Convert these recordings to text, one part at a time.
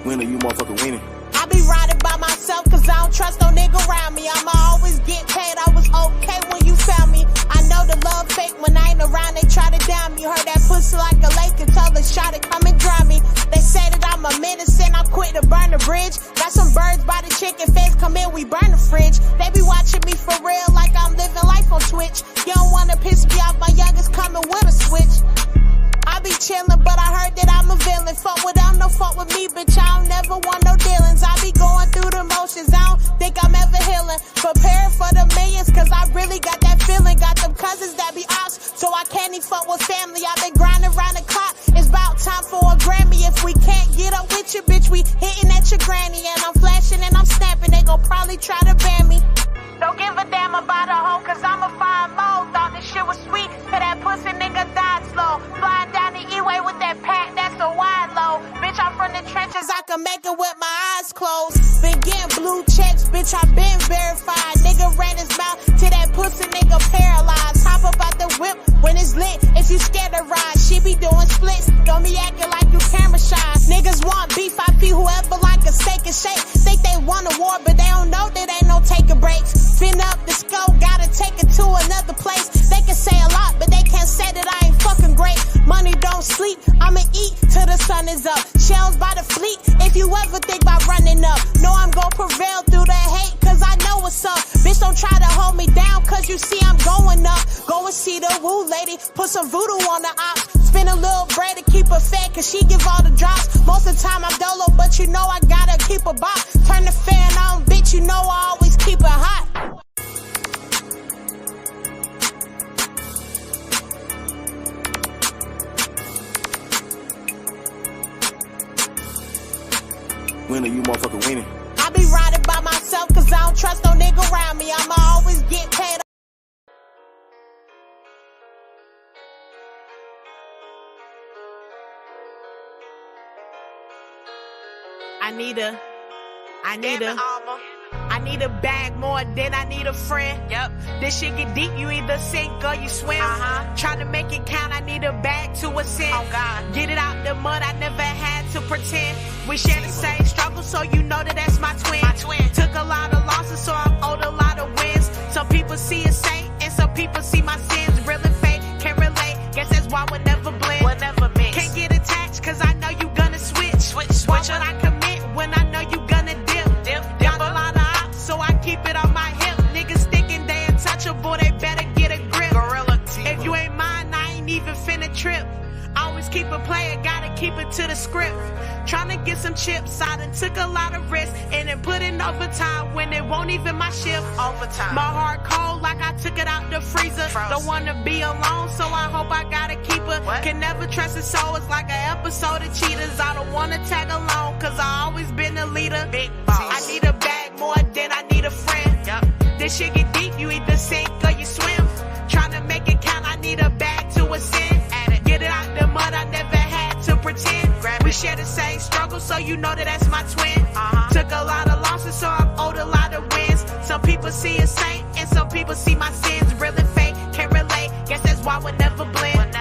Winner, you motherfucking winning. I be riding by myself cause I don't trust no nigga around me. I'ma always get paid, I was okay when you found me. I know the love fake, when I ain't around they try to down me. Heard that pussy like a lake and tell the shot to come and drown me. They say that I'm a menace and I quit to burn the bridge. Got some birds by the chicken fence, come in, we burn the fridge. They be watching me for real like I'm living life on Twitch. You don't wanna piss me off, my youngest coming with a switch. I be chillin', but I heard that I'm a villain. Fuck with them, no fuck with me, bitch, I don't never want no dealings. I be going through the motions, I don't think I'm ever healing. Preparing for the millions, cause I really got that feeling. Got them cousins that be ops, so I can't even fuck with family. I been grinding round the clock, it's about time for a Grammy. If we can't get up with you, bitch, we hitting at your granny. And I'm flashing and I'm snapping, they gon' probably try to ban me. Don't give a damn about a hoe, cause I'm a fine mode. Thought this shit was sweet, till that pussy nigga died slow. Flying down the E-way with that pack, that's a wide low. Bitch, I'm from the trenches, I can make it with my eyes closed. Been getting blue checks, bitch, I been verified. Nigga ran his mouth till that pussy nigga paralyzed. Hop up out the whip when it's lit, if you scared to ride. She be doing splits, don't be acting like you camera shy. Niggas want beef, I feed whoever like a steak and shake. Think they want a war, but they don't know that ain't no taking breaks. Spin up the scope, gotta take it to another place. They can say a lot, but they can't say that I ain't fucking great. Money don't sleep, I'ma eat till the sun is up. Shells by the fleet, if you ever think about running up. Know I'm gon' prevail through the hate, cause I know what's up. Bitch, don't try to hold me down, cause you see I'm going up. Go and see the woo lady, put some voodoo on the ops. Spin a little bread to keep her fed, cause she give all the drops. Most of the time I'm dolo, but you know I gotta keep a box. Turn the fan on, bitch, you know I always keep it hot. Winner, you motherfucking winning. I be riding by myself cause I don't trust no nigga around me. I'ma always get paid. I need a bag more than I need a friend. Yep. This shit get deep, you either sink or you swim. Trying to make it count, I need a bag to ascend. Oh God. Get it out the mud, I never had to pretend. We share the same struggle, so you know that that's my twin. Took a lot of losses, so I'm owed a lot of wins. Some people see a saint, and some people see my sins. Real and fake, can't relate. Guess that's why we'll never blend. We'll never mix. Can't get attached, cause I know you gonna switch. Why would I commit when I know you gonna dip? Got a lot of ops, so I keep it on my hip. Niggas thinking they untouchable, they better get a grip. If you ain't mine, I ain't even finna trip. Always keep a player, gotta keep it to the script. Tryna get some chips, I done took a lot of risks and then put in overtime when it won't even my shift. Overtime. My heart cold like I took it out the freezer. Don't wanna be alone, so I hope I gotta keep her. Can never trust a soul, it's like an episode of Cheaters. I don't wanna tag along, cause I always been a leader. Big boss. I need a bag more than I need a friend. Yep. This shit get deep, you either sink or you swim. Tryna make it count, I need a bag to ascend. Get it out the mud, I never had to pretend. We share the same struggle, so you know that that's my twin. Took a lot of losses, so I'm owed a lot of wins. Some people see a saint, and some people see my sins. Real and fake, can't relate. Guess that's why we'll never blend.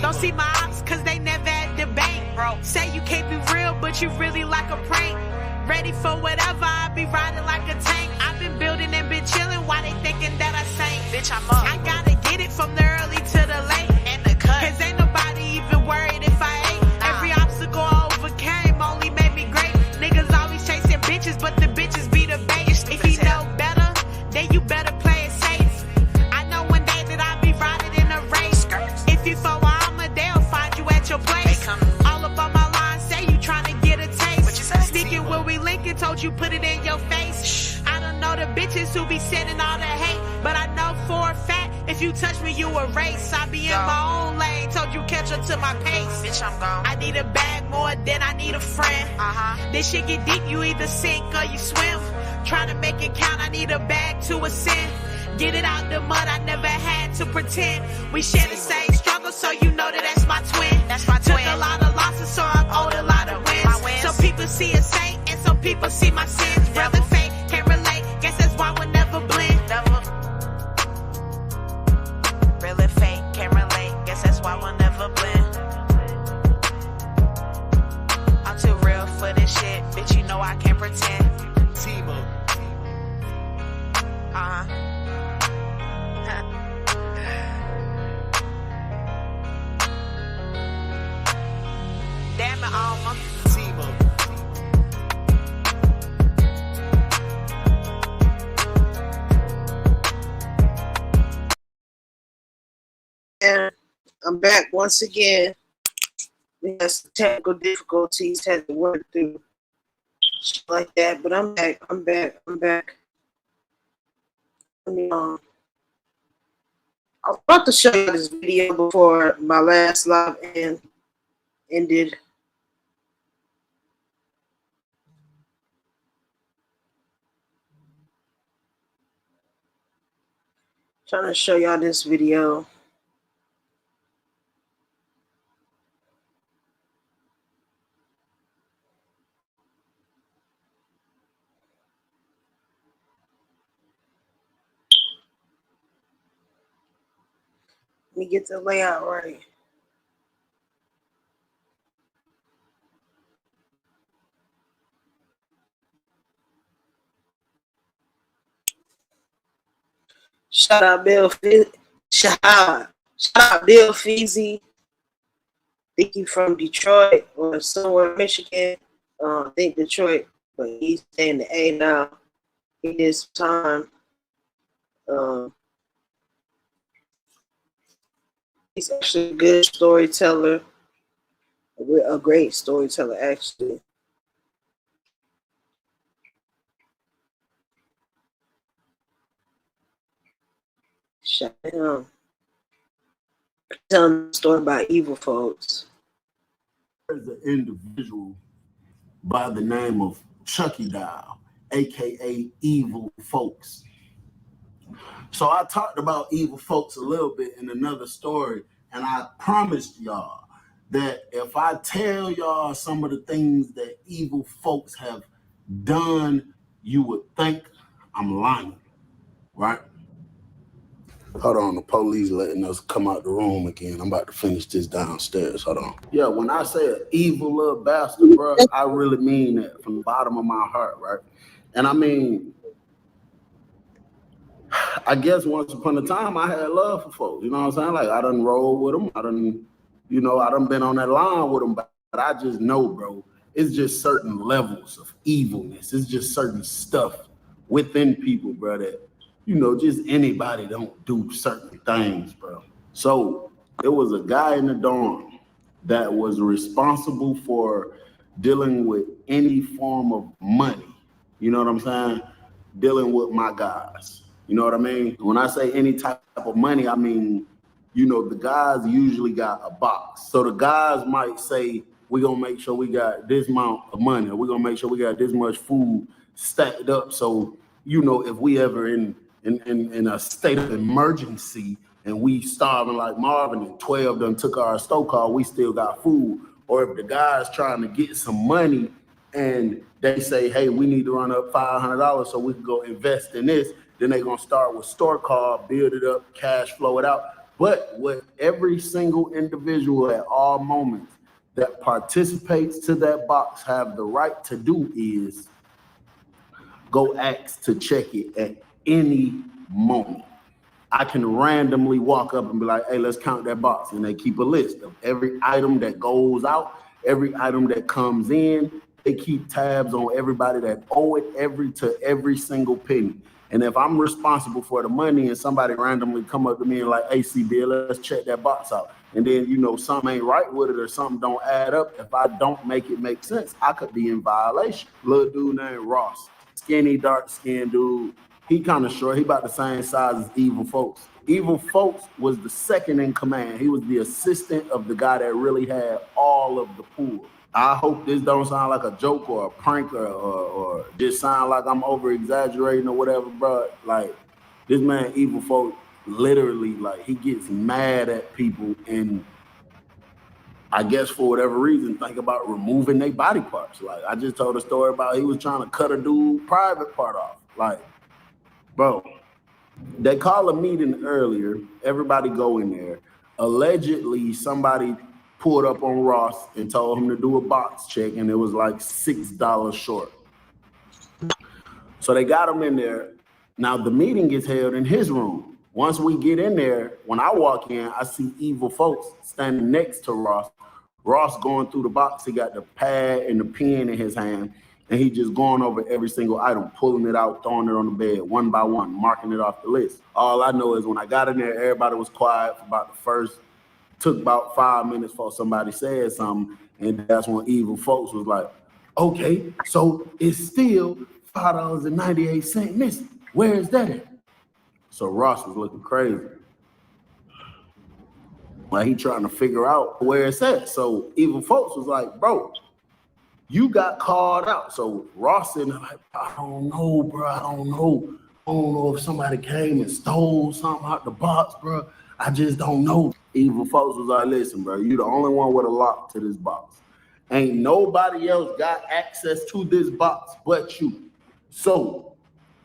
Don't see my ops, cause they never at the bank. Bro, say you can't be real, but you really like a prank. Ready for whatever, I be riding like a tank. I've been building and been chilling, why they thinking that I sank? Bitch, I'm up. I gotta get it from the early to the late. And the cut. Cause ain't nobody even worried if I ain't. Every obstacle I overcame only made me great. Niggas always chasing bitches, but the bitches be the bait. If you know better, then you better play it safe. I know one day that I'll be riding in a race. If you follow ALMA, they'll find you at your place. All up on my line, say you trying to get a taste. Sneaking where we linkin', told you put it in your face. I don't know the bitches who be sending all the hate, but I know for a fact, if you touch me, you erase. I be in my own lane, told you catch up to my pace. Bitch, I'm gone. I need a bag more than I need a friend. This shit get deep, you either sink or you swim. Trying to make it count, I need a bag to ascend. Get it out the mud, I never had to pretend. We share the same struggle, so you know that that's my twin. Took a lot of losses, so I'm owed a lot of wins. Some people see a saint, and some people see my sins. Real and fake, can't relate, guess that's why we'll never blend. Real and fake, can't relate, guess that's why we'll never blend. I'm too real for this shit. I can't pretend. Team up. Damn it, ALMA. Team up. And I'm back once again. We had some technical difficulties, had to work through shit like that, but I'm back. Let me, I was about to show you this video before my last live ended. Trying to show y'all this video. Let me get the layout right. Shout out Bill FEEZY. I think he's from Detroit or somewhere in Michigan. I think Detroit, but he's in the A now. He did some time. He's actually a good storyteller, a great storyteller, actually. Shout out to him. Telling the story about evil folks. There's an individual by the name of Chucky Doll, aka Evil Folks. So I talked about evil folks a little bit in another story, and I promised y'all that if I tell y'all some of the things that evil folks have done, you would think I'm lying, right? Hold on, the police letting us come out the room again. I'm about to finish this downstairs. Hold on. Yeah, when I say an evil little bastard, bro, I really mean that from the bottom of my heart, right? And I mean, I guess once upon a time I had love for folks. You know what I'm saying? Like I done rolled with them. I done been on that line with them. But I just know, bro, it's just certain levels of evilness. It's just certain stuff within people, bro, that, just anybody don't do certain things, bro. So there was a guy in the dorm that was responsible for dealing with any form of money. You know what I'm saying? Dealing with my guys. You know what I mean? When I say any type of money, I mean, the guys usually got a box. So the guys might say, we're going to make sure we got this amount of money, or we're going to make sure we got this much food stacked up. So, if we ever in a state of emergency and we starving like Marvin and 12 done took our stoke call, we still got food. Or if the guy's trying to get some money and they say, hey, we need to run up $500 so we can go invest in this, then they're going to start with store card, build it up, cash flow it out. But what every single individual at all moments that participates to that box have the right to do is go ask to check it at any moment. I can randomly walk up and be like, hey, let's count that box. And they keep a list of every item that goes out, every item that comes in. They keep tabs on everybody that owe it, every single penny. And if I'm responsible for the money and somebody randomly come up to me and like, hey, CB, let's check that box out. And then, something ain't right with it or something don't add up. If I don't make it make sense, I could be in violation. Little dude named Ross, skinny, dark-skinned dude. He kind of short. He about the same size as Evil Folks. Evil Folks was the second in command. He was the assistant of the guy that really had all of the pool. I hope this don't sound like a joke or a prank or just sound like I'm over exaggerating or whatever, bro. Like this man, Evil Folk, literally, like he gets mad at people and I guess for whatever reason, think about removing their body parts. Like I just told a story about he was trying to cut a dude private part off. Like, bro, they call a meeting earlier. Everybody go in there. Allegedly, somebody pulled up on Ross and told him to do a box check, and it was like $6 short. So they got him in there. Now the meeting is held in his room. Once we get in there, when I walk in, I see evil folks standing next to Ross. Ross going through the box. He got the pad and the pen in his hand, and he just going over every single item, pulling it out, throwing it on the bed, one by one, marking it off the list. All I know is when I got in there, everybody was quiet for about the first, took about 5 minutes before somebody said something, and that's when evil folks was like, okay, so it's still $5.98 missing. Where is that at? So Ross was looking crazy. Like he trying to figure out where it's at. So evil folks was like, bro, you got called out. So Ross said, like, I don't know, bro. I don't know if somebody came and stole something out the box, bro. I just don't know. Evil folks was like, listen, bro, you the only one with a lock to this box. Ain't nobody else got access to this box but you. So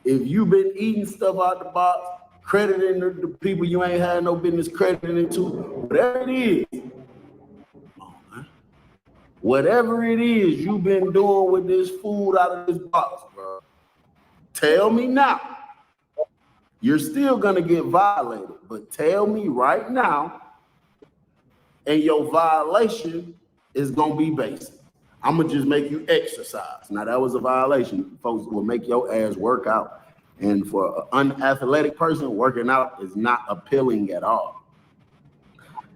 if you been eating stuff out the box, crediting the people you ain't had no business crediting to, whatever it is, whatever it is you've been doing with this food out of this box, bro, tell me now. You're still gonna get violated, but tell me right now, and your violation is gonna be basic. I'm gonna just make you exercise. Now that was a violation. Folks will make your ass work out. And for an unathletic person, working out is not appealing at all.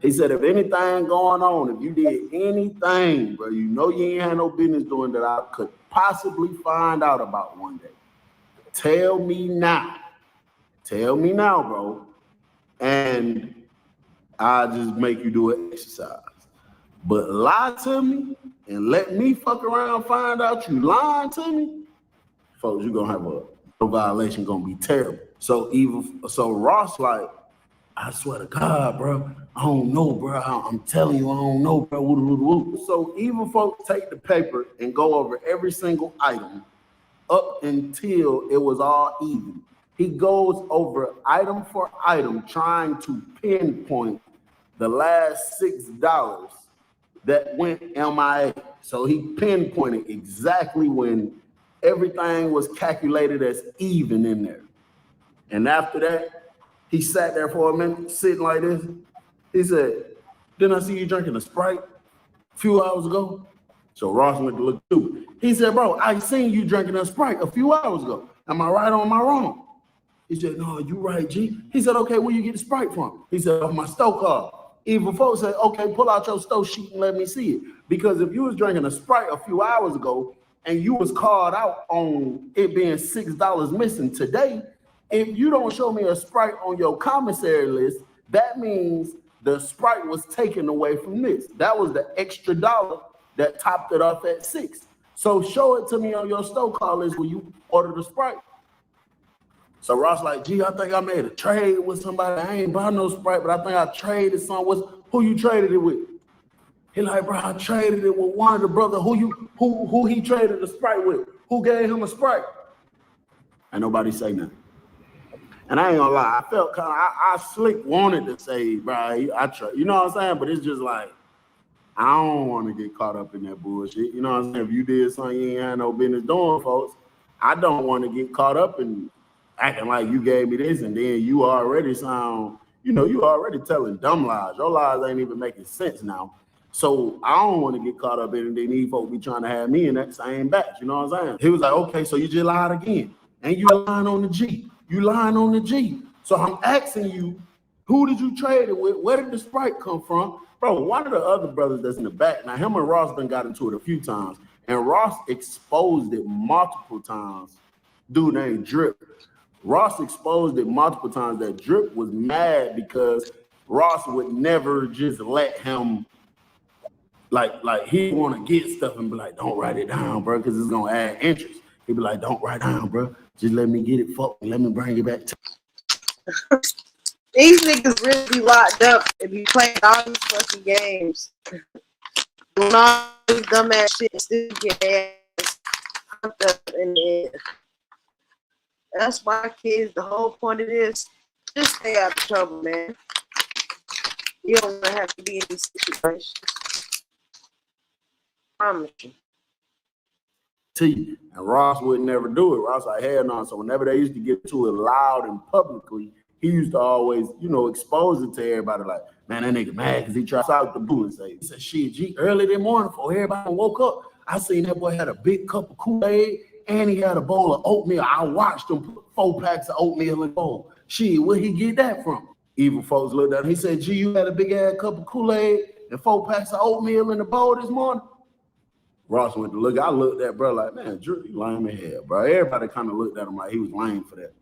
He said, if anything going on, if you did anything, bro, you know you ain't had no business doing that I could possibly find out about one day. Tell me now. Tell me now, bro. And I'll just make you do an exercise. But lie to me and let me fuck around, find out you lying to me, folks, you're gonna have a violation gonna be terrible. So Ross like, I swear to God, bro, I don't know, bro. I'm telling you, I don't know, bro. So evil folks take the paper and go over every single item up until it was all even. He goes over item for item, trying to pinpoint the last $6 that went MIA. So he pinpointed exactly when everything was calculated as even in there. And after that, he sat there for a minute, sitting like this. He said, didn't I see you drinking a Sprite a few hours ago? So Ross went to look too. He said, bro, I seen you drinking a Sprite a few hours ago. Am I right or am I wrong? He said, no, you right, G. He said, okay, where you get the Sprite from? He said, off my store card. Evil folks said, okay, pull out your store sheet and let me see it. Because if you was drinking a Sprite a few hours ago and you was called out on it being $6 missing today, if you don't show me a Sprite on your commissary list, that means the Sprite was taken away from this. That was the extra dollar that topped it off at $6. So show it to me on your store call list when you order the Sprite. So Ross like, gee, I think I made a trade with somebody. I ain't buy no Sprite, but I think I traded some. Who you traded it with? He like, bro, I traded it with one of the brothers. Who he traded the Sprite with? Who gave him a Sprite? Ain't nobody say nothing. And I ain't gonna lie, I felt kind of, I slick wanted to say, bro, I try, you know what I'm saying? But it's just like, I don't want to get caught up in that bullshit. You know what I'm saying? If you did something you ain't had no business doing, folks, I don't want to get caught up in acting like you gave me this and then you already sound, you already telling dumb lies. Your lies ain't even making sense now. So I don't want to get caught up in it. They need folks be trying to have me in that same batch. You know what I'm saying? He was like, okay, so you just lied again. And you lying on the G. You lying on the G. So I'm asking you, who did you trade it with? Where did the Sprite come from? Bro, one of the other brothers that's in the back, now him and Ross done got into it a few times, and Ross exposed it multiple times. Dude named Drip. Ross exposed it multiple times that Drip was mad because Ross would never just let him, like he want to get stuff and be like, don't write it down, bro, because it's going to add interest. He'd be like, don't write down, bro. Just let me get it, fuck me. Let me bring it back to These niggas really be locked up and be playing all these fucking games. Doing all this dumbass shit and still get their ass locked up in the end. That's why, kids, the whole point of this, just stay out of trouble, man. You don't want to have to be in these situations. I promise you. to you. And Ross would never do it. Ross like, hell no. So whenever they used to get to it loud and publicly, he used to always, expose it to everybody like, man, that nigga mad because he tried out the blue and say, he said, shit, G, early that morning before everybody woke up, I seen that boy had a big cup of Kool-Aid and he had a bowl of oatmeal. I watched him put 4 packs of oatmeal in the bowl. Shit, where he get that from? Evil folks looked at him. He said, G, you had a big ass cup of Kool-Aid and 4 packs of oatmeal in the bowl this morning? Ross went to look. I looked at bro like, man, Drew, you lame as hell, bro. Everybody kind of looked at him like he was lame for that.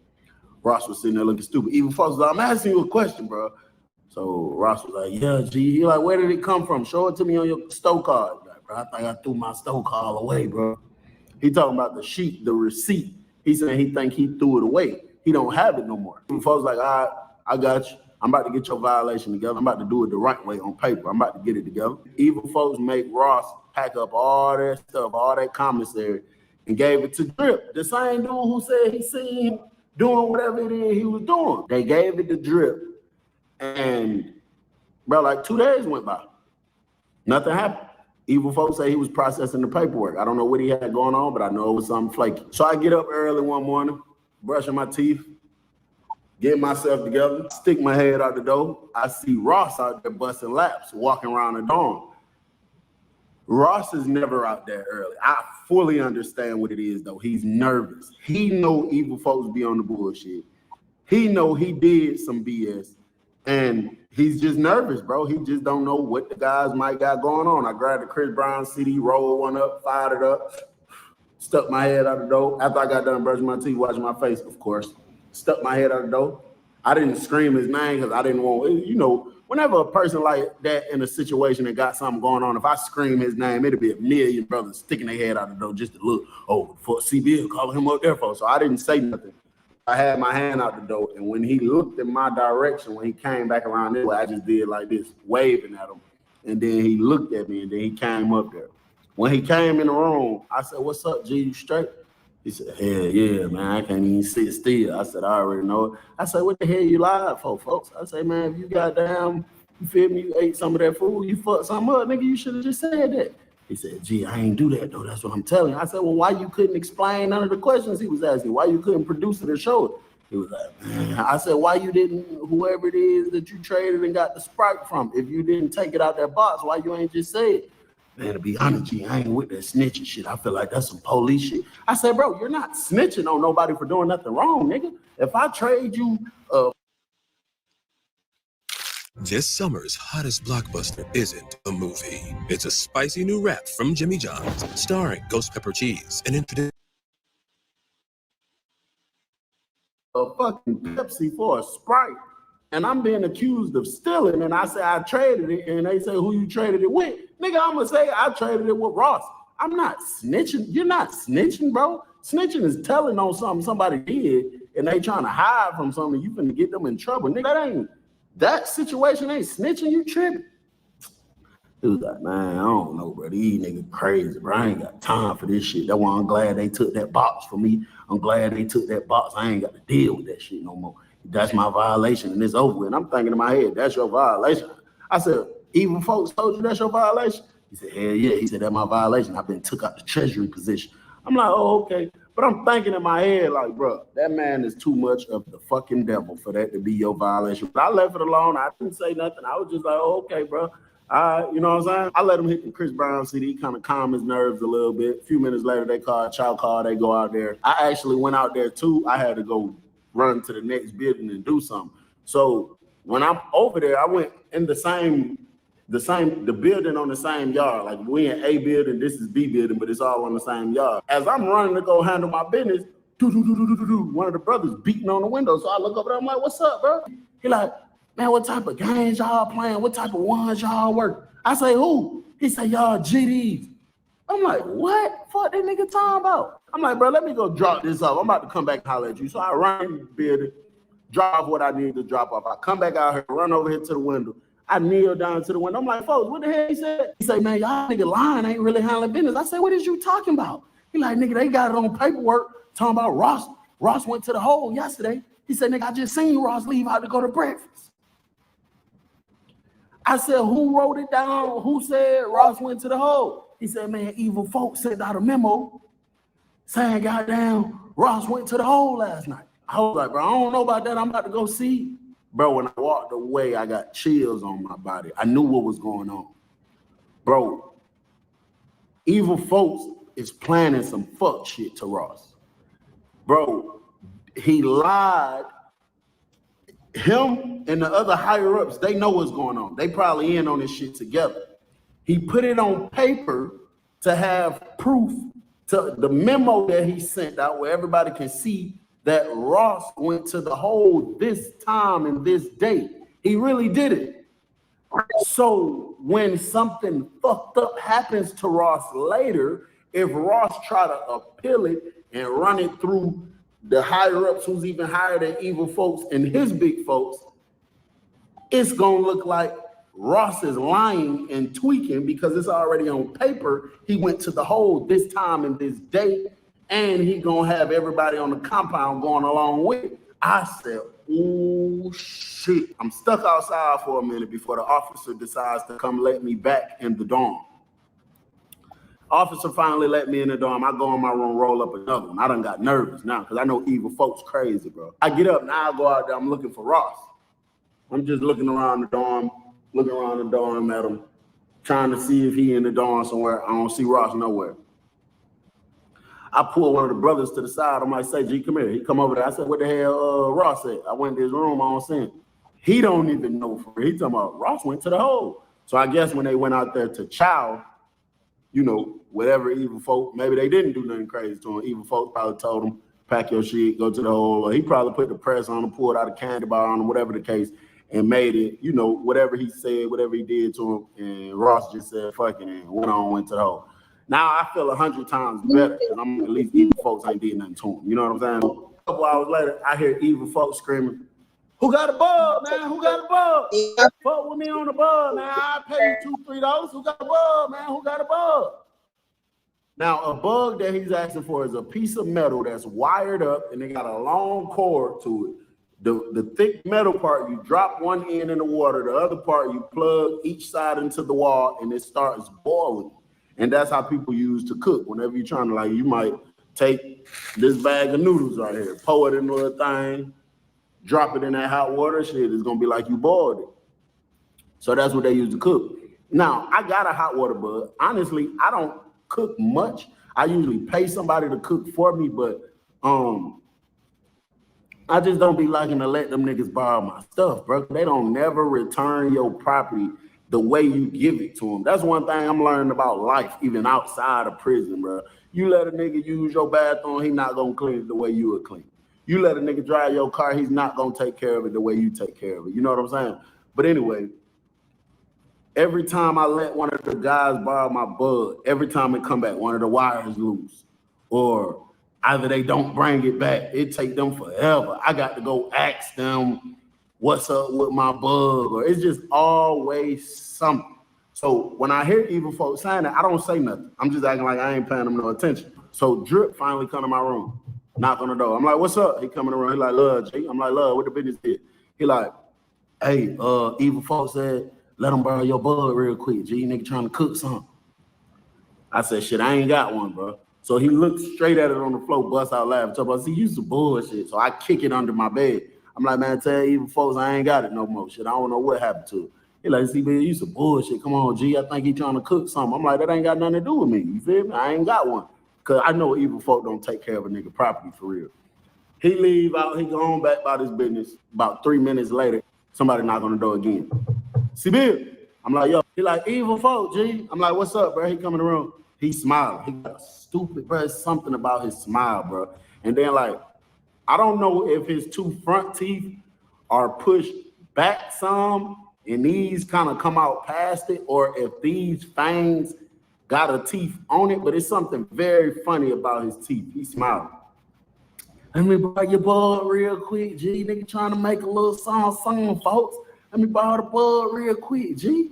Ross was sitting there looking stupid. Evil folks was like, I'm asking you a question, bro. So Ross was like, yeah, G. He like, where did it come from? Show it to me on your store card. Like, bro, I think I threw my store card away, bro. He talking about the sheet, the receipt. He saying he think he threw it away. He don't have it no more. Evil folks like, all right, I got you. I'm about to get your violation together. I'm about to do it the right way on paper. I'm about to get it together. Evil folks make Ross pack up all that stuff, all that commissary, and gave it to Drip, the same dude who said he seen him doing whatever it is he was doing. They gave it to Drip, and bro, like 2 days went by. Nothing happened. Evil folks say he was processing the paperwork. I don't know what he had going on, but I know it was something flaky. So I get up early one morning, brushing my teeth, get myself together, stick my head out the door. I see Ross out there busting laps, walking around the dorm. Ross is never out there early. I fully understand what it is, though. He's nervous. He know evil folks be on the bullshit. He know he did some BS, and he's just nervous, bro. He just don't know what the guys might got going on. I grabbed the Chris Brown CD, rolled one up, fired it up, stuck my head out the door. After I got done brushing my teeth, washing my face, of course, stuck my head out the door. I didn't scream his name because I didn't want, whenever a person like that in a situation that got something going on, if I scream his name, it'd be a million brothers sticking their head out the door just to look, for CBL, calling him up there for. So I didn't say nothing. I had my hand out the door, and when he looked in my direction, when he came back around this way, I just did like this, waving at him. And then he looked at me, and then he came up there. When he came in the room, I said, what's up, G, you straight? He said, hell yeah, man, I can't even sit still. I said, I already know it. I said, what the hell you lied for, folks? I said, man, if you goddamn, you feel me, you ate some of that food, you fucked something up, nigga, you should have just said that. He said, gee, I ain't do that, though. That's what I'm telling you. I said, well, why you couldn't explain none of the questions he was asking? Why you couldn't produce it or show it? He was like, man. I said, why you didn't, whoever it is that you traded and got the Sprite from, if you didn't take it out that box, why you ain't just say it? Man, to be honest, G, I ain't with that snitching shit. I feel like that's some police shit. I said, bro, you're not snitching on nobody for doing nothing wrong, nigga. If I trade you This summer's hottest blockbuster isn't a movie. It's a spicy new wrap from Jimmy John's, starring ghost pepper cheese and infinite a fucking Pepsi for a Sprite, and I'm being accused of stealing, and I say I traded it, and they say who you traded it with. Nigga, I'm gonna say I traded it with Ross. I'm not snitching. You're not snitching, bro. Snitching is telling on something somebody did, and they trying to hide from something. You finna get them in trouble. Nigga, that situation ain't snitching. You tripping. He was like, man, I don't know, bro. These niggas crazy, bro. I ain't got time for this shit. That's why I'm glad they took that box for me. I'm glad they took that box. I ain't got to deal with that shit no more. That's my violation, and it's over with. And I'm thinking in my head, that's your violation. I said, even folks told you that's your violation? He said, hell yeah. He said, that's my violation. I've been took out the treasury position. I'm like, oh, okay. But I'm thinking in my head, like, bro, that man is too much of the fucking devil for that to be your violation. But I left it alone. I didn't say nothing. I was just like, oh, okay, bro. You know what I'm saying? I let him hit the Chris Brown CD, kind of calm his nerves a little bit. A few minutes later, they call chow call. They go out there. I actually went out there too. I had to go run to the next building and do something. So when I'm over there, I went in the building on the same yard. Like we in A building, this is B building, but it's all on the same yard. As I'm running to go handle my business, one of the brothers beating on the window. So I look over there, I'm like, what's up, bro? He like, man, what type of games y'all playing? What type of ones y'all work? I say, who? He say, y'all GDs. I'm like, what? Fuck that nigga talking about? I'm like, bro, let me go drop this off. I'm about to come back and holler at you. So I run in the building, drop what I need to drop off. I come back out here, run over here to the window. I kneel down to the window. I'm like, folks, what the hell he said? He say, man, y'all nigga lying, ain't really handling business. I say, what is you talking about? He like, nigga, they got it on paperwork talking about Ross. Ross went to the hole yesterday. He said, nigga, I just seen Ross leave out to go to breakfast. I said, who wrote it down? Who said Ross went to the hole? He said, man, evil folks sent out a memo saying, goddamn, Ross went to the hole last night. I was like, bro, I don't know about that. I'm about to go see. Bro, when I walked away, I got chills on my body. I knew what was going on. Bro, evil folks is planning some fuck shit to Ross. Bro, he lied. Him and the other higher ups, they know what's going on. They probably in on this shit together. He put it on paper to have proof to the memo that he sent out where everybody can see that Ross went to the hole this time and this date. He really did it. So when something fucked up happens to Ross later, if Ross try to appeal it and run it through the higher ups who's even higher than evil folks and his big folks, it's gonna look like Ross is lying and tweaking because it's already on paper. He went to the hole this time and this date, and he gonna have everybody on the compound going along with it. I said, oh shit. I'm stuck outside for a minute before the officer decides to come let me back in the dorm. Officer finally let me in the dorm. I go in my room, roll up another one. I done got nervous now because I know evil folks crazy, bro. I get up, now I go out there, I'm looking for Ross. I'm just looking around the dorm at him, trying to see if he in the dorm somewhere. I don't see Ross nowhere. I pull one of the brothers to the side. I'm like, say, G, come here. He come over there. I said, what the hell Ross at? I went to his room. I don't see him. He don't even know for real. He talking about Ross went to the hole. So I guess when they went out there to chow, you know, whatever evil folk, maybe they didn't do nothing crazy to him. Evil folk probably told him, pack your shit, go to the hole. Or he probably put the press on him, pulled out a candy bar on him, whatever the case, and made it, you know, whatever he said, whatever he did to him. And Ross just said, fuck it, and went to the hole. Now I feel 100 times better because I'm at least evil folks ain't did nothing to him. You know what I'm saying? A couple hours later, I hear evil folks screaming, who got a bug, man? Who got a bug? Fuck with me on the bug, man. I pay you $2-3. Who got a bug, man? Who got a bug? Now, a bug that he's asking for is a piece of metal that's wired up and they got a long cord to it. The thick metal part, you drop one end in the water, the other part you plug each side into the wall and it starts boiling. And that's how people use to cook. Whenever you're trying to, like, you might take this bag of noodles right here, pour it into a thing, drop it in that hot water, shit, it's gonna be like you boiled it. So that's what they use to cook. Now, I got a hot water bug. Honestly, I don't cook much. I usually pay somebody to cook for me, but I just don't be liking to let them niggas borrow my stuff, bro. They don't never return your property the way you give it to them. That's one thing I'm learning about life, even outside of prison, bro. You let a nigga use your bathroom, he not gonna clean it the way you would clean it. You let a nigga drive your car, he's not gonna take care of it the way you take care of it. You know what I'm saying? But anyway, every time I let one of the guys borrow my bug, every time it come back, one of the wires loose, or either they don't bring it back, it take them forever. I got to go ask them what's up with my bug, or it's just always something. So when I hear evil folks saying that, I don't say nothing. I'm just acting like I ain't paying them no attention. So Drip finally come to my room, knock on the door. I'm like, what's up? He come in the room. He like, love, G. I'm like, love, what the business is? He like, hey, evil folks said, let them borrow your bug real quick, G. Nigga trying to cook something. I said, shit, I ain't got one, bro. So he looked straight at it on the floor, bust out laughing. Talk about, see, you some bullshit. So I kick it under my bed. I'm like, man, tell evil folks I ain't got it no more. Shit, I don't know what happened to it. He like, see, man, you some bullshit. Come on, G. I think he trying to cook something. I'm like, that ain't got nothing to do with me. You feel me? I ain't got one. Because I know evil folk don't take care of a nigga property for real. He leave out. He go on back about his business. About 3 minutes later, somebody knock on the door again. See, Bill? I'm like, yo. He like, evil folk, G. I'm like, what's up, bro? He come in the room. He smiling. He got stupid, bro. It's something about his smile, bro. And then, like, I don't know if his two front teeth are pushed back some and these kind of come out past it, or if these fangs got a teeth on it, but it's something very funny about his teeth. He smiling. Let me borrow your bug real quick, G. Nigga trying to make a little song, folks. Let me borrow the bug real quick, G.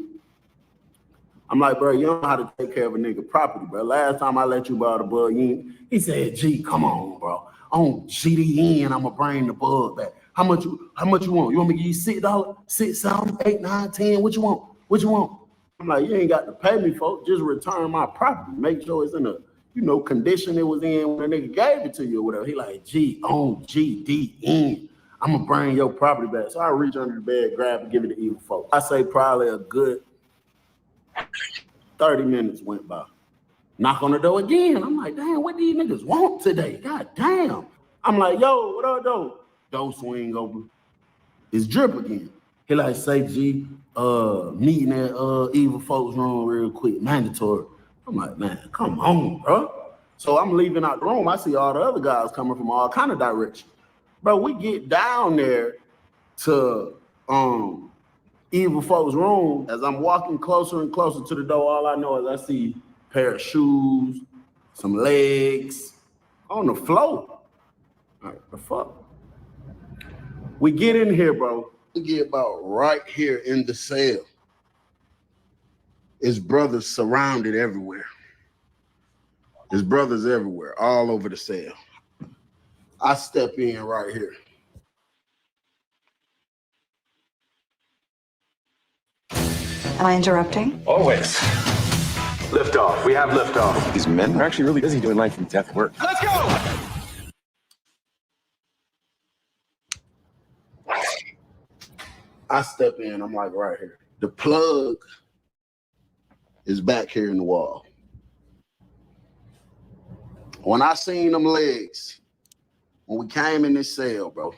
I'm like, bro, you don't know how to take care of a nigga property, bro. Last time I let you borrow the bug, he said, G, come on, bro. On GDN, I'm gonna bring the bug back. How much you want? You want me to give you $6, $6, $7, $8, $9, $10? What you want? What you want? I'm like, you ain't got to pay me, folks. Just return my property. Make sure it's in condition it was in when the nigga gave it to you or whatever. He like, G-O-G-D-N. I'm gonna bring your property back. So I reach under the bed, grab and give it to evil folks. I say probably a good 30 minutes went by. Knock on the door again. I'm like, damn, what these niggas want today? God damn. I'm like, yo, what up, though? Door swing open. It's Drip again. He like, say, G, meeting at evil folks room real quick, mandatory. I'm like, man, come on, bro. So I'm leaving out the room. I see all the other guys coming from all kind of directions. Bro, we get down there to evil folks' room. As I'm walking closer and closer to the door, all I know is I see a pair of shoes, some legs on the floor. All right, the fuck? We get in here, bro. We get about right here in the cell. His brothers surrounded everywhere. His brothers everywhere, all over the cell. I step in right here. Am I interrupting? Always. Lift off. We have lift off. These men are actually really busy doing life and death work. Let's go! I step in, I'm like right here. The plug is back here in the wall. When I seen them legs, when we came in this cell, bro,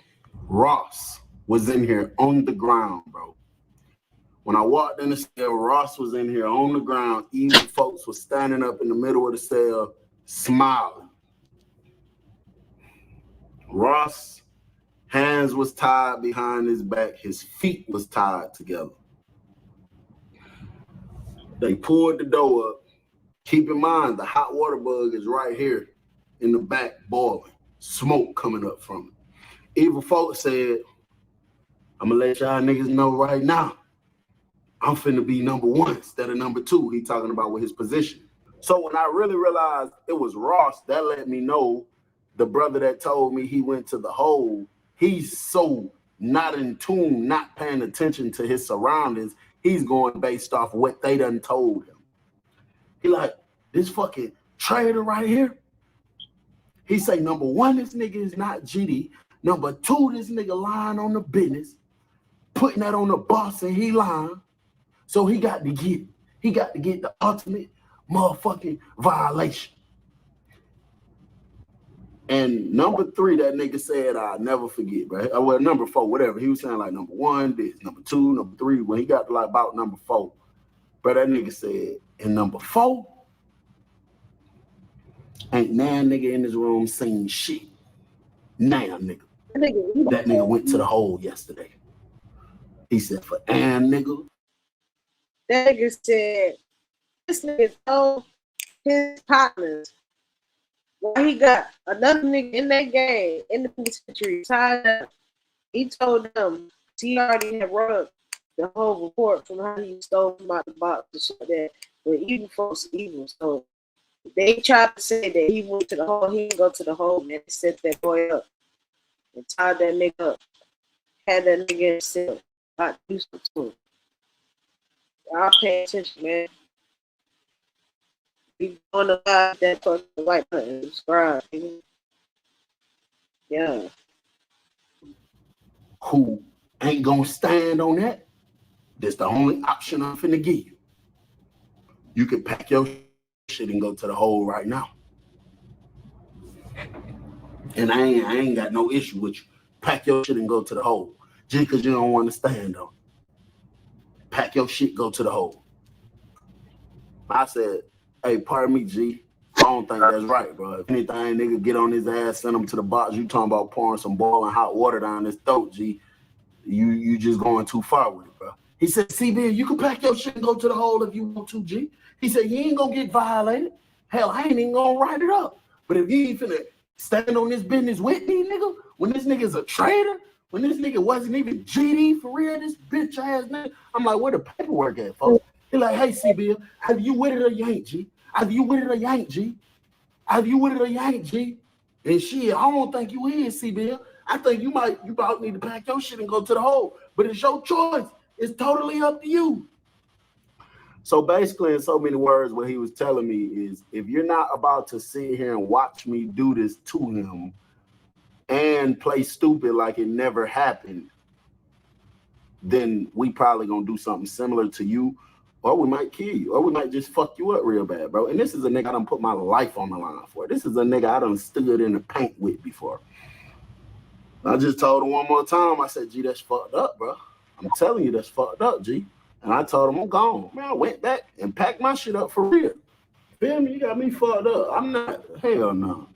Ross was in here on the ground, bro. When I walked in the cell, Ross was in here on the ground. Evil folks was standing up in the middle of the cell, smiling. Ross' hands was tied behind his back. His feet was tied together. They pulled the door up. Keep in mind, the hot water bug is right here in the back boiling. Smoke coming up from it. Evil folks said, I'm gonna let y'all niggas know right now, I'm finna be number one instead of number two. He talking about with his position. So when I really realized it was Ross, that let me know the brother that told me he went to the hole, he's so not in tune, not paying attention to his surroundings. He's going based off what they done told him. He like, this fucking traitor right here. He say, number one, this nigga is not GD. Number two, this nigga lying on the business, putting that on the boss and he lying. So he got to get the ultimate motherfucking violation. And number three, that nigga said, I'll never forget, bro. Well, number four, whatever. He was saying like number one, this, number two, number three. When he got to like about number four, bro, that nigga said, in number four, ain't now nigga in this room seen shit. Now, nigga. That nigga went to the hole yesterday. He said, for damn, nigga. That nigga said, this nigga told his partners why he got another nigga in that game in the penitentiary tied up. He told them he already had wrote the whole report from how he stole from out the box to show that when evil folks evil. So they tried to say that he went to the hole, he didn't go to the hole, and they set that boy up and tied that nigga up. Had that nigga in cell. Not useful to him. Y'all pay attention, man. You on the live that fucking white button, subscribe, nigga. Yeah. Who ain't gonna stand on that? That's the only option I'm finna give you. You can pack your shit and go to the hole right now. And I ain't got no issue with you. Pack your shit and go to the hole. Just because you don't want to stand on. Pack your shit, go to the hole. I said, hey, pardon me, G. I don't think that's right, bro. If anything, nigga, get on his ass, send him to the box. You talking about pouring some boiling hot water down his throat, G. You just going too far with it, bro. He said, CB, you can pack your shit and go to the hole if you want to, G. He said, you ain't gonna get violated. Hell, I ain't even gonna write it up. But if you ain't finna stand on this business with me, nigga, when this nigga's a traitor, when this nigga wasn't even GD for real, this bitch ass nigga, I'm like, where the paperwork at, folks? He like, hey, CB, either you with it or you ain't, G. Either you with it or you ain't, G. Either you with it or you ain't, G. And shit, I don't think you is, CB. I think you about need to pack your shit and go to the hole. But it's your choice. It's totally up to you. So basically, in so many words, what he was telling me is, if you're not about to sit here and watch me do this to him and play stupid like it never happened, then we probably gonna do something similar to you, or we might kill you, or we might just fuck you up real bad, bro. And this is a nigga I done put my life on the line for. This is a nigga I done stood in the paint with before. I just told him one more time, I said, G, that's fucked up, bro. I'm telling you, that's fucked up, G. And I told him I'm gone. Man, I went back and packed my shit up for real. Feel me? You got me fucked up. I'm not, hell no.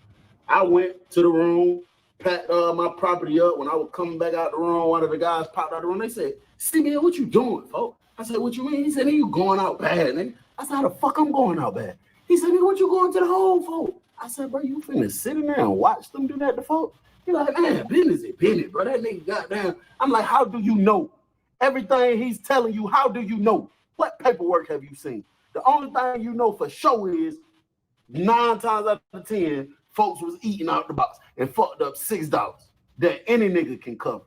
I went to the room, packed my property up. When I was coming back out the room, one of the guys popped out the room. They said, see, man, what you doing, folks? I said, what you mean? He said, nigga, you going out bad, nigga. I said, how the fuck I'm going out bad? He said, nigga, what you going to the hole for? I said, bro, you finna sit in there and watch them do that to folks? He like, man, business is business, bro. That nigga goddamn. I'm like, how do you know? Everything he's telling you, how do you know? What paperwork have you seen? The only thing you know for sure is 9 times out of 10, folks was eating out the box and fucked up $6 that any nigga can cover.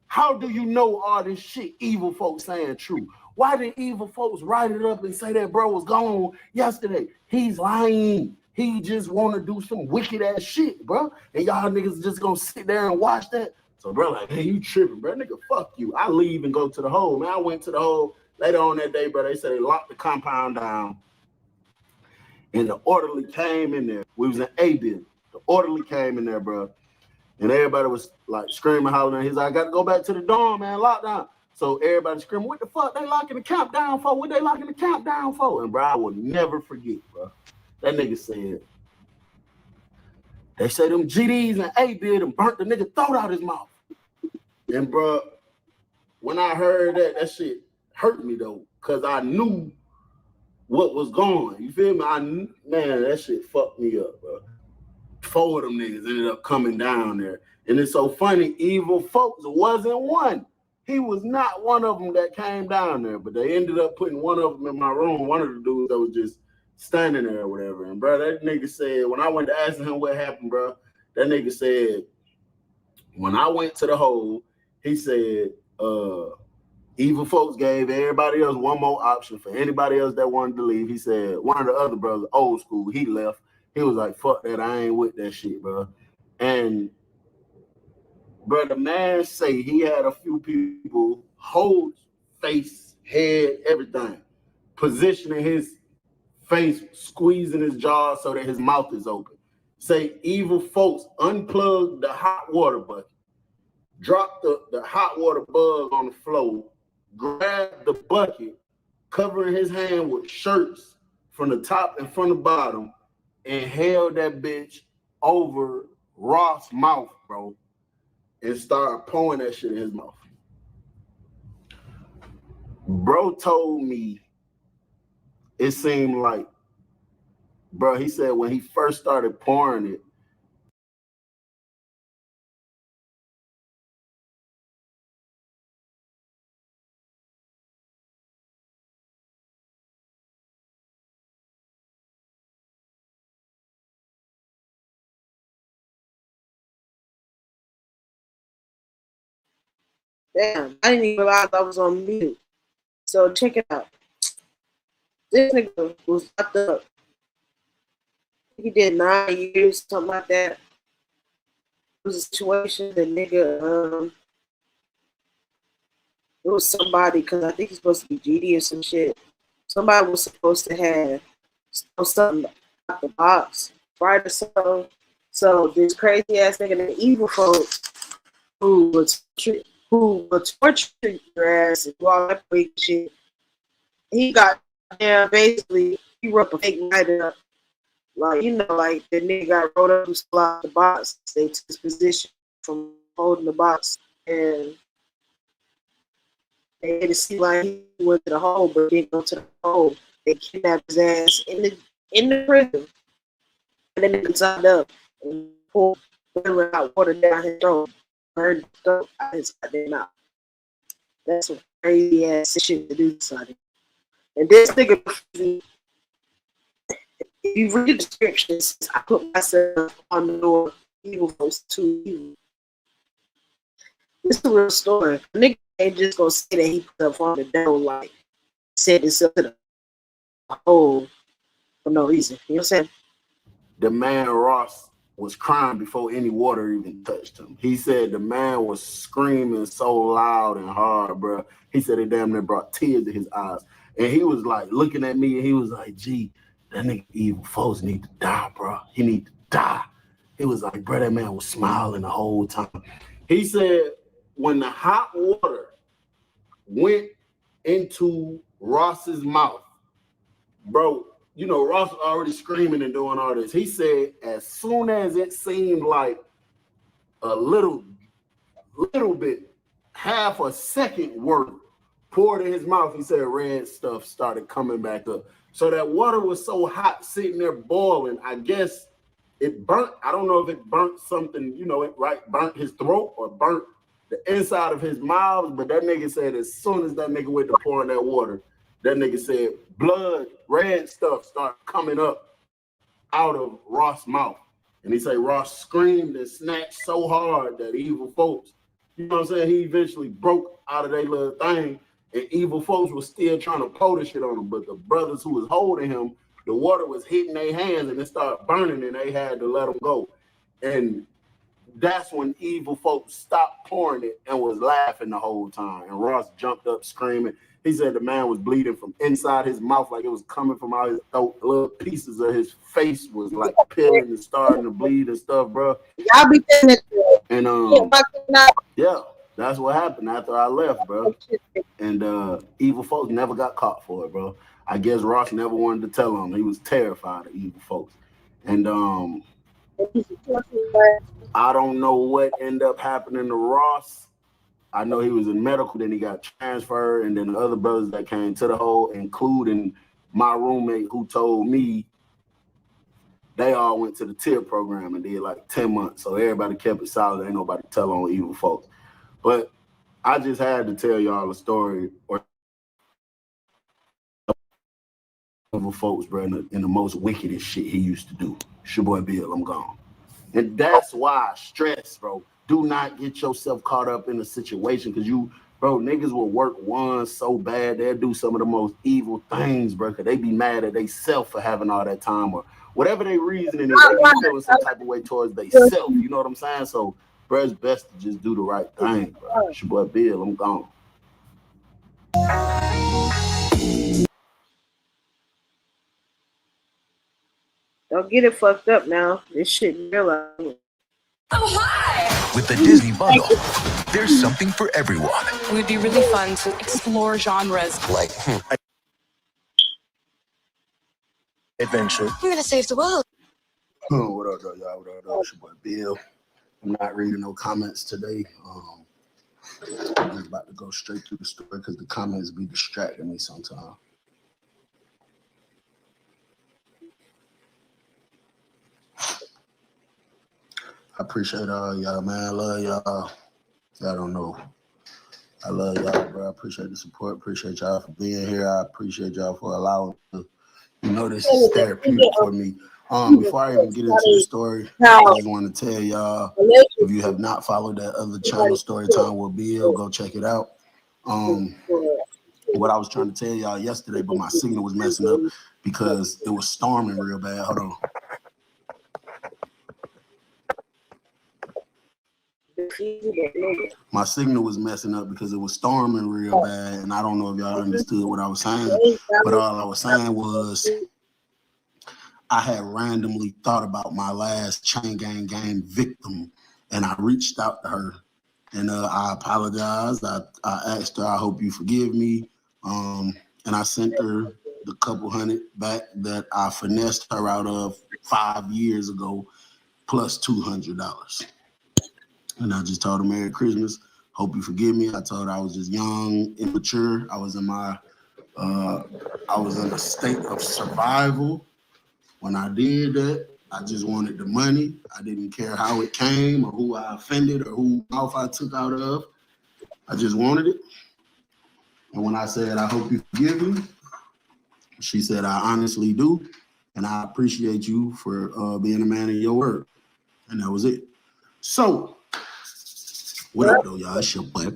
How do you know all this shit evil folks saying true? Why did evil folks write it up and say that bro was gone yesterday? He's lying. He just want to do some wicked ass shit, bro. And y'all niggas just gonna sit there and watch that. So bro, like, hey, you tripping, bro? Nigga, fuck you. I leave and go to the hole. Man, I went to the hole later on that day, bro. They said they locked the compound down. And the orderly came in there. We was in A building. The orderly came in there, bro. And everybody was like screaming, hollering. He's like, I got to go back to the dorm, man. Lockdown. So everybody screaming, what the fuck they locking the camp down for? What they locking the camp down for? And bro, I will never forget, bro. That nigga said, they say them GDs and A building burnt the nigga throat out his mouth. And bro, when I heard that, that shit hurt me though, because I knew what was going. You feel me? Man, that shit fucked me up, bro. 4 of them niggas ended up coming down there. And it's so funny, evil folks wasn't one. He was not one of them that came down there, but they ended up putting one of them in my room. One of the dudes that was just standing there or whatever. And bro, that nigga said, when I went to ask him what happened, bro, that nigga said, when I went to the hole, he said, evil folks gave everybody else one more option for anybody else that wanted to leave. He said, one of the other brothers, old school, he left. He was like, fuck that, I ain't with that shit, bro. And bro, the man say he had a few people hold face, head, everything, positioning his face, squeezing his jaw so that his mouth is open. Say evil folks unplugged the hot water bucket, dropped the hot water bug on the floor, grabbed the bucket, covering his hand with shirts from the top and from the bottom, and held that bitch over Ross' mouth, bro, and started pouring that shit in his mouth. Bro told me it seemed like, bro, he said when he first started pouring it, damn, I didn't even realize I was on mute. So check it out. This nigga was locked up. He did 9 years, something like that. It was a situation that nigga, it was somebody, because I think he's supposed to be GD or some shit. Somebody was supposed to have something out the box, right or so. So this crazy ass nigga, the evil folks who would torture your ass and do all that crazy shit. He got down, basically, he wrote a fake write-up. Like, you know, like the nigga got rolled up and out the box. They took his position from holding the box, and they had to see like he went to the hole, but didn't go to the hole. They kidnapped his ass in the prison, and then they tied up and pulled hot water down his throat, burned his throat out his goddamn mouth. That's some crazy ass shit to do to somebody. And this nigga, if you read the descriptions, I put myself on the door, evil folks too evil. This is a real story. A nigga ain't just gonna say that he put up on the door like said this to them. Oh, for no reason. You know what I'm saying? The man Ross was crying before any water even touched him. He said the man was screaming so loud and hard, bro. He said it damn near brought tears to his eyes. And he was like looking at me and he was like, gee, that nigga Evil Folks need to die, bro. He need to die. He was like, bro, that man was smiling the whole time. He said when the hot water went into Ross's mouth, bro, you know, Ross was already screaming and doing all this. He said as soon as it seemed like a little bit, half a second worth poured in his mouth, he said red stuff started coming back up. So that water was so hot sitting there boiling, I guess it burnt. I don't know if it burnt something, you know, burnt his throat or burnt the inside of his mouth, but that nigga said as soon as that nigga went to pouring that water, that nigga said blood, red stuff started coming up out of Ross' mouth. And he said Ross screamed and snatched so hard that Evil Folks, you know what I'm saying, he eventually broke out of their little thing, and Evil Folks was still trying to pull the shit on him. But the brothers who was holding him, the water was hitting their hands and it started burning and they had to let him go. And that's when Evil Folks stopped pouring it and was laughing the whole time. And Ross jumped up screaming. He said the man was bleeding from inside his mouth like it was coming from out his throat. Little pieces of his face was like peeling and starting to bleed and stuff, bro. Y'all be saying it. And yeah, that's what happened after I left, bro. And Evil Folks never got caught for it, bro. I guess Ross never wanted to tell him. He was terrified of Evil Folks. And I don't know what ended up happening to Ross. I know he was in medical, then he got transferred, and then the other brothers that came to the hole, including my roommate who told me they all went to the tier program and did like 10 months. So everybody kept it solid. Ain't nobody tell on Evil Folks. But I just had to tell y'all a story or Evil Folks, bro, in the most wickedest shit he used to do. It's your boy Bill, I'm gone. And that's why stress, bro. Do not get yourself caught up in a situation because niggas will work one so bad, they'll do some of the most evil things, bro, because they be mad at themselves for having all that time or whatever they reasoning is, they be feeling some type of way towards themselves, you know what I'm saying? So, bro, it's best to just do the right thing, bro. It's your boy Bill, I'm gone. Don't get it fucked up now. This shit real. With the Disney bundle, there's something for everyone. It would be really fun to explore genres. Like, adventure. I'm gonna save the world. What up, y'all? What up, It's your boy Bill. I'm not reading no comments today. I'm just about to go straight through the story because the comments be distracting me sometimes. I appreciate all y'all, man. I love y'all. Y'all don't know. I love y'all, bro. I appreciate the support. Appreciate y'all for being here. I appreciate y'all for allowing me. You know, this is therapeutic for me. Before I even get into the story, I just want to tell y'all, if you have not followed that other channel, Storytime with Bill, go check it out. What I was trying to tell y'all yesterday, but my signal was messing up because it was storming real bad. Hold on. My signal was messing up because it was storming real bad, and I don't know if y'all understood what I was saying, but all I was saying was I had randomly thought about my last Chain Gang game victim, and I reached out to her, and I apologized. I asked her, I hope you forgive me, and I sent her the couple hundred back that I finessed her out of 5 years ago, plus $200. And I just told her Merry Christmas. Hope you forgive me. I told her I was just young, immature. I was in a state of survival. When I did that, I just wanted the money. I didn't care how it came or who I offended or who mouth I took out of. I just wanted it. And when I said, I hope you forgive me, she said, I honestly do. And I appreciate you for being a man of your word. And that was it. So, what up, though, y'all? It's your boy,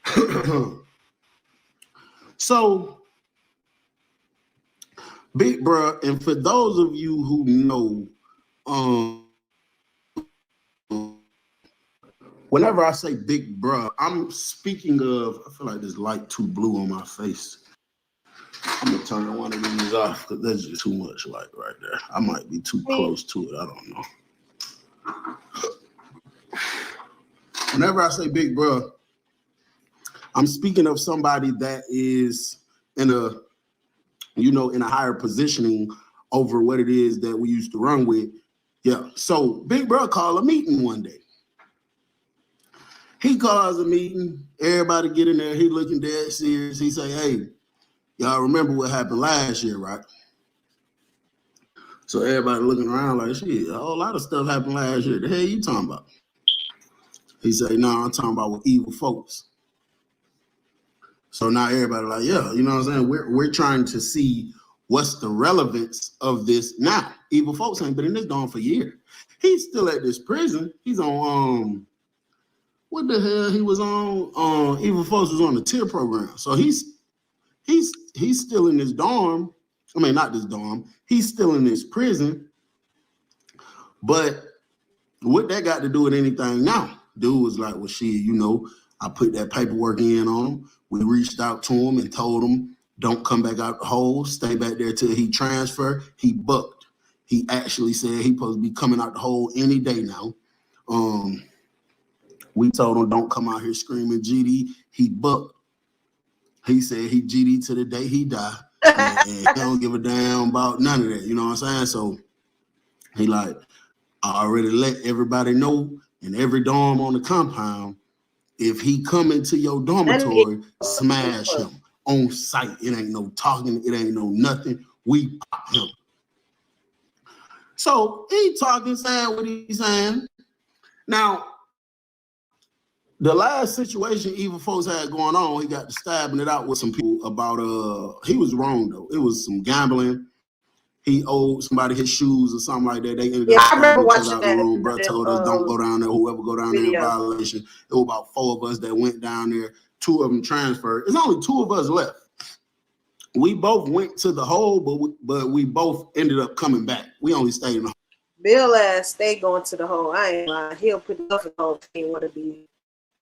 Bill. So, Big bruh, and for those of you who know, whenever I say big bruh, I'm speaking of, I feel like there's light too blue on my face. I'm gonna turn one of these off because there's just too much light right there. I might be too close to it, I don't know. Whenever I say big bruh, I'm speaking of somebody that is in a, in a higher positioning over what it is that we used to run with. Yeah. So big bro called a meeting one day. He calls a meeting. Everybody get in there. He looking dead serious. He say, hey, y'all remember what happened last year, right? So everybody looking around like, shit, a whole lot of stuff happened last year. The hell you talking about? He say, no, I'm talking about with evil folks. So now everybody like, yeah, you know what I'm saying? We're trying to see what's the relevance of this now. Evil folks ain't been in this dorm for years. He's still at this prison. He's on what the hell he was on? Evil folks was on the tier program. So he's still in this dorm. I mean, not this dorm. He's still in this prison. But what that got to do with anything now? Dude was like, well, shit, I put that paperwork in on him. We reached out to him and told him, don't come back out the hole. Stay back there till he transfer. He bucked. He actually said he supposed to be coming out the hole any day now. We told him, don't come out here screaming GD. He bucked. He said he GD to the day he died. And he don't give a damn about none of that. You know what I'm saying? So he like, I already let everybody know in every dorm on the compound, if he come into your dormitory, smash him on sight. It ain't no talking. It ain't no nothing. We pop him. So he talking, saying what he's saying. Now, the last situation evil folks had going on, he got to stabbing it out with some people about, he was wrong though. It was some gambling. He owed somebody his shoes or something like that. They ended up stabbing each other out the room. Bro told us, don't go down there. Whoever go down there in violation. It was about 4 of us that went down there. 2 of them transferred. It's only 2 of us left. We both went to the hole, but we both ended up coming back. We only stayed in the hole. Bill ass stay going to the hole. I ain't lying. He'll put enough in the hole. He ain't want to be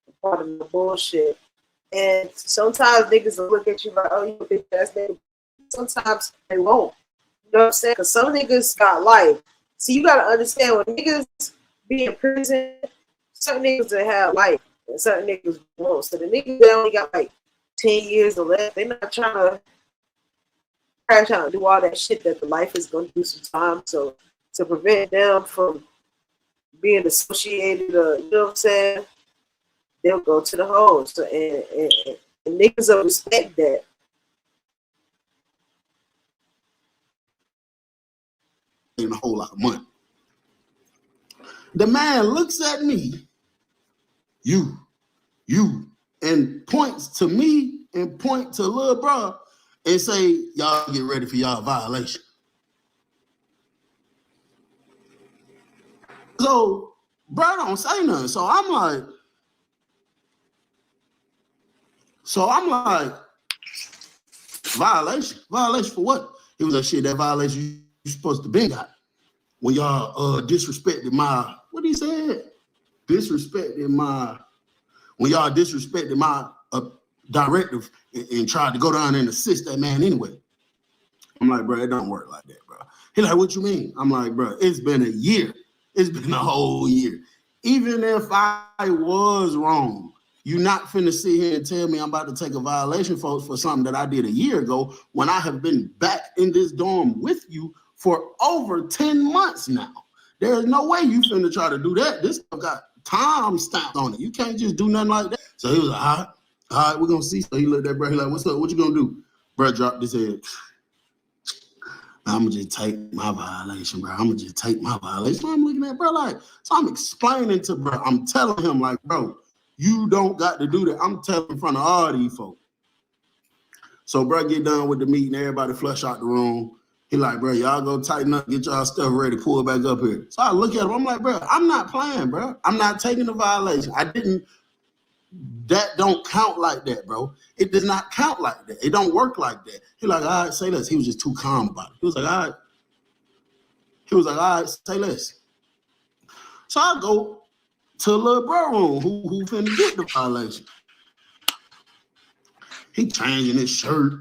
a part of the bullshit. And sometimes niggas will look at you like, oh, you a bitch ass nigga. Sometimes they won't. You know what I'm saying? Because some niggas got life. See, you got to understand when niggas be in prison, certain niggas that have life and certain niggas won't. So the niggas that only got like 10 years or less, they're not trying to crash out and do all that shit that the life is going to do some time. So to prevent them from being associated, you know what I'm saying, they'll go to the hole. So, and niggas will respect that. A whole lot of money. The man looks at me, you, and points to me and point to little bro and say, y'all get ready for y'all violation. So bro don't say nothing. So I'm like, violation for what? It was a shit, that violation you supposed to be got. When y'all disrespected my, what he said? When y'all disrespected my directive and tried to go down there and assist that man anyway. I'm like, bro, it don't work like that, bro. He like, what you mean? I'm like, bro, it's been a year. It's been a whole year. Even if I was wrong, you're not finna sit here and tell me I'm about to take a violation for something that I did a year ago when I have been back in this dorm with you for over 10 months now. There's no way you finna try to do that. This stuff got time stamped on it. You can't just do nothing like that. So he was like, all right, we're gonna see. So he looked at bro, he like, what's up? What you gonna do? Bro dropped his head. I'm gonna just take my violation, bro. I'm looking at bro like, so I'm explaining to bro. I'm telling him like, bro, you don't got to do that. I'm telling in front of all these folks. So bro get done with the meeting. Everybody flush out the room. He like, bro, y'all go tighten up, get y'all stuff ready, pull it back up here. So I look at him, I'm like, bro, I'm not playing, bro. I'm not taking the violation. I didn't that don't count like that, bro. It does not count like that. It don't work like that. He like, all right, say less. He was just too calm about it. He was like, all right. He was like, all right, say less. So I go to a little bro room who finna get the violation. He changing his shirt,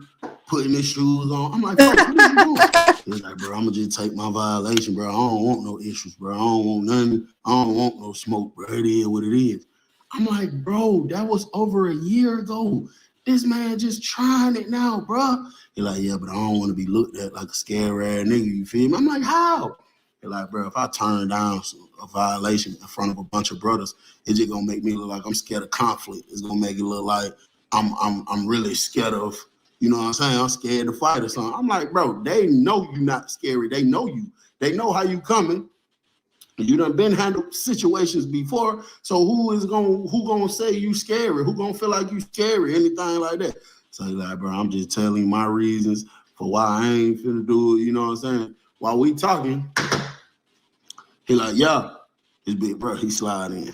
putting his shoes on. I'm like, bro, what are you doing? He's like, bro, I'm gonna just take my violation, bro. I don't want no issues, bro. I don't want nothing. I don't want no smoke, bro. It is what it is. I'm like, bro, that was over a year ago. This man just trying it now, bro. He's like, yeah, but I don't want to be looked at like a scary ass nigga, you feel me? I'm like, how? He's like, bro, if I turn down a violation in front of a bunch of brothers, it's just gonna make me look like I'm scared of conflict. It's gonna make it look like I'm really scared of, you know what I'm saying? I'm scared to fight or something. I'm like, bro, they know you not scary. They know you. They know how you coming. You done been handled situations before, so who gonna say you scary? Who gonna feel like you scary? Anything like that? So he's like, bro, I'm just telling you my reasons for why I ain't finna do it. You know what I'm saying? While we talking, he like, yeah, his big bro, he slide in.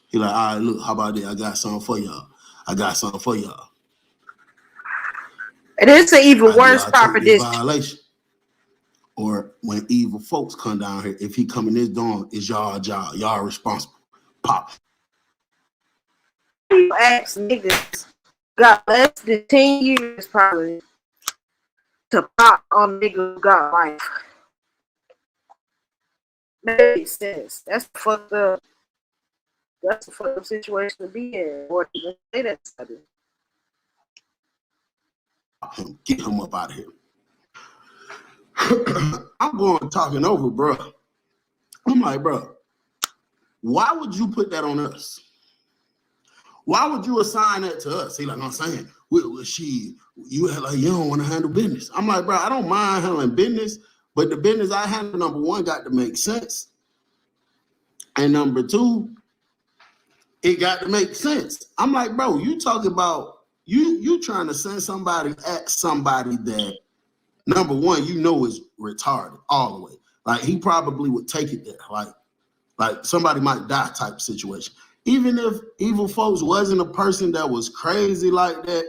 He like, all right, look, how about that? I got something for y'all. I got something for y'all. And it's an even worse proposition. Violation. Or when evil folks come down here, if he come in this dorm, it's y'all job. Y'all responsible. Pop. You ask niggas got less than 10 years probably to pop on nigga who got life. That makes sense. That's fucked up. That's a fucked up situation to be in. Or even say that to Get him up out of here. I'm going talking over, bro. I'm like, bro, why would you put that on us? Why would you assign that to us? He like, I'm saying, you like you don't want to handle business. I'm like, bro, I don't mind handling business, but the business I handle, number one, got to make sense. And number two, it got to make sense. I'm like, bro, you talking about you trying to send somebody at somebody that, number one, you know is retarded all the way. Like he probably would take it there. Like somebody might die type situation. Even if evil folks wasn't a person that was crazy like that,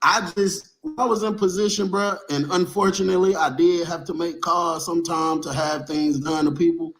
I was in position, bro, and unfortunately, I did have to make calls sometimes to have things done to people.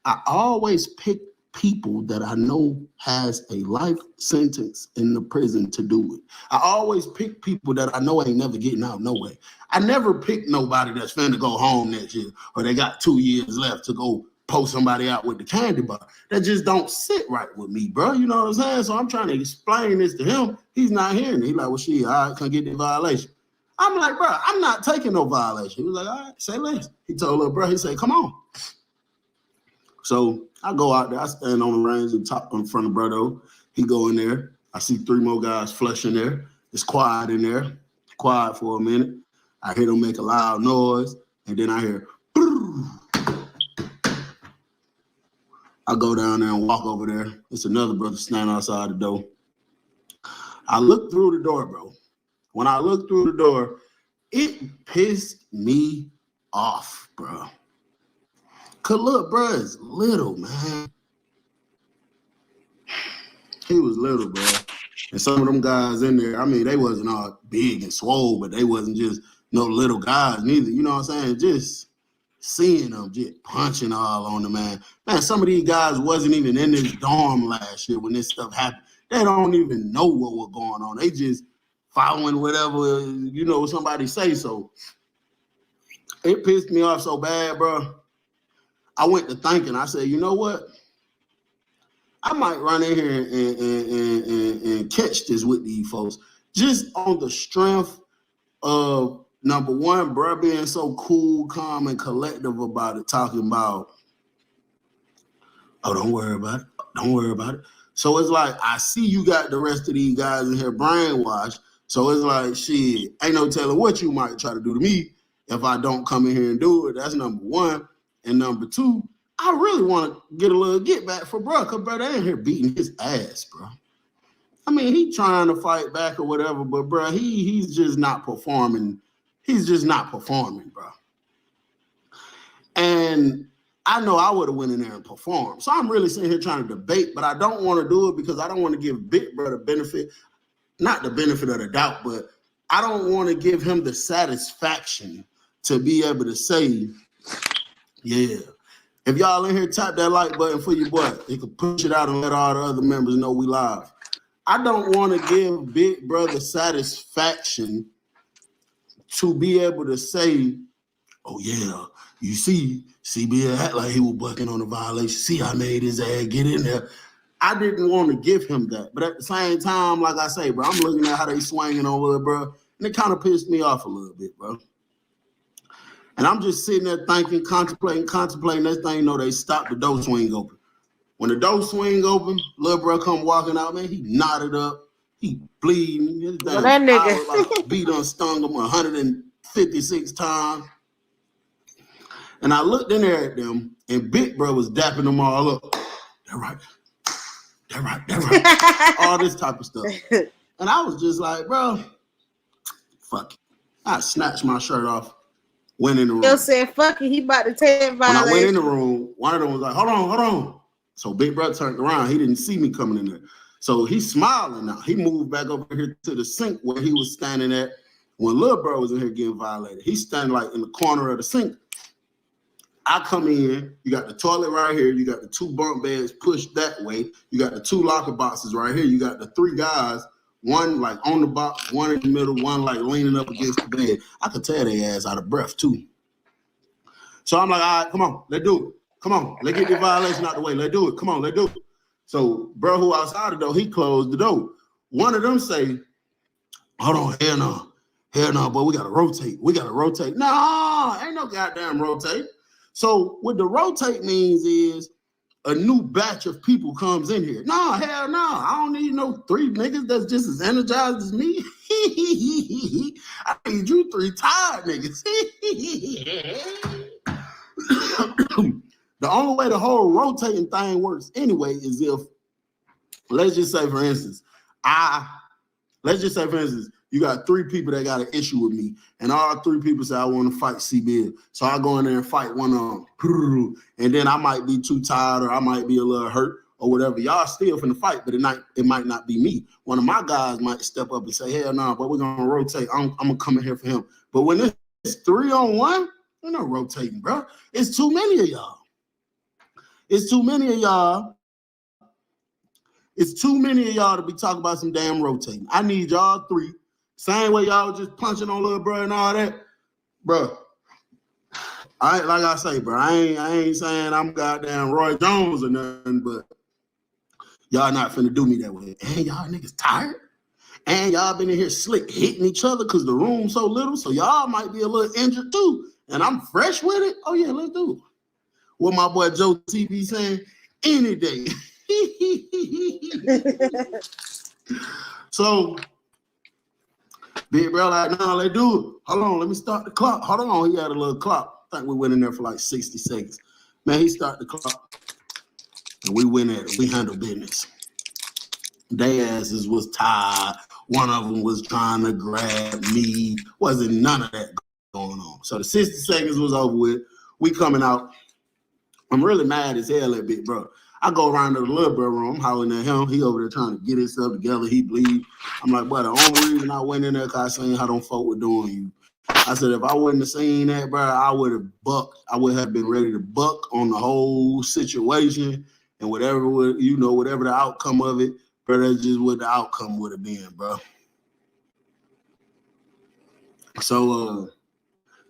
I always pick people that I know has a life sentence in the prison to do it. I always pick people that I know ain't never getting out no way. I never pick nobody that's finna go home next year or they got 2 years left to go post somebody out with the candy bar. That just don't sit right with me, bro. You know what I'm saying? So I'm trying to explain this to him. He's not hearing it. He's like, well, shit, all right, can get the violation. I'm like, bro, I'm not taking no violation. He was like, all right, say less. He told little bro, he said, come on. So I go out there, I stand on the range and top in front of Brotto. He go in there. I see 3 more guys flushing there. It's quiet in there. Quiet for a minute. I hear them make a loud noise, and then I hear, I go down there and walk over there. It's another brother standing outside the door. I look through the door, bro. When I look through the door, it pissed me off, bro. Cause look, bro is little, man. He was little, bro. And some of them guys in there, I mean, they wasn't all big and swole, but they wasn't just no little guys neither. You know what I'm saying? Just seeing them just punching all on the man. Man, some of these guys wasn't even in this dorm last year when this stuff happened. They don't even know what was going on. They just following whatever, you know, somebody say. So it pissed me off so bad, bro. I went to thinking, I said, you know what? I might run in here and catch this with these folks just on the strength of, number one, bro, being so cool, calm, and collective about it, talking about, oh, don't worry about it. Don't worry about it. So it's like, I see you got the rest of these guys in here brainwashed. So it's like, shit, ain't no telling what you might try to do to me if I don't come in here and do it. That's number one. And number two, I really want to get a little get back for bro, because bro, they in here beating his ass, bro. I mean, he trying to fight back or whatever, but bro, he's just not performing. He's just not performing, bro. And I know I would have went in there and performed. So I'm really sitting here trying to debate, but I don't want to do it because I don't want to give Big Bro the benefit, not the benefit of the doubt, but I don't want to give him the satisfaction to be able to say, yeah. If y'all in here, tap that like button for your boy. You can push it out and let all the other members know we live. I don't want to give Big Brother satisfaction to be able to say, oh yeah, you see, CB act like he was bucking on the violation. See, I made his ass get in there. I didn't want to give him that. But at the same time, like I say, bro, I'm looking at how they swinging on little bro, and it kind of pissed me off a little bit, bro. And I'm just sitting there thinking, contemplating. Next thing you know, they stop the door swing open. When the door swing open, little bro come walking out, man, he knotted up. He bleeding. His Well, that nigga. like beat on stung him 156 times. And I looked in there at them, and Big Bro was dapping them all up. That right. All this type of stuff. And I was just like, bro, fuck it. I snatched my shirt off, went in the room. Yo said, fuck it, he about to take violation. When I went in the room, one of them was like, hold on. So Big Bro turned around. He didn't see me coming in there. So he's smiling now. He moved back over here to the sink where he was standing at when Lil Bro was in here getting violated. He's standing like in the corner of the sink. I come in, you got the toilet right here, you got the 2 bunk beds pushed that way, you got the 2 locker boxes right here, you got the 3 guys, one like on the box, one in the middle, one like leaning up against the bed. I could tell their ass out of breath too. So I'm like, all right, come on, let's do it. Come on, let's get the violation out the way. Let's do it. Come on, let's do it. So bro who outside the door, he closed the door. One of them say, hold on, hell no, but we gotta rotate. No, ain't no goddamn rotate. So what the rotate means is a new batch of people comes in here. No, hell no. I don't need no 3 niggas that's just as energized as me. I need you 3 tired niggas. The only way the whole rotating thing works anyway is if, let's just say for instance, you got 3 people that got an issue with me, and all 3 people say I want to fight CB. So I go in there and fight one of them, and then I might be too tired or I might be a little hurt or whatever. Y'all still finna fight, but it might not be me. One of my guys might step up and say, hell no, but we're gonna rotate. I'm gonna come in here for him. But when it's 3-on-1, there's no rotating, bro. It's too many of y'all. It's too many of y'all to be talking about some damn rotating. I need y'all 3. Same way y'all just punching on little bro and all that, bro. Like I say, bro, I ain't saying I'm goddamn Roy Jones or nothing, but y'all not finna do me that way. And y'all niggas tired, and y'all been in here slick hitting each other because the room's so little, so y'all might be a little injured too. And I'm fresh with it. Oh yeah, let's do it. What my boy Joe TV saying, any day. So Big Bro like, nah, let's do it. Hold on, let me start the clock. Hold on, he had a little clock. I think we went in there for like 60 seconds. Man, he started the clock. And we went at it. We handled business. They asses was tired. One of them was trying to grab me. Wasn't none of that going on. So the 60 seconds was over with. We coming out. I'm really mad as hell at Big Bro. I go around to the little bro room, I'm hollering at him. He over there trying to get himself together. He bleed. I'm like, but the only reason I went in there because I seen how them folk were doing you. I said, if I wouldn't have seen that, bro, I would have bucked. I would have been ready to buck on the whole situation and whatever the outcome of it, bro, that's just what the outcome would have been, bro. So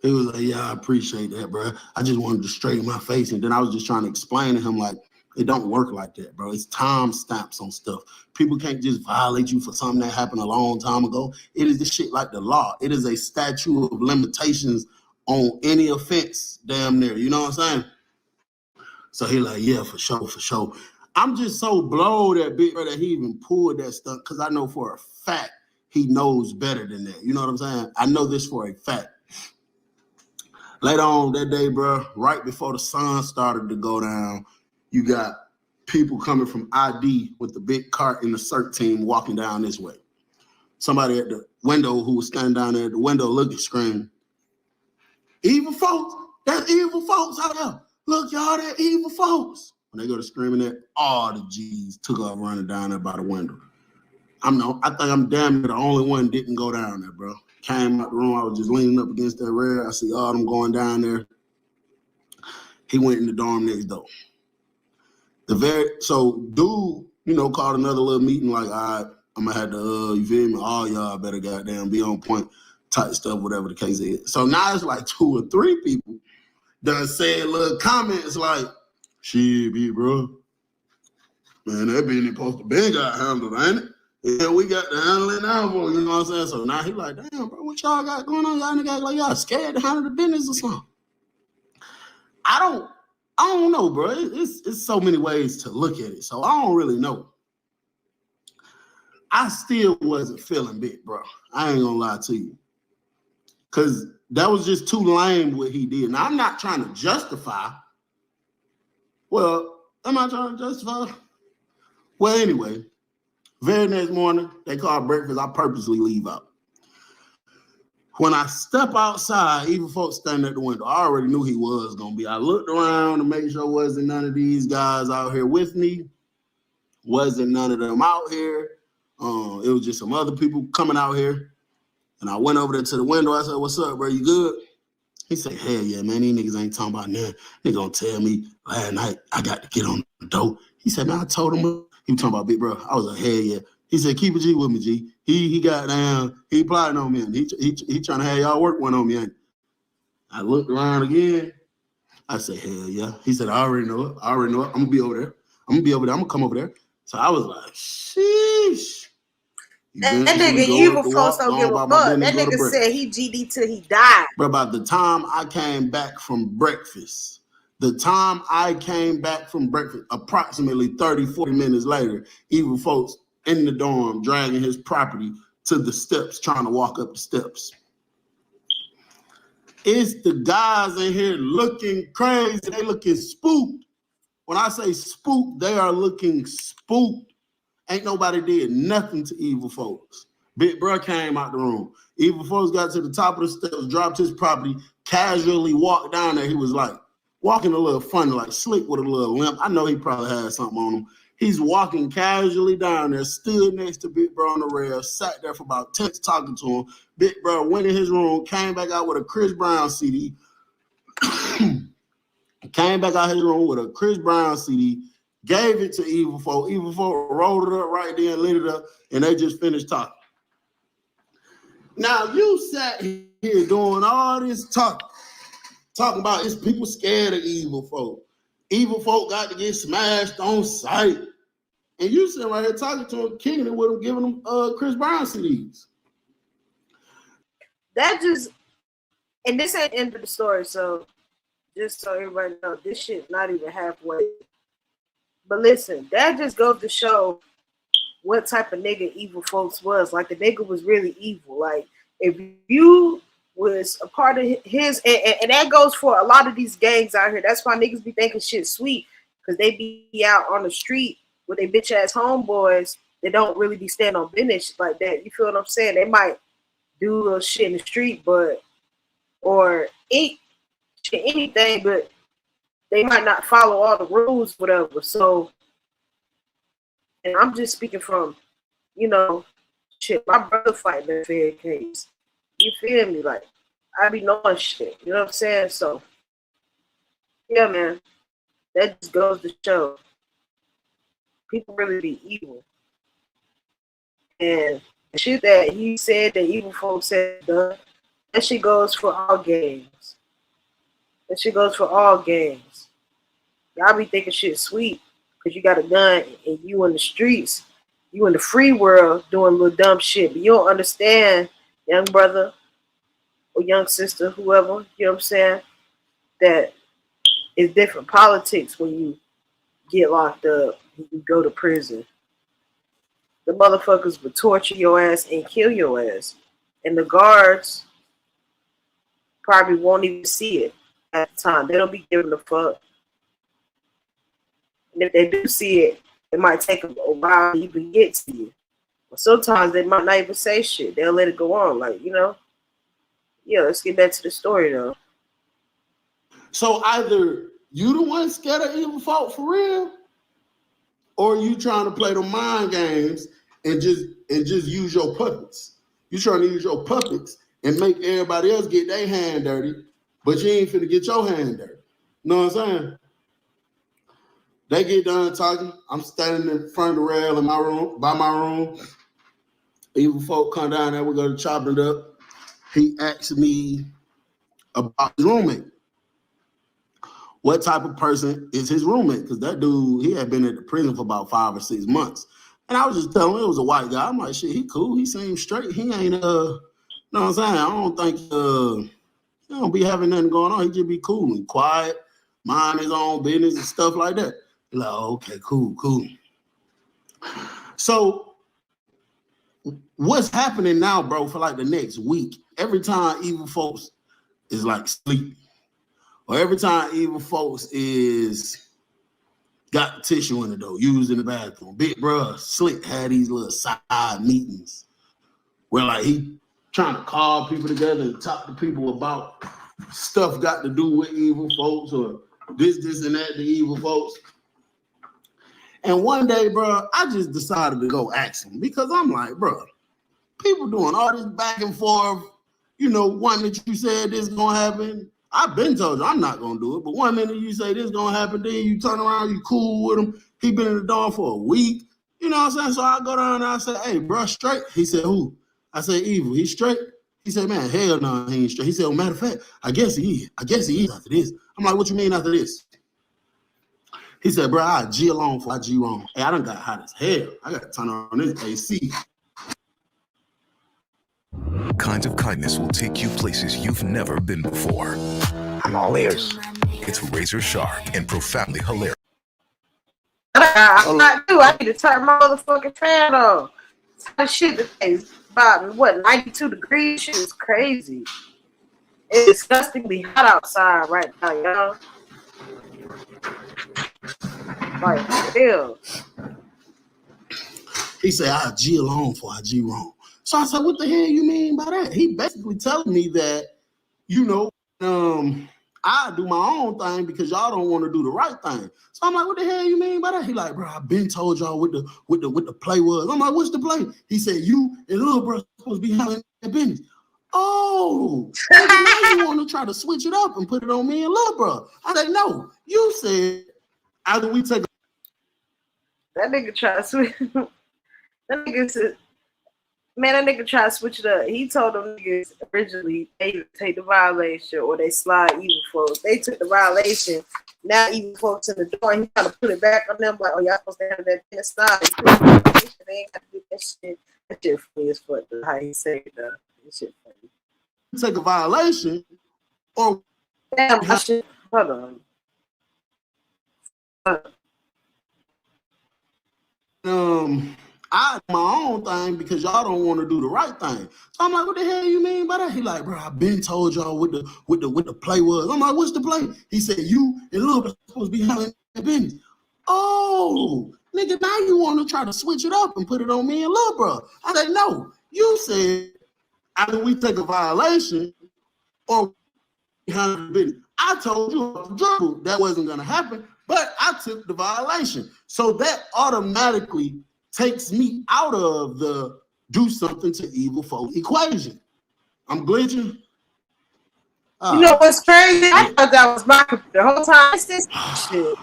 he was like, yeah, I appreciate that, bro. I just wanted to straighten my face. And then I was just trying to explain to him, like, it don't work like that, bro. It's time stamps on stuff. People can't just violate you for something that happened a long time ago. It is this shit like the law. It is a statute of limitations on any offense, damn near. You know what I'm saying? So he like, yeah, for sure. I'm just so blowed at Big Bro that he even pulled that stuff because I know for a fact he knows better than that. You know what I'm saying? I know this for a fact. Later on that day, bro, right before the sun started to go down, you got people coming from ID with the big cart in the CERT team walking down this way. Somebody at the window who was standing down there at the window looking, screaming, evil folks, that's evil folks out there. look, y'all, that evil folks. When they go to screaming at all the G's took off running down there by the window. I think I'm damn near the only one didn't go down there, bro. Came out the room, I was just leaning up against that rail. I see all them going down there. He went in the dorm next door. So dude, called another little meeting like, all right, I'm gonna have to, you feel me? All y'all better goddamn be on point, type stuff, whatever the case is. So now it's like 2 or 3 people done said little comments like, shit, big bro. Man, that being supposed to be got handled, ain't it? Yeah, we got to handle it now, boy. You know what I'm saying? So now he like, damn, bro, what y'all got going on? Y'all niggas like y'all scared to handle the business or something. I don't know, bro. It's so many ways to look at it. So I don't really know. I still wasn't feeling big, bro. I ain't gonna lie to you. Cause that was just too lame what he did. Now I'm not trying to justify. Well, am I trying to justify? Well, anyway, very next morning, they call breakfast. I purposely leave out. When I step outside, even folks standing at the window, I already knew he was going to be. I looked around to make sure wasn't none of these guys out here with me. Wasn't none of them out here. It was just some other people coming out here. And I went over there to the window. I said, what's up, bro? You good? He said, hell yeah, man. These niggas ain't talking about nothing. They going to tell me last night I got to get on the dope. He said, man, I told him. He was talking about big bro. I was like, hell yeah. He said, keep a G with me, G. He got down. He plotting on me. And he trying to have y'all work one on me. And I looked around again. I said, hell yeah. He said, I already know it. I'm going to be over there. I'm going to come over there. So I was like, sheesh. That nigga evil folks don't give a fuck. That nigga said he GD till he died. But by the time I came back from breakfast, approximately 30, 40 minutes later, evil folks in the dorm dragging his property to the steps, trying to walk up the steps. It's the guys in here looking crazy. They looking spooked. When I say spooked, they are looking spooked. Ain't nobody did nothing to evil folks. Big bro came out the room. Evil folks got to the top of the steps, dropped his property, casually walked down there. He was like walking a little funny, like slick with a little limp. I know he probably had something on him. He's walking casually down there, stood next to Big Bro on the rail, sat there for about 10 minutes talking to him. Big Bro went in his room, came back out with a Chris Brown CD. Came back out his room with a Chris Brown CD, gave it to Evil Folk. Evil Folk rolled it up right there and lit it up, and they just finished talking. Now, you sat here doing all this talking about it's people scared of Evil Folk. Evil Folk got to get smashed on sight. And you sitting right here talking to him, kicking it with him, giving him Chris Brown CDs. That just, and this ain't the end of the story, so just so everybody knows, this shit not even halfway. But listen, that just goes to show what type of nigga Evil Folks was. Like, the nigga was really evil. Like, if you was a part of his, and that goes for a lot of these gangs out here. That's why niggas be thinking shit sweet, because they be out on the street with they bitch ass homeboys that don't really be standing on business like that. You feel what I'm saying? They might do a little shit in the street, but or eat shit, anything, but they might not follow all the rules, whatever. So, and I'm just speaking from, shit, my brother fighting the fair case. You feel me? Like, I be knowing shit. You know what I'm saying? So, yeah, man. That just goes to show people really be evil. And the shit that he said that evil folks said done, that shit goes for all games. That shit goes for all games. Y'all be thinking shit sweet because you got a gun and you in the streets, you in the free world doing little dumb shit, but you don't understand, young brother or young sister, whoever, you know what I'm saying, that it's different politics when you get locked up and you go to prison. The motherfuckers would torture your ass and kill your ass. And the guards probably won't even see it at the time. They don't be giving a fuck. And if they do see it, it might take them a while to even get to you. But sometimes they might not even say shit. They'll let it go on. Like, Yeah, let's get back to the story, though. So either You the one scared of evil folk for real? Or you trying to play the mind games and just use your puppets? You trying to use your puppets and make everybody else get their hand dirty, but you ain't finna get your hand dirty. You know what I'm saying? They get done talking. I'm standing in front of the rail in my room, by my room. Evil folk come down there, we go to chopping it up. He asked me about his roommate. What type of person is his roommate? Because that dude, he had been at the prison for about 5 or 6 months. And I was just telling him it was a white guy. I'm like, shit, he cool. He seems straight. He ain't, you know what I'm saying? I don't think, he don't be having nothing going on. He just be cool and quiet, mind his own business and stuff like that. Like, oh, okay, cool. So what's happening now, bro, for like the next week, every time evil folks is like sleep, or every time evil folks is got the tissue in the door, used in the bathroom, big bruh Slick had these little side meetings where like he trying to call people together and talk to people about stuff got to do with evil folks or this and that to evil folks. And one day, bro, I just decided to go ask him because I'm like, bro, people doing all this back and forth, you know, one minute you said this is gonna happen. I've been told you I'm not gonna do it, but one minute you say this is gonna happen, then you turn around, you cool with him. He been in the door for a week. You know what I'm saying? So I go down and I say, hey, bro, straight. He said, who? I said, Evil. He straight? He said, man, hell no, he ain't straight. He said, well, matter of fact, I guess he is. I guess he is after this. I'm like, what you mean after this? He said, bro, I G alone for I G wrong. Hey, I done got hot as hell. I got to turn on this AC. Kinds of kindness will take you places you've never been before. I'm all ears. It's razor sharp and profoundly hilarious. I'm not do. I need to turn my motherfucking fan on. That shit today's about what 92 degrees. Shit is crazy. It's disgustingly hot outside right now, y'all. Like, still. He said, I G alone for I G wrong. So I said, what the hell you mean by that? He basically telling me that, you know, I do my own thing because y'all don't want to do the right thing. So I'm like, what the hell you mean by that? He like, bro, I been told y'all what the play was. I'm like, what's the play? He said, you and little bro supposed to be handling that business. Oh, now you want to try to switch it up and put it on me and little bro. I said, no, you said after we take that nigga try to switch. That nigga said, man, that nigga try to switch it up. He told them niggas originally they take the violation or they slide evil folks. They took the violation. Now evil folks in the door and he trying to put it back on them like, oh, y'all supposed to have that inside. They ain't got to do that shit. That shit funny as fuck. How he say it though. That shit funny. take a violation or damn, I should hold on. I do my own thing because y'all don't want to do the right thing. So I'm like, what the hell you mean by that? He like, bro, I been told y'all what the play was. I'm like, what's the play? He said, you and Lil Bro supposed to be handling that business. Oh, nigga, now you want to try to switch it up and put it on me and Lil Bro. I said, no, you said either we take a violation or we handle the business. I told you that wasn't gonna happen, but I took the violation. So that automatically takes me out of the do something to evil folk equation. I'm glitching. You know what's crazy? I thought that was my computer the whole time. It's this shit.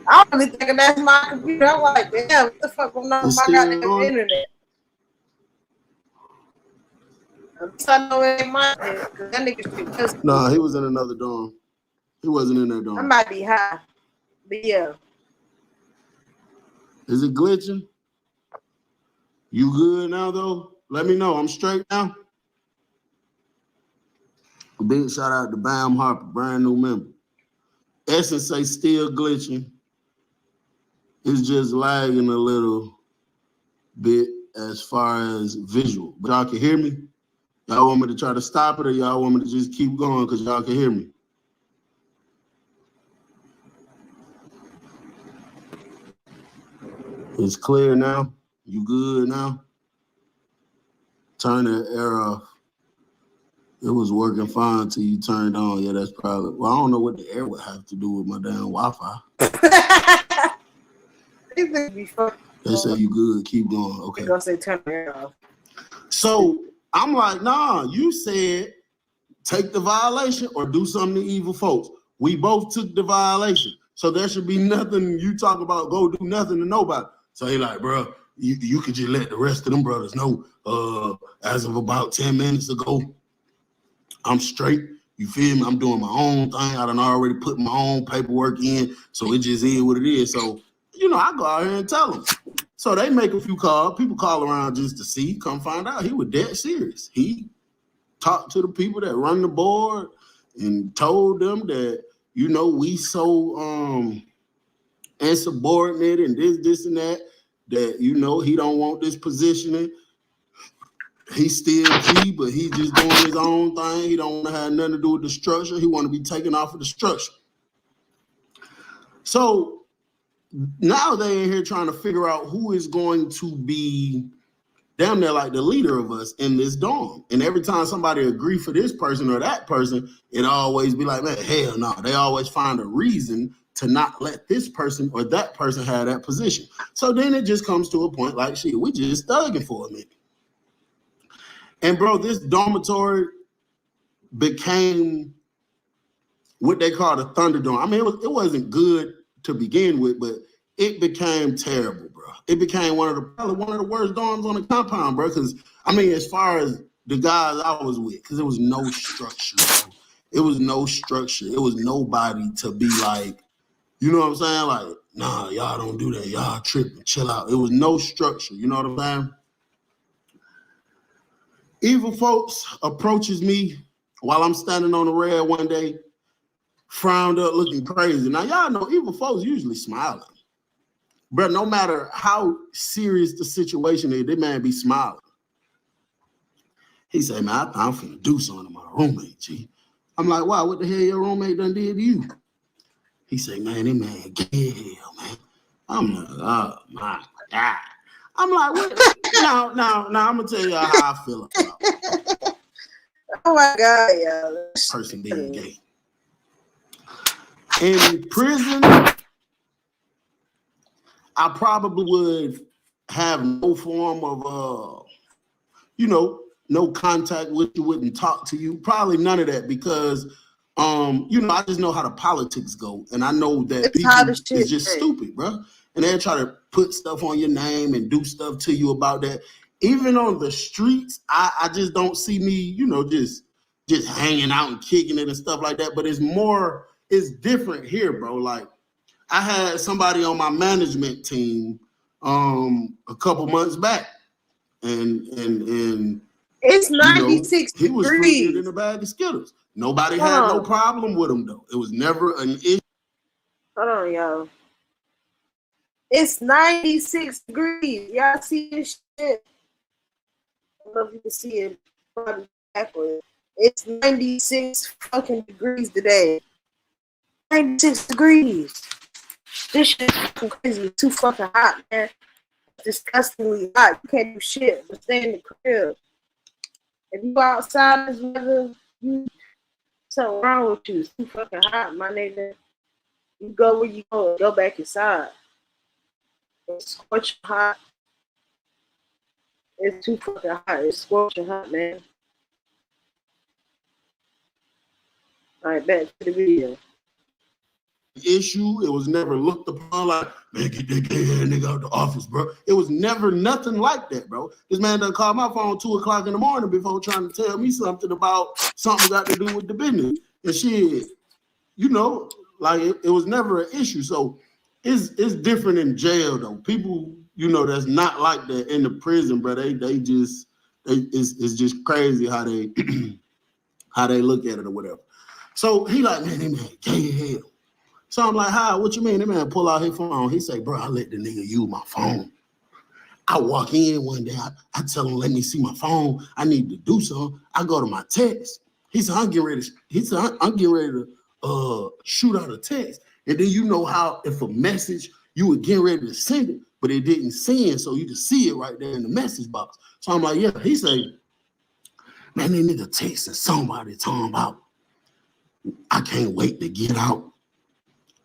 I'm really thinking that's my computer. I'm like, damn, what the fuck going on with my goddamn internet? I know it ain't my head, because that nigga shit. Nah, he was in another dorm. He wasn't in that dorm. I might be high, but yeah. Is it glitching? You good now, though? Let me know. I'm straight now. A big shout out to Bam Harper, brand new member. Essence say still glitching. It's just lagging a little bit as far as visual. But y'all can hear me? Y'all want me to try to stop it or y'all want me to just keep going because y'all can hear me? It's clear now. You good now? Turn that air off. It was working fine until you turned on. Yeah, that's probably. Well, I don't know what the air would have to do with my damn Wi-Fi. They say you good. Keep going. Okay. They're gonna say turn the air off. So I'm like, nah. You said take the violation or do something to evil folks. We both took the violation, so there should be nothing. You talk about go do nothing to nobody. So he like, bro, you could just let the rest of them brothers know. As of about 10 minutes ago, I'm straight. You feel me? I'm doing my own thing. I done already put my own paperwork in, so it just is what it is. So, I go out here and tell them. So they make a few calls. People call around just to see, come find out he was dead serious. He talked to the people that run the board and told them that, we so insubordinate and this and that he don't want this positioning. He's still G, but he's just doing his own thing. He don't want to have nothing to do with the structure. He want to be taken off of the structure. So now they in here trying to figure out who is going to be damn near like the leader of us in this dorm. And every time somebody agree for this person or that person, it always be like, man, hell no. They always find a reason to not let this person or that person have that position. So then it just comes to a point like, shit, we just thugging for a minute. And bro, this dormitory became what they call the Thunderdome. I mean, it wasn't good to begin with, but it became terrible, bro. It became probably one of the worst dorms on the compound, bro. Because I mean, as far as the guys I was with, because there was no structure, bro. It was no structure. It was nobody to be like, you know what I'm saying? Like, nah, y'all don't do that. Y'all tripping. Chill out. It was no structure. You know what I'm saying? Evil folks approaches me while I'm standing on the rail one day, frowned up, looking crazy. Now, y'all know evil folks usually smiling. But no matter how serious the situation is, they man be smiling. He said, man, I'm finna do something to my roommate, G. I'm like, wow, what the hell your roommate done did to you? He said, man, that man gay hell, man. I'm like, oh, my God. I'm like, what? Now, I'm gonna tell y'all how I feel about it. Oh my God, y'all. Person being gay. In prison, I probably would have no form of, no contact with you, wouldn't talk to you. Probably none of that because, I just know how the politics go, and I know that people is just stupid, bro. And they try to put stuff on your name and do stuff to you about that. Even on the streets, I just don't see me, just hanging out and kicking it and stuff like that. But it's different here, bro. Like I had somebody on my management team a couple months back, and it's 96 he was degrees in a bag of Skittles. Nobody had no problem with him though. It was never an issue. Hold on, y'all. It's 96 degrees. Y'all see this shit? I don't know if you can see it. Probably backwards. It's 96 fucking degrees today. 96 degrees. This shit is fucking crazy. It's too fucking hot, man. It's disgustingly hot. You can't do shit but stay in the crib. If you outside this weather, something wrong with you. It's too fucking hot, my nigga. You go where you go back inside. It's scorching hot. It's too fucking hot. It's scorching hot, man. All right, back to the video. Issue. It was never looked upon like, man, get that gay ass nigga out the office, bro. It was never nothing like that, bro. This man done called my phone 2 o'clock in the morning before trying to tell me something about something got to do with the business. And shit, like it was never an issue. So it's different in jail though. People, that's not like that in the prison, bro. It's just crazy how they how they look at it or whatever. So he like, man, that man gay as hell. So I'm like, hi, what you mean? That man pull out his phone. He say, bro, I let the nigga use my phone. I walk in one day, I tell him, let me see my phone. I need to do something. I go to my text. He said, I'm getting ready to shoot out a text. And then you know how if a message, you would get ready to send it, but it didn't send, so you could see it right there in the message box. So I'm like, yeah. He say, Man, they nigga texting somebody talking about, I can't wait to get out.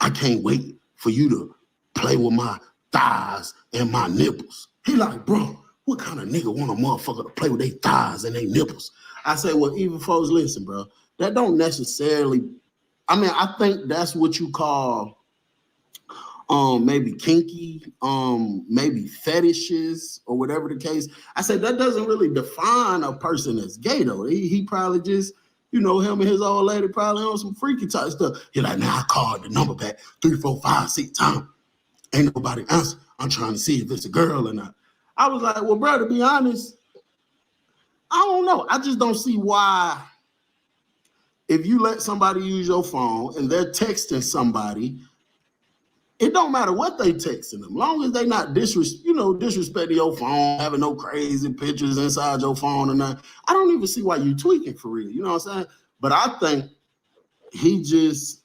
I can't wait for you to play with my thighs and my nipples. He like, bro, what kind of nigga want a motherfucker to play with their thighs and their nipples? I say, well, even folks, listen, bro, that don't necessarily, I mean, I think that's what you call maybe kinky, maybe fetishes or whatever the case. I said that doesn't really define a person as gay though. He probably just, you know, him and his old lady probably on some freaky type stuff. He like, now I called the number back 3, 4, 5, 6 times. Ain't nobody answer. I'm trying to see if it's a girl or not. I was like, well, bro, to be honest, I don't know. I just don't see why if you let somebody use your phone and they're texting somebody, it don't matter what they texting them, long as they not disrespecting your phone, having no crazy pictures inside your phone or nothing. I don't even see why you tweaking for real. You know what I'm saying? But I think he just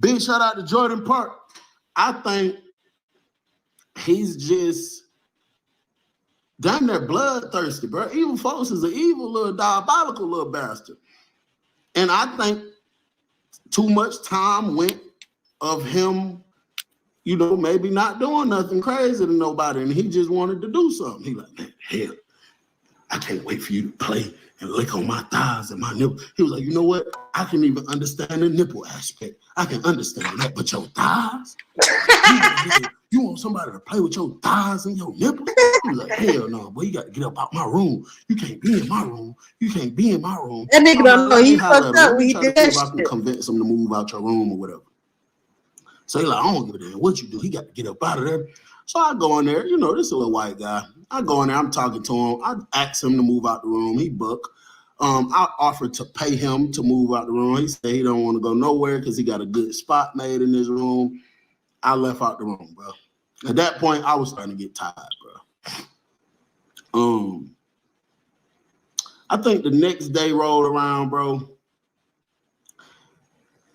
big shout out to Jordan Park. I think he's just damn near bloodthirsty, bro. Evil folks is an evil little diabolical little bastard. And I think too much time went of him, you know, maybe not doing nothing crazy to nobody, and he just wanted to do something. He like, man, hell, I can't wait for you to play and lick on my thighs and my nipple. He was like, you know what? I can even understand the nipple aspect. I can understand that, but your thighs? You want somebody to play with your thighs and your nipples? He was like, hell no, boy, you got to get up out my room. You can't be in my room. You can't be in my room. That nigga don't know. He fucked up when he did that shit. I can convince him to move out your room or whatever. So he like, I don't give a damn what you do. He got to get up out of there. So I go in there. You know, this is a little white guy. I go in there. I'm talking to him. I ask him to move out the room. He book. I offered to pay him to move out the room. He said he don't want to go nowhere because he got a good spot made in his room. I left out the room, bro. At that point, I was starting to get tired, bro. I think the next day rolled around, bro.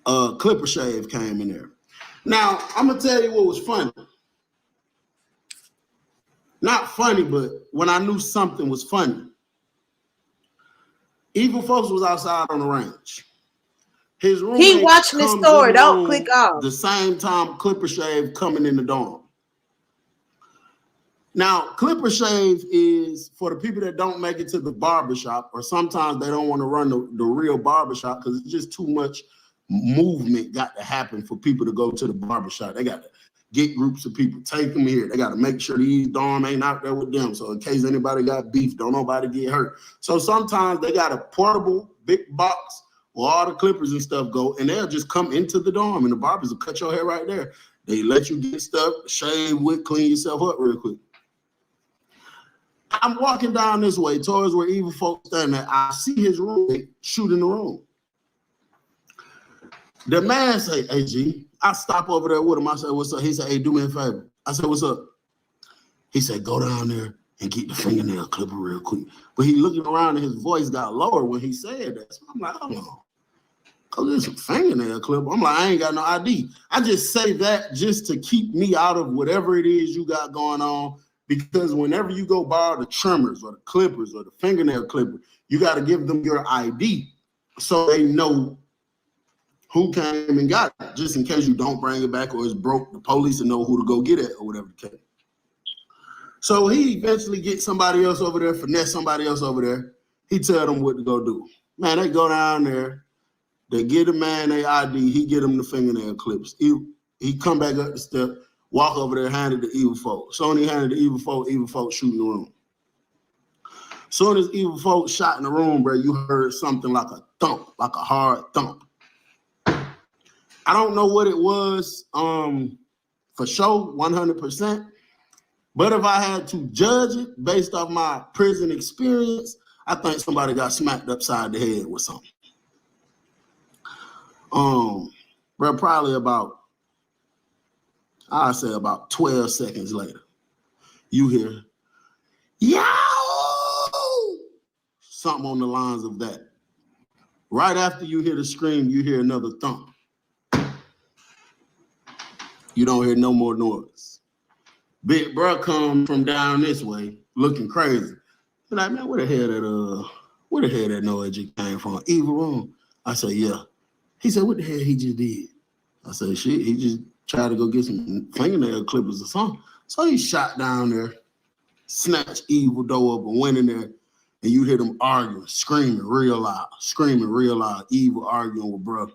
Clipper Shave came in there. Now, I'm going to tell you what was funny. Not funny, but when I knew something was funny. Evil Folks was outside on the range. His roommate he watching the story. Don't click off. The same time Clipper Shave coming in the dorm. Now, Clipper Shave is for the people that don't make it to the barbershop, or sometimes they don't want to run the real barbershop because it's just too much movement got to happen for people to go to the barbershop. They got to get groups of people, take them here. They got to make sure these dorm ain't out there with them. So in case anybody got beef, don't nobody get hurt. So sometimes they got a portable big box where all the clippers and stuff go, and they'll just come into the dorm, and the barbers will cut your hair right there. They let you get stuff, shave with, clean yourself up real quick. I'm walking down this way towards where Evil Folks standing there. I see his roommate shooting the room. The man say, hey, G, I stop over there with him. I said, what's up? He said, hey, do me a favor. I said, what's up? He said, go down there and get the fingernail clipper real quick. But he looking around and his voice got lower when he said that. So I'm like, hold on. Cause there's some fingernail clipper. I'm like, I ain't got no ID. I just say that just to keep me out of whatever it is you got going on. Because whenever you go borrow the trimmers or the clippers or the fingernail clipper, you got to give them your ID so they know who came and got it, just in case you don't bring it back or it's broke, the police will know who to go get it or whatever the case. So he eventually gets somebody else over there, finesse somebody else over there. He tell them what to go do. Man, they go down there, they get a man their ID, he get them the fingernail clips. He come back up the step, walk over there, hand it to Evil Folk. Soon he handed to Evil Folk shooting the room. Soon as Evil Folk shot in the room, bro, you heard something like a thump, like a hard thump. I don't know what it was for sure, 100%. But if I had to judge it based off my prison experience, I think somebody got smacked upside the head with something. Bro, probably about, I'd say about 12 seconds later, you hear, yo! Something on the lines of that. Right after you hear the scream, you hear another thump. You don't hear no more noise. Big bro come from down this way, looking crazy. He like, man, where the hell that noise just came from? Evil room. I said, yeah. He said, what the hell he just did? I said, shit, he just tried to go get some fingernail clippers or something. So he shot down there, snatched Evil door up and went in there, and you hear them arguing, screaming real loud. Evil arguing with bro.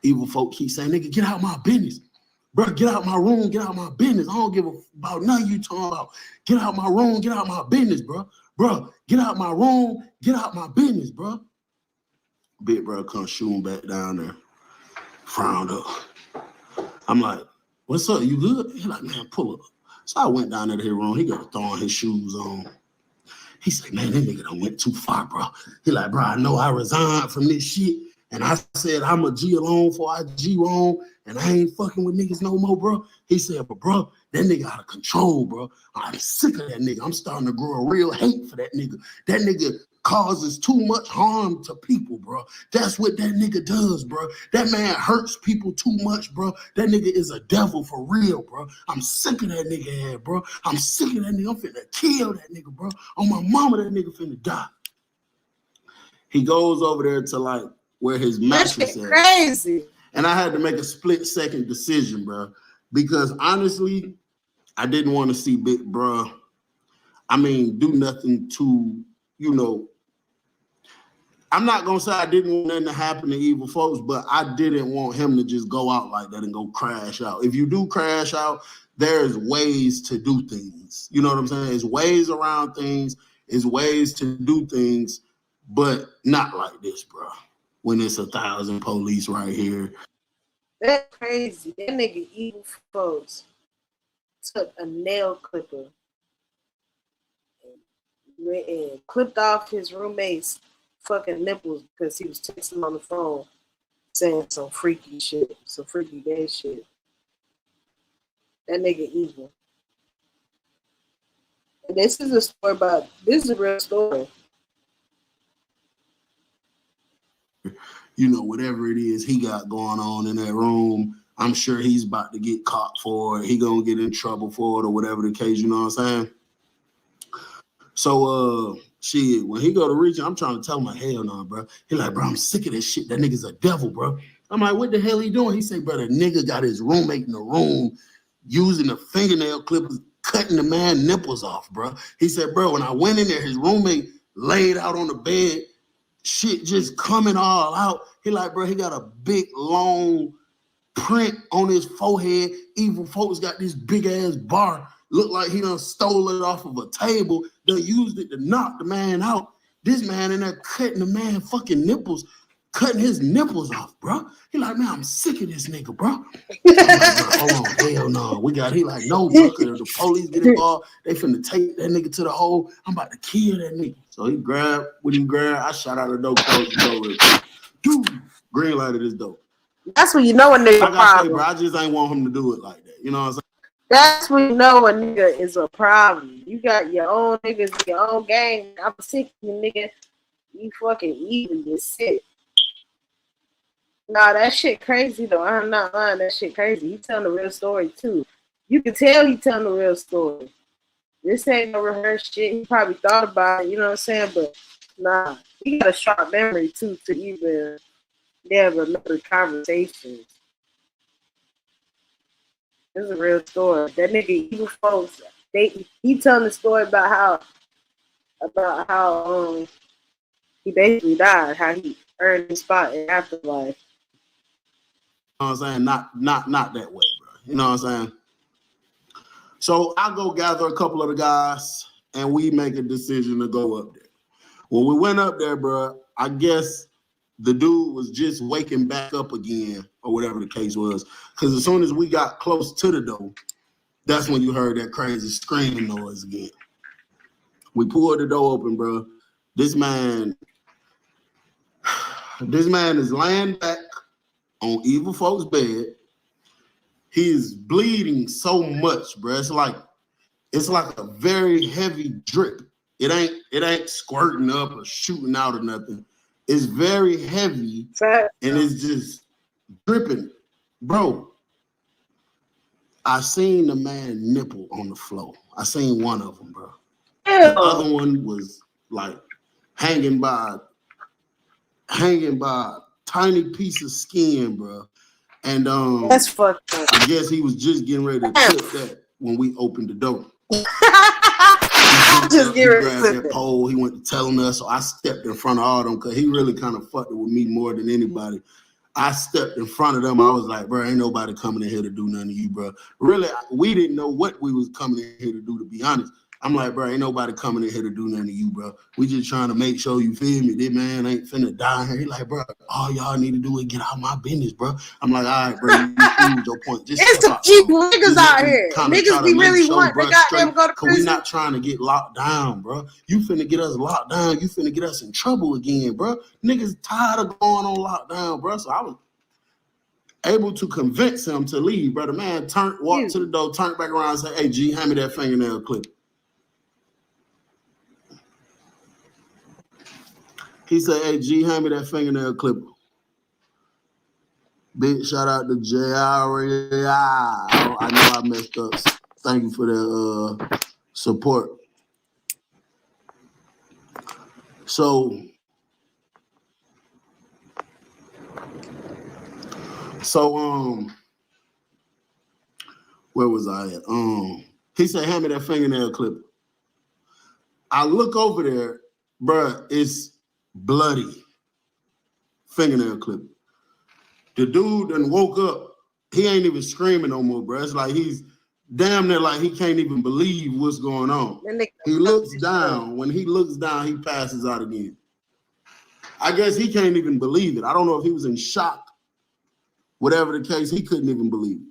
Evil folk keep saying, nigga, get out my business. Bro, get out my room, get out my business. I don't give a about nothing you talking about. Get out my room, get out my business, bro. Bro, get out my room, get out my business, bro. Big bro come shooting back down there, frowned up. I'm like, what's up? You good? He like, man, pull up. So I went down there to his room. He got throwing his shoes on. He said, man, that nigga done went too far, bro. He like, bro, I know I resigned from this shit. And I said, I'm a G alone before I G wrong. And I ain't fucking with niggas no more, bro. He said, but bro, that nigga out of control, bro. I'm sick of that nigga. I'm starting to grow a real hate for that nigga. That nigga causes too much harm to people, bro. That's what that nigga does, bro. That man hurts people too much, bro. That nigga is a devil for real, bro. I'm sick of that nigga ass, bro. I'm sick of that nigga. I'm finna kill that nigga, bro. On my mama, that nigga finna die. He goes over there to like where his mattress is. Crazy. And I had to make a split-second decision, bro, because honestly, I didn't want to see Big Bro, do nothing to, I'm not going to say I didn't want nothing to happen to Evil folks, but I didn't want him to just go out like that and go crash out. If you do crash out, there's ways to do things. You know what I'm saying? There's ways around things. There's ways to do things, but not like this, bro. When it's 1,000 police right here. That's crazy. That nigga Evil folks took a nail clipper and clipped off his roommate's fucking nipples because he was texting on the phone saying some freaky shit, some freaky gay shit. That nigga Evil. And this is a real story. Whatever it is he got going on in that room, I'm sure he's about to get caught for it. He gonna get in trouble for it or whatever the case, you know what I'm saying? So, shit, when he go to reach, I'm trying to tell him, hell no, bro. He like, bro, I'm sick of this shit. That nigga's a devil, bro. I'm like, what the hell he doing? He say, bro, the nigga got his roommate in the room using the fingernail clippers, cutting the man nipples off, bro. He said, bro, when I went in there, his roommate laid out on the bed, shit just coming all out. He like, bro, he got a big, long print on his forehead. Evil folks got this big-ass bar. Look like he done stole it off of a table. They used it to knock the man out. This man in there cutting the man fucking nipples, cutting his nipples off, bro. He like, man, I'm sick of this nigga, bro. I'm like, bro, hold on, hell no. He like, no, bro, because the police get involved, they finna take that nigga to the hole. I'm about to kill that nigga. So he grabbed, I shot out the door, closed the door real quick. Dude, green lighted his door. That's when you know a nigga problem. Bro, I just ain't want him to do it like that. You know what I'm saying? That's when you know a nigga is a problem. You got your own niggas, your own gang. I'm sick of you, nigga. You fucking even this shit. Nah, that shit crazy though. I'm not lying. That shit crazy. He telling the real story too. You can tell he telling the real story. This ain't no rehearsed shit. He probably thought about it, you know what I'm saying? But nah, he got a sharp memory too to even never remember conversations. This is a real story. That nigga Evil folks, he telling the story about how he basically died, how he earned his spot in afterlife. You know what I'm saying? Not that way, bro. You know what I'm saying? So I go gather a couple of the guys and we make a decision to go up there. When we went up there, bro, I guess the dude was just waking back up again or whatever the case was. Because as soon as we got close to the door, that's when you heard that crazy screaming noise again. We pulled the door open, bro. This man is laying back on Evil folks' bed. He is bleeding so much, bro. It's like a very heavy drip. It ain't squirting up or shooting out or nothing. It's very heavy and it's just dripping. Bro, I seen the man nipple on the floor. I seen one of them, bro. Ew. The other one was like hanging by a tiny piece of skin, bro. And That's fucked up. I guess he was just getting ready to clip that when we opened the door. Just He get ready grabbed to that clip it. pole. He went to telling us, so I stepped in front of all of them because he really kind of fucked it with me more than anybody. I stepped in front of them. I was like, bro, ain't nobody coming in here to do nothing to you, bro. Really, we didn't know what we was coming in here to do, to be honest. I'm like, bro, ain't nobody coming in here to do nothing to you, bro. We just trying to make sure, you feel me, this man ain't finna die here. He like, bro, all y'all need to do is get out of my business, bro. I'm like, all right, bro, you proved your point. Just It's some step out, cheap bro. niggas Just out let me here. kinda try Niggas to be make really sure, wanting bro, to goddamn straight, go to cause we prison. not trying to get locked down, bro. You finna get us locked down. You finna get us in trouble again, bro. Niggas tired of going on lockdown, bro. So I was able to convince him to leave, bro. The man walked to the door, turned back around and said, hey, G, hand me that fingernail clip. He said, hey, G, hand me that fingernail clipper. Big shout out to JR. I know I messed up. Thank you for the support. So where was I at? He said, hand me that fingernail clipper. I look over there, bruh, it's bloody fingernail clipper. The dude done woke up. He ain't even screaming no more, bruh. It's like he's damn near like he can't even believe what's going on. He looks down. When he looks down, he passes out again. I guess he can't even believe it. I don't know if he was in shock. Whatever the case, he couldn't even believe it.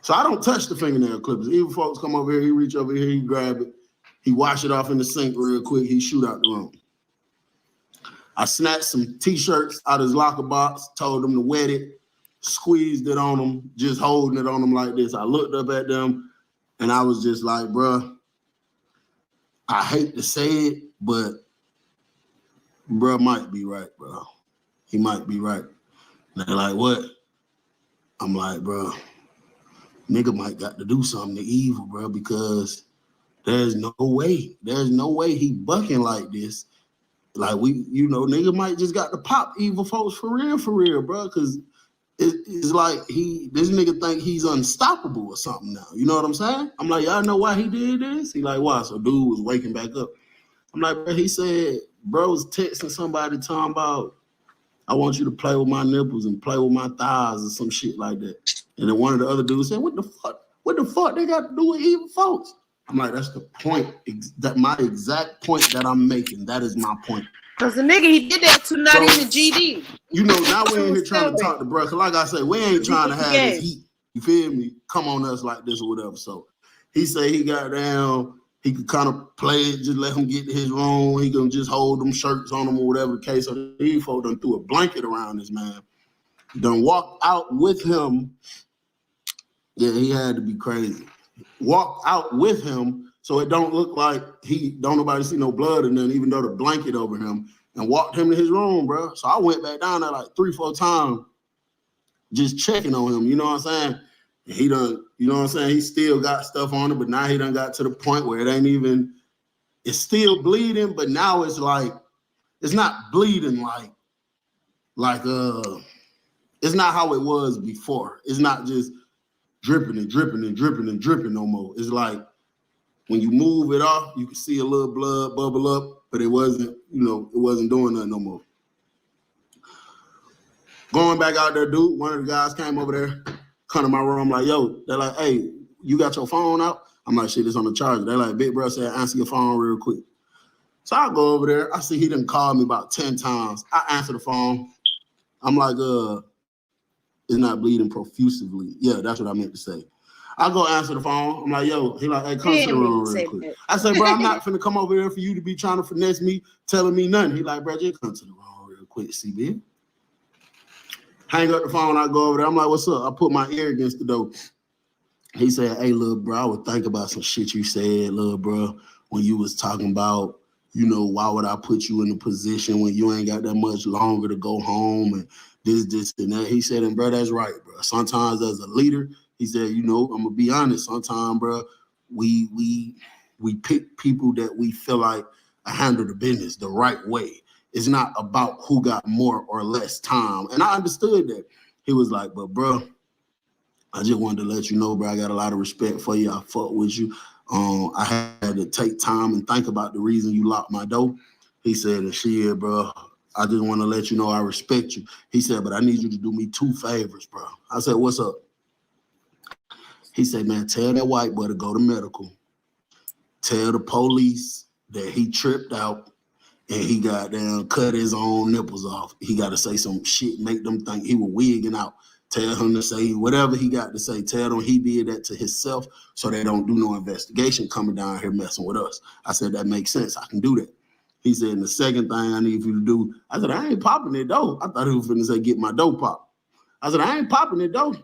So I don't touch the fingernail clippers. Even folks come over here, he reach over here, he grab it, he wash it off in the sink real quick, he shoot out the room. I snatched some t-shirts out of his locker box, told him to wet it, squeezed it on him, just holding it on him like this. I looked up at them and I was just like, bruh, I hate to say it, but bruh might be right, bro. He might be right. And they're like, what? I'm like, bro, nigga might got to do something to evil, bro, because there's no way he bucking like this. Like nigga might just got to pop evil folks for real, bro, because it's like this nigga think he's unstoppable or something now. You know what I'm saying? I'm like, y'all know why he did this? He like, why? So dude was waking back up. I'm like, bro, he said, bro was texting somebody talking about, I want you to play with my nipples and play with my thighs or some shit like that. And then one of the other dudes said, what the fuck they got to do with evil folks? I'm like, that's the point, that my exact point that I'm making. That is my point. Because the nigga he did that to not even GD. You know, now we ain't here trying to talk to bro. Cause like I said, we ain't trying to have this heat. You feel me? Come on us like this or whatever. So he said he got down. He could kind of play it, just let him get to his room. He can just hold them shirts on him or whatever the case. So these folks done threw a blanket around this man. Done walked out with him. Yeah, he had to be crazy. Walked out with him so it don't look like don't nobody see no blood in there, even though the blanket over him, and walked him to his room, bro. So I went back down there like 3-4 times just checking on him, you know what I'm saying? And he done, you know what I'm saying? He still got stuff on it, but now he done got to the point where it's still bleeding, but now it's like, it's not bleeding like it's not how it was before. It's not just dripping and dripping and dripping and dripping no more. It's like when you move it off, you can see a little blood bubble up, but it wasn't doing nothing no more. Going back out there, dude, one of the guys came over there, come to my room, like, yo, they're like, hey, you got your phone out? I'm like, shit, it's on the charger. They're like, big bro said, answer your phone real quick. So I go over there. I see he done called me about 10 times. I answer the phone. I'm like, it's not bleeding profusively. Yeah, that's what I meant to say. I go answer the phone. I'm like, yo, he like, hey, come to the room real quick. I say, bro, I'm not finna come over here for you to be trying to finesse me, telling me nothing. He like, bro, just come to the room real quick, CB. Hang up the phone, I go over there. I'm like, what's up? I put my ear against the door. He said, hey, little bro, I would think about some shit you said, little bro, when you was talking about, why would I put you in a position when you ain't got that much longer to go home? And this, and that. He said, and bro, that's right, bro. Sometimes as a leader, he said, I'm gonna be honest. Sometimes, bro, we pick people that we feel like handle the business the right way. It's not about who got more or less time. And I understood that. He was like, but bro, I just wanted to let you know, bro, I got a lot of respect for you. I fuck with you. I had to take time and think about the reason you locked my door. He said, and shit, bro, I just want to let you know I respect you. He said, but I need you to do me 2 favors, bro. I said, what's up? He said, man, tell that white boy to go to medical. Tell the police that he tripped out and he got down, cut his own nipples off. He got to say some shit, make them think he was wigging out. Tell him to say whatever he got to say. Tell them he did that to himself so they don't do no investigation coming down here messing with us. I said, that makes sense. I can do that. He said, and the second thing I need you to do, I said, I ain't popping it though. I thought he was finna say, get my dough popped. I said, I ain't popping it though.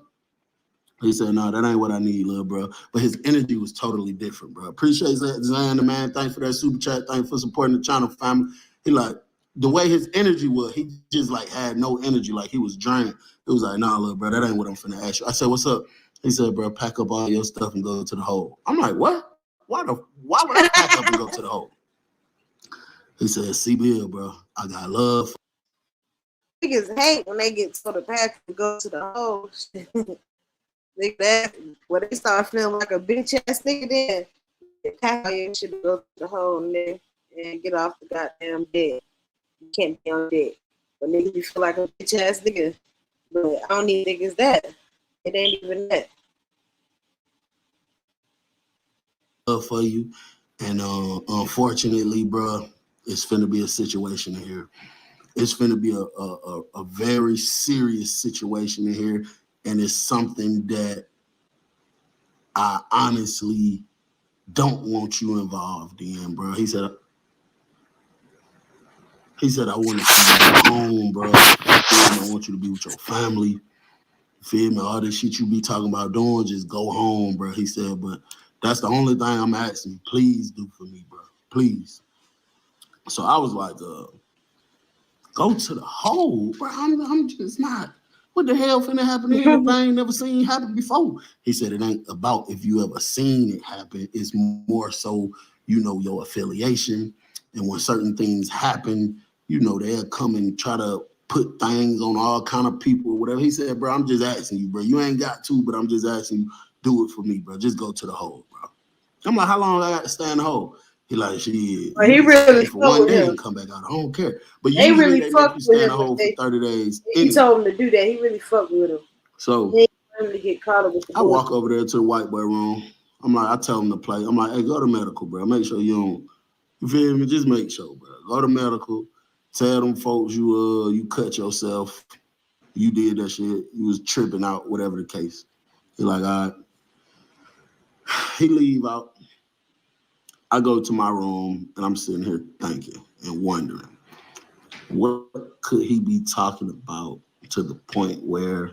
He said, no, that ain't what I need, little bro. But his energy was totally different, bro. Appreciate that, Zion, the man. Thanks for that super chat. Thanks for supporting the channel, family. He like, the way his energy was, he just like had no energy, like he was drained. It was like, nah, little bro, that ain't what I'm finna ask you. I said, what's up? He said, bro, pack up all your stuff and go to the hole. I'm like, what? Why would I pack up and go to the hole? He said, CBL, bro, I got love. Niggas hate when they get to the pack and go to the hole. When they start feeling like a bitch ass nigga, then they pack all your shit to go to the hole and get off the goddamn deck. You can't be on deck. But niggas, you feel like a bitch ass nigga. But I don't need niggas that. It ain't even that. For you. And unfortunately, bro, it's finna be a situation in here. It's finna be a very serious situation in here. And it's something that I honestly don't want you involved in, bro. He said, I want to see you home, bro. I want you to be with your family. You feel me? All this shit you be talking about doing, just go home, bro. He said, but that's the only thing I'm asking you. Please do for me, bro. Please. So I was like, go to the hole, bro. I'm just not. What the hell finna happen to anything I ain't never seen happen before? He said it ain't about if you ever seen it happen. It's more so, your affiliation. And when certain things happen, they'll come and try to put things on all kind of people or whatever. He said, bro, I'm just asking you, bro. You ain't got to, but I'm just asking you, do it for me, bro. Just go to the hole, bro. I'm like, how long I got to stay in the hole? He like, shit. Well, he really for one day and come back out. I don't care. But they usually really they make you stay in the hole for 30 days. He told him to do that. He really fucked with him. So he wanted him to get caught up with the I walk over there to the white boy room. I'm like, I tell him to play. I'm like, hey, go to medical, bro. Make sure you don't. You feel me? Just make sure, bro. Go to medical. Tell them folks you cut yourself. You did that shit. You was tripping out, whatever the case. He like, all right. He leave out. I go to my room and I'm sitting here thinking and wondering, what could he be talking about to the point where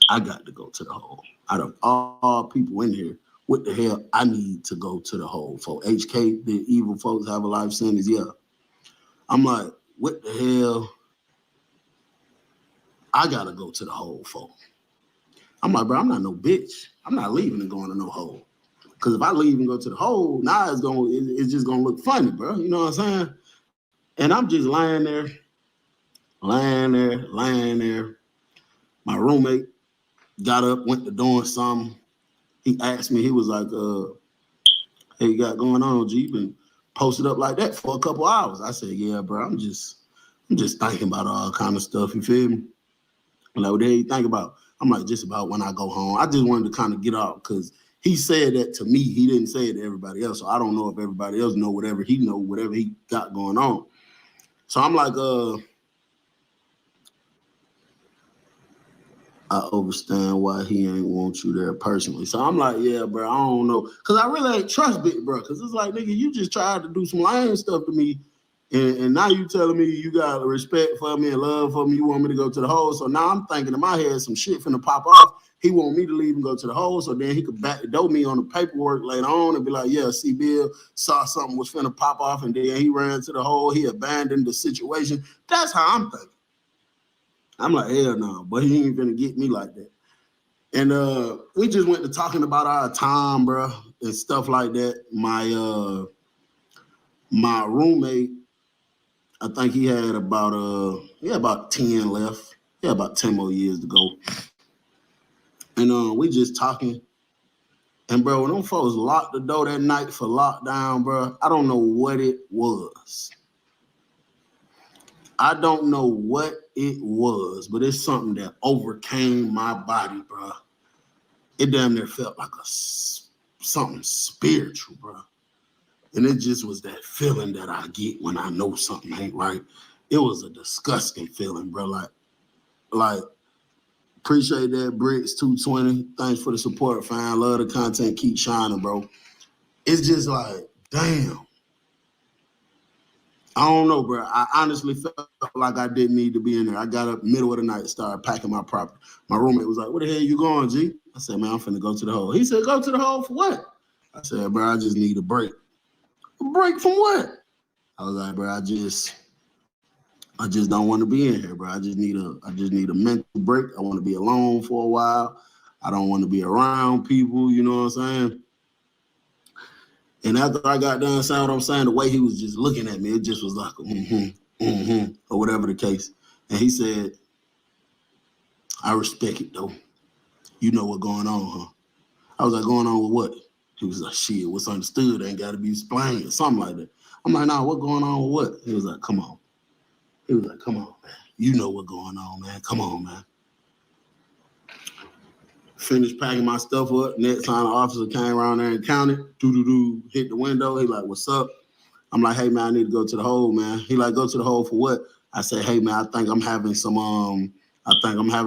I got to go to the hole? Out of all people in here, what the hell I need to go to the hole for? HK, the evil folks have a life sentence? Yeah. I'm like, what the hell I gotta go to the hole for? I'm like, bro, I'm not no bitch. I'm not leaving and going to no hole. Because if I leave and go to the hole, now it's just gonna look funny, bro. You know what I'm saying? And I'm just lying there. My roommate got up, went to doing something. He asked me, he was like, hey, you got going on, G? You been posted up like that for a couple hours. I said, yeah, bro, I'm just thinking about all kind of stuff, you feel me? I'm like, what the hell you think about? I'm like, just about when I go home. I just wanted to kind of get out because he said that to me. He didn't say it to everybody else. So I don't know if everybody else know whatever he got going on. So I'm like, I understand why he ain't want you there personally. So I'm like, yeah, bro, I don't know. Because I really ain't trust Big Bro. Because it's like, nigga, you just tried to do some lying stuff to me. And now you telling me you got respect for me and love for me. You want me to go to the hole. So now I'm thinking in my head some shit finna pop off. He want me to leave and go to the hole. So then he could backdoor me on the paperwork later on and be like, yeah, see, Bill saw something was finna pop off. And then he ran to the hole. He abandoned the situation. That's how I'm thinking. I'm like, hell no, but he ain't gonna get me like that. And we just went to talking about our time, bro, and stuff like that. My roommate, I think he had about 10 left. He had about 10 more years to go. And we just talking. And bro, when them folks locked the door that night for lockdown, bro, I don't know what it was. I don't know what it was, but it's something that overcame my body, bro. It damn near felt like something spiritual, bro. And it just was that feeling that I get when I know something ain't right. It was a disgusting feeling, bro. Like appreciate that, Bricks 220. Thanks for the support, fam. Love the content. Keep shining, bro. It's just like, damn. I don't know, bro. I honestly felt like I didn't need to be in there. I got up middle of the night, started packing my property. My roommate was like, where the hell you going, G? I said, man, I'm finna go to the hole. He said, go to the hole for what? I said, bro, I just need a break. A break from what? I was like, bro, I just don't want to be in here, bro. I just need a mental break. I want to be alone for a while. I don't want to be around people, you know what I'm saying? And after I got done saying what I'm saying, the way he was just looking at me, it just was like, or whatever the case. And he said, I respect it, though. You know what's going on, huh? I was like, going on with what? He was like, shit, what's understood ain't got to be explained, something like that. I'm like, nah, what's going on with what? He was like, come on. He was like, come on, man. You know what's going on, man. Come on, man. Finished packing my stuff up. Next time the officer came around there and counted, hit the window. He like, what's up? I'm like, hey, man, I need to go to the hole, man. He like, go to the hole for what? I said, hey, man, I think I'm having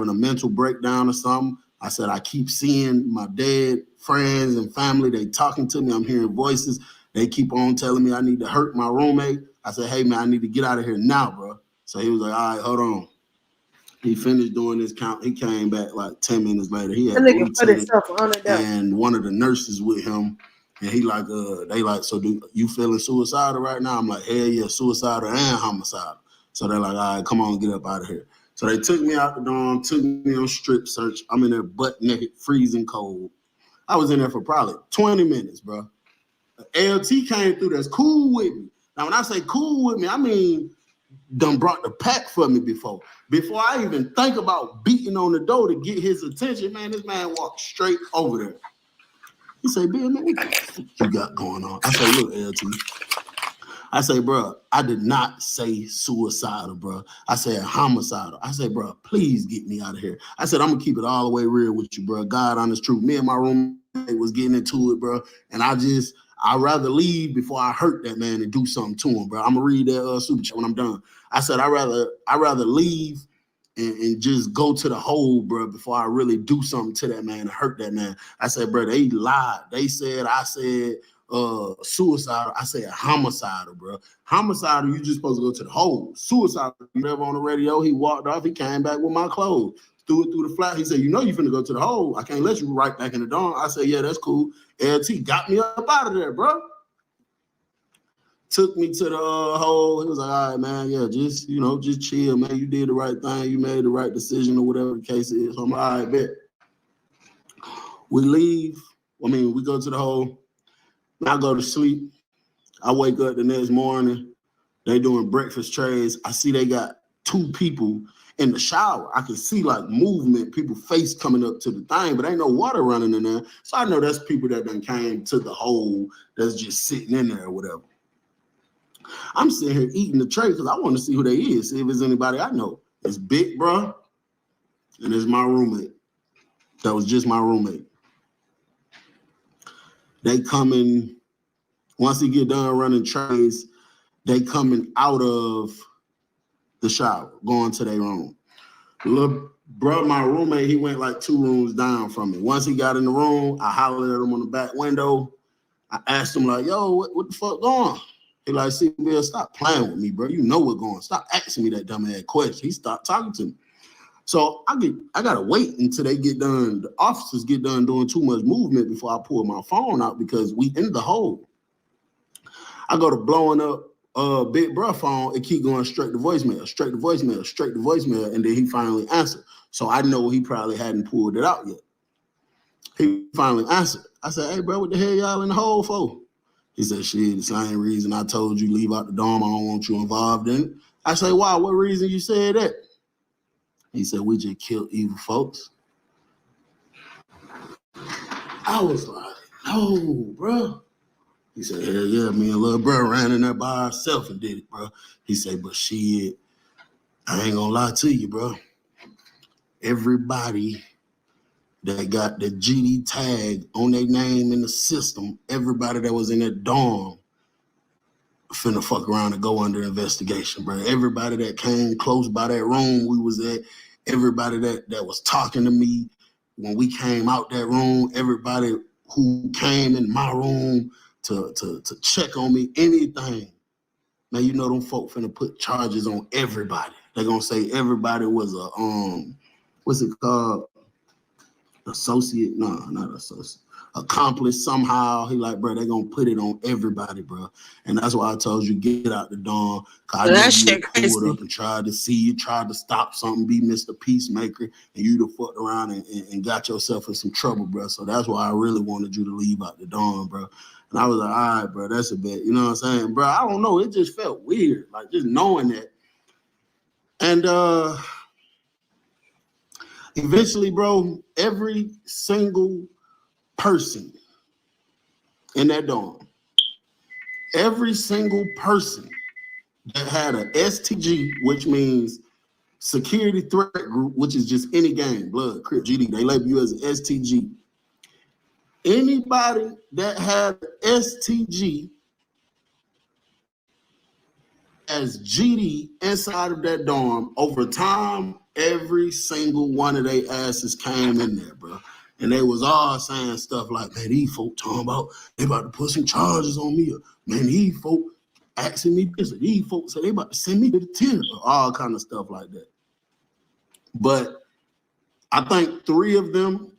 a mental breakdown or something. I said, I keep seeing my dead friends and family. They talking to me. I'm hearing voices. They keep on telling me I need to hurt my roommate. I said, hey, man, I need to get out of here now, bro. So he was like, all right, hold on. He finished doing this count. He came back like 10 minutes later. He had a lieutenant and one of the nurses with him. And he like, they like, so do you feeling suicidal right now? I'm like, hell yeah, suicidal and homicidal. So they're like, all right, come on, get up out of here. So they took me out the dorm, took me on strip search. I'm in there butt naked, freezing cold. I was in there for probably 20 minutes, bro. LT came through that's cool with me. Now, when I say cool with me, I mean, done brought the pack for me before. Before I even think about beating on the door to get his attention, man, this man walked straight over there. He said, Bill, man, what you got going on? I say, look, LT. I say, bro, I did not say suicidal, bro. I said homicidal. I said, bro, please get me out of here. I said, I'm going to keep it all the way real with you, bro. God, honest truth. Me and my roommate was getting into it, bro. And I'd rather leave before I hurt that man and do something to him, bro. I'm going to read that super chat when I'm done. I said, I'd rather leave and just go to the hole, bro, before I really do something to that man and hurt that man. I said, bro, they lied. They said, I said suicidal. I said homicidal, bro. Homicidal, you just supposed to go to the hole. Suicidal, you never on the radio. He walked off. He came back with my clothes. Threw it through the flat. He said, you know you finna go to the hole. I can't let you right back in the dorm. I said, yeah, that's cool. LT got me up out of there, bro. Took me to the hole. He was like, all right, man, yeah, just chill, man. You did the right thing. You made the right decision or whatever the case is. I'm like, all right, bet. We leave. We go to the hole. I go to sleep. I wake up the next morning. They doing breakfast trays. I see they got 2 people in the shower. I can see like movement, people face coming up to the thing, but ain't no water running in there. So I know that's people that done came to the hole that's just sitting in there or whatever. I'm sitting here eating the tray because I want to see who they is, see if it's anybody I know. It's Big Bro, and it's my roommate. That was just my roommate. They coming, once he get done running trays, they coming out of the shower, going to their room. Little bro, my roommate, he went like 2 rooms down from me. Once he got in the room, I hollered at him on the back window. I asked him like, yo, what the fuck going? He like, see, Bill, stop playing with me, bro. You know what's going on. Stop asking me that dumb ass question. He stopped talking to me. So I gotta wait until they get done. The officers get done doing too much movement before I pull my phone out because we in the hole. I go to blowing up Big Bruh phone, it keep going straight to voicemail, straight to voicemail, straight to voicemail, and then he finally answered. So I know he probably hadn't pulled it out yet. He finally answered. I said, hey, bro, what the hell y'all in the hole for? He said, shit, the same reason I told you leave out the dorm. I don't want you involved in it. I say, why? What reason you said that? He said, we just killed evil folks. I was like, no, bro. He said, hell yeah, me and little bro ran in there by ourselves and did it, bro. He said, but shit, I ain't gonna lie to you, bro. Everybody that got the GD tag on their name in the system, everybody that was in that dorm finna fuck around and go under investigation, bro. Everybody that came close by that room we was at, everybody that was talking to me when we came out that room, everybody who came in my room to check on me, anything. Now, you know them folk finna put charges on everybody. They're gonna say everybody was a, what's it called? Associate? No, not associate. Accomplice somehow. He like, bro, they gonna put it on everybody, bro. And that's why I told you, get out the dorm. Cause I know you pulled up and tried to see you, tried to stop something, be Mr. Peacemaker, and you'd have fucked around and got yourself in some trouble, bro. So that's why I really wanted you to leave out the dorm, bro. And I was like, all right, bro, that's a bit, you know what I'm saying? Bro, I don't know. It just felt weird, like just knowing that. And eventually, bro, every single person in that dorm, every single person that had a STG, which means security threat group, which is just any gang, blood, crip, GD, they label you as an STG. Anybody that had an STG as GD inside of that dorm, over time, every single one of their asses came in there, bro. And they was all saying stuff like, man, these folk talking about, they about to put some charges on me. Or, man, these folk asking me this. Or, these folks say they about to send me to the tier. All kind of stuff like that. But I think 3 of them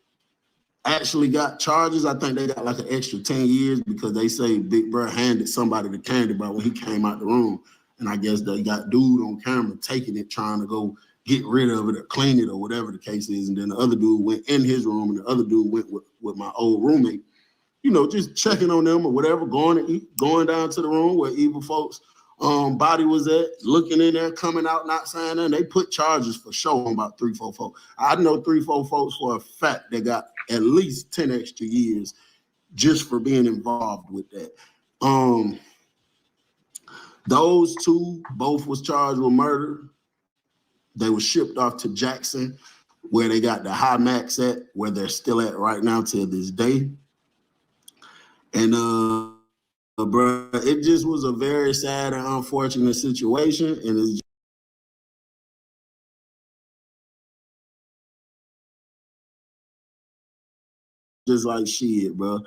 actually got charges. I think they got like an extra 10 years because they say Big Bro handed somebody the candy bar when he came out the room. And I guess they got dude on camera taking it, trying to go get rid of it or clean it or whatever the case is. And then the other dude went in his room and the other dude went with my old roommate, you know, just checking on them or whatever, going to eat, going down to the room where evil folks body was at, looking in there, coming out, not saying nothing. They put charges for sure on about 3, 4 folks. I know 3, 4 folks for a fact that got at least 10 extra years just for being involved with that. Those 2 both was charged with murder. They were shipped off to Jackson, where they got the high max at, where they're still at right now till this day. And bro, it just was a very sad and unfortunate situation, and it's just like shit, bro.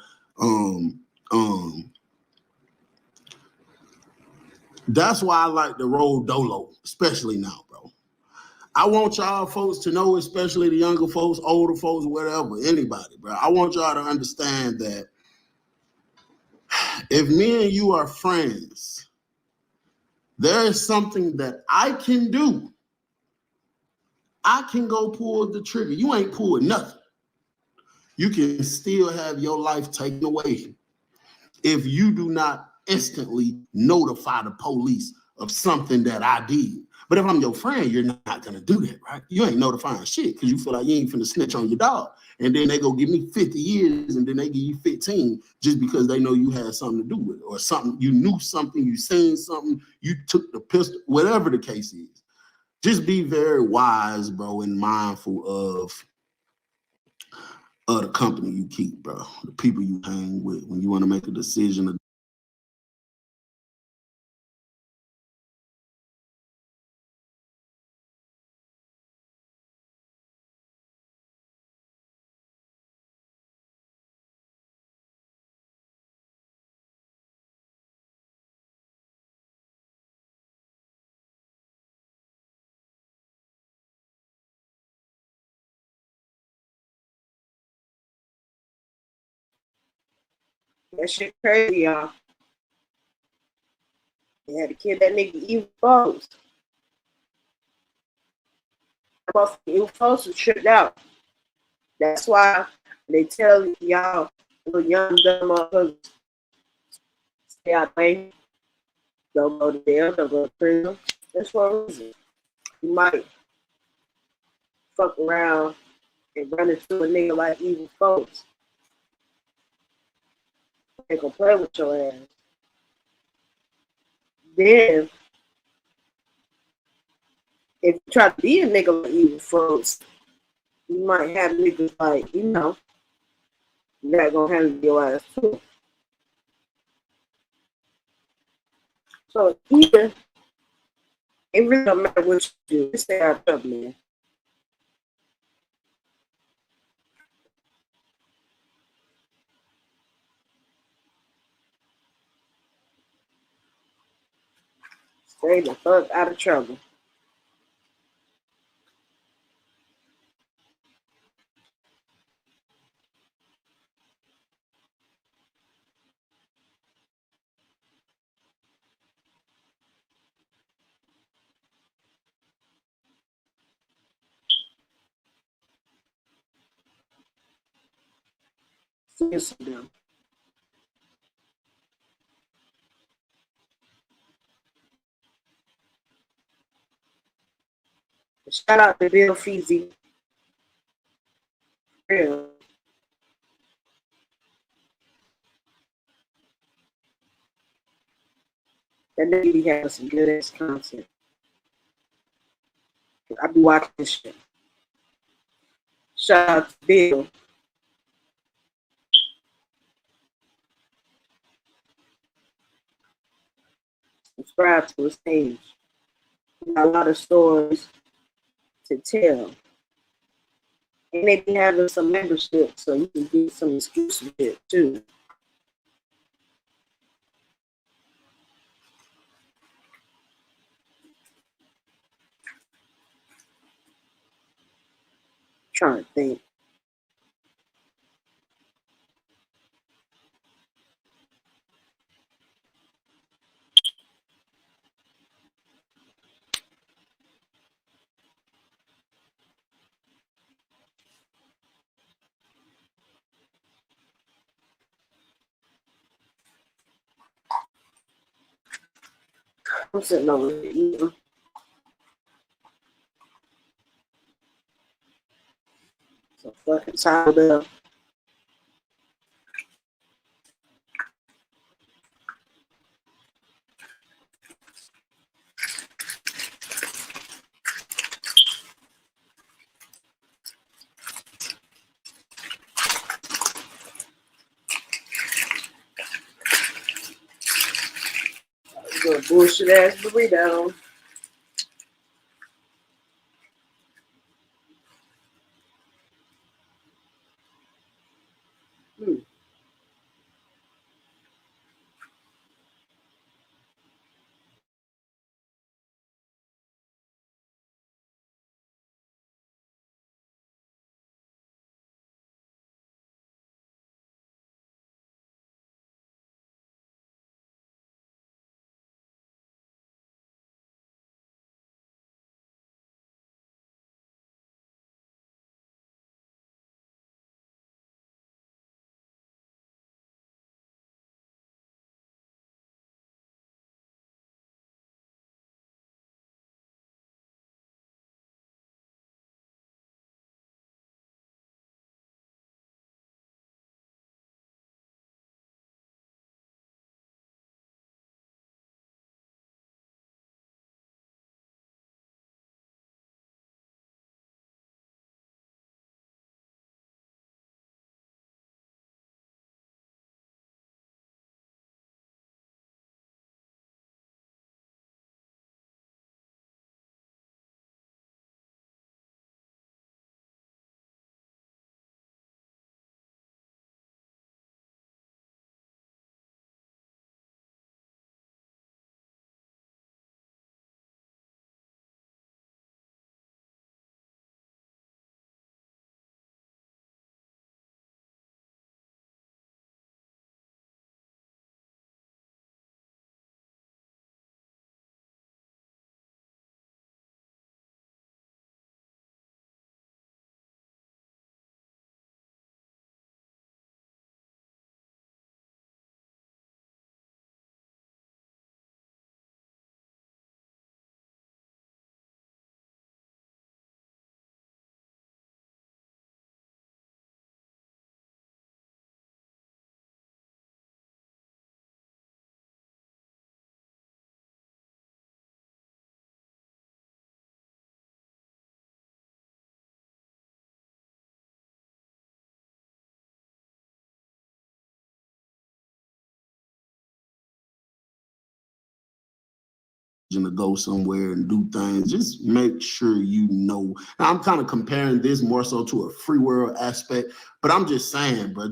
That's why I like to roll dolo, especially now, bro. I want y'all folks to know, especially the younger folks, older folks, whatever, anybody, bro. I want y'all to understand that if me and you are friends, there is something that I can do. I can go pull the trigger. You ain't pulled nothing. You can still have your life taken away if you do not instantly notify the police of something that I did. But if I'm your friend, you're not gonna do that, right? You ain't notifying shit because you feel like you ain't finna snitch on your dog. And then they go give me 50 years and then they give you 15 just because they know you had something to do with it or something, you knew something, you seen something, you took the pistol, whatever the case is. Just be very wise, bro, and mindful of the company you keep, bro, the people you hang with when you want to make a decision. That shit crazy, y'all. They had to kill that nigga evil folks. Most evil folks were tripped out. That's why they tell y'all, little young dumb motherfuckers, stay out there. Don't go to jail, don't go to prison. That's for a reason. You might fuck around and run into a nigga like evil folks. They gonna play with your ass. Then, if you try to be a nigga like evil folks, you might have niggas like, that gonna handle your ass too. So either, it really don't matter what you do. Just stay out of trouble, man. Stay the fuck out of trouble. Seriously, though. Shout out to Bill FEEZY. Real. That nigga be having some good ass content. I be watching this shit. Shout out to Bill. Subscribe to his page. He got a lot of stories to tell. And they be having some membership so you can get some exclusive shit too. Trying to think. I'm sitting over here eating. So fucking tired of. Good bullshit ass burrito. to go somewhere and do things. Just make sure you know. Now, I'm kind of comparing this more so to a free world aspect, but I'm just saying, bro.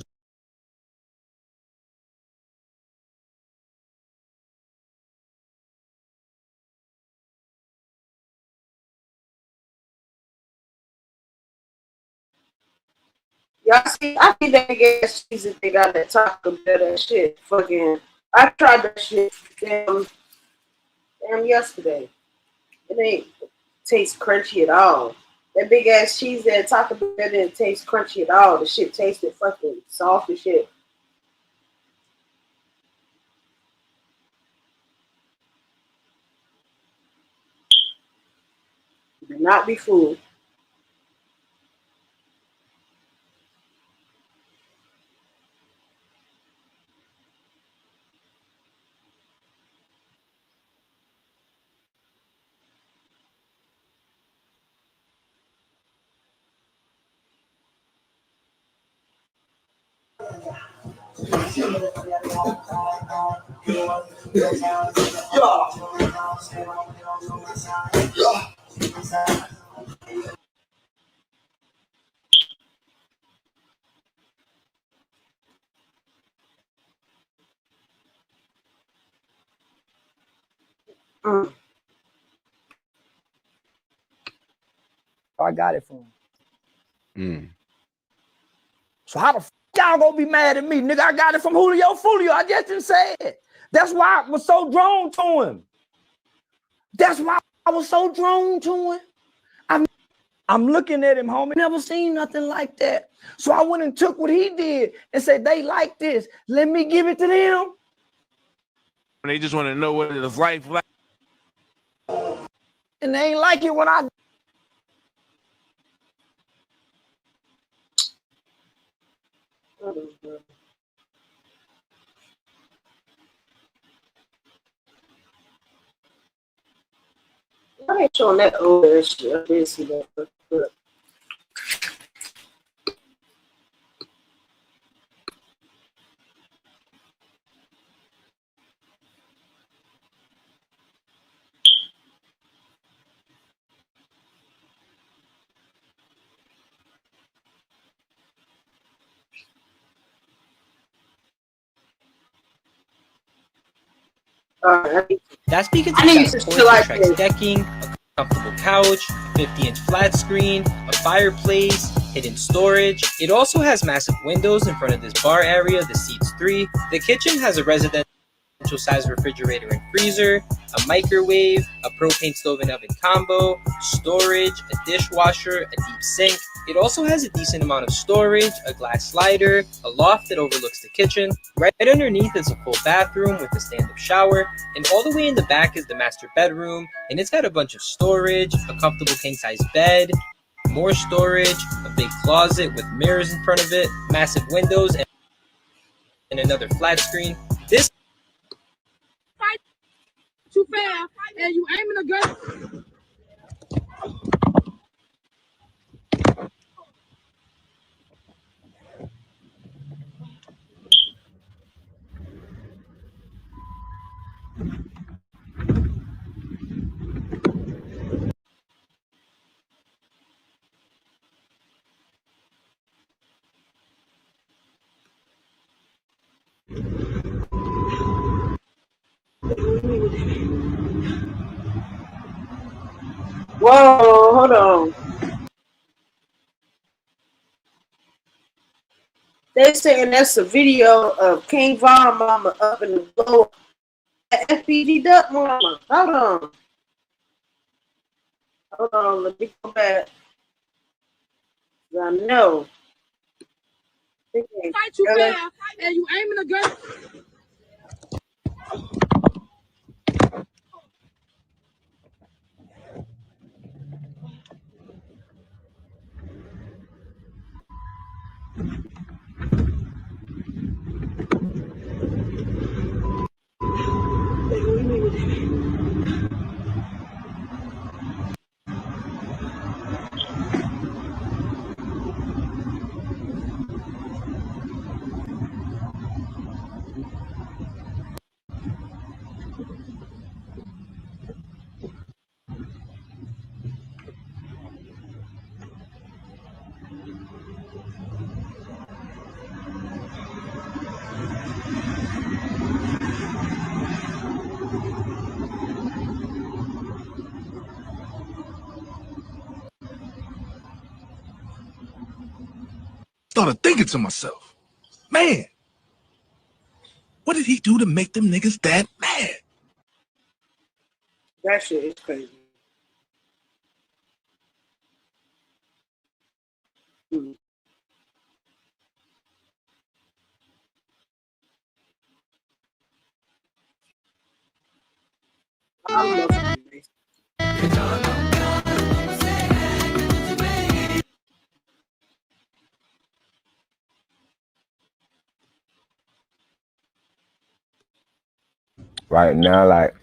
Y'all see, I think that gas cheese that they got that Taco Bell, that shit. Fucking, I tried that shit damn yesterday. It ain't taste crunchy at all. That big ass cheese that Taco Bell didn't taste crunchy at all. The shit tasted fucking soft as shit. Do not be fooled. I got it from him. So how the f y'all gonna be mad at me, nigga? I got it from Julio Fulio. I just didn't say it. That's why I was so drawn to him. That's why I was so drawn to him. I'm looking at him, homie. Never seen nothing like that. So I went and took what he did and said, they like this. Let me give it to them. And they just want to know what it is life like. And they ain't like it when I. I ain't showing that old ass shit. I didn't see that. But. That's because it's got porch decking, a comfortable couch, 50-inch flat screen, a fireplace, hidden storage. It also has massive windows in front of this bar area that seats 3. The kitchen has a residential size refrigerator and freezer, a microwave, a propane stove and oven combo, storage, a dishwasher, a deep sink. It also has a decent amount of storage, a glass slider, a loft that overlooks the kitchen. Right underneath is a full bathroom with a stand-up shower, and all the way in the back is the master bedroom, and it's got a bunch of storage, a comfortable king-size bed, more storage, a big closet with mirrors in front of it, massive windows, and another flat screen. This too fast, and you aiming a gun. Whoa, hold on. They saying that's a video of King Von Mama up in the blow at FPG Duck Mama. Hold on. Hold on, let me go back. I know. Fight too fast, and you aiming a gun. started thinking to myself, man, what did he do to make them niggas that mad? That shit is crazy. I love it. Right now, like,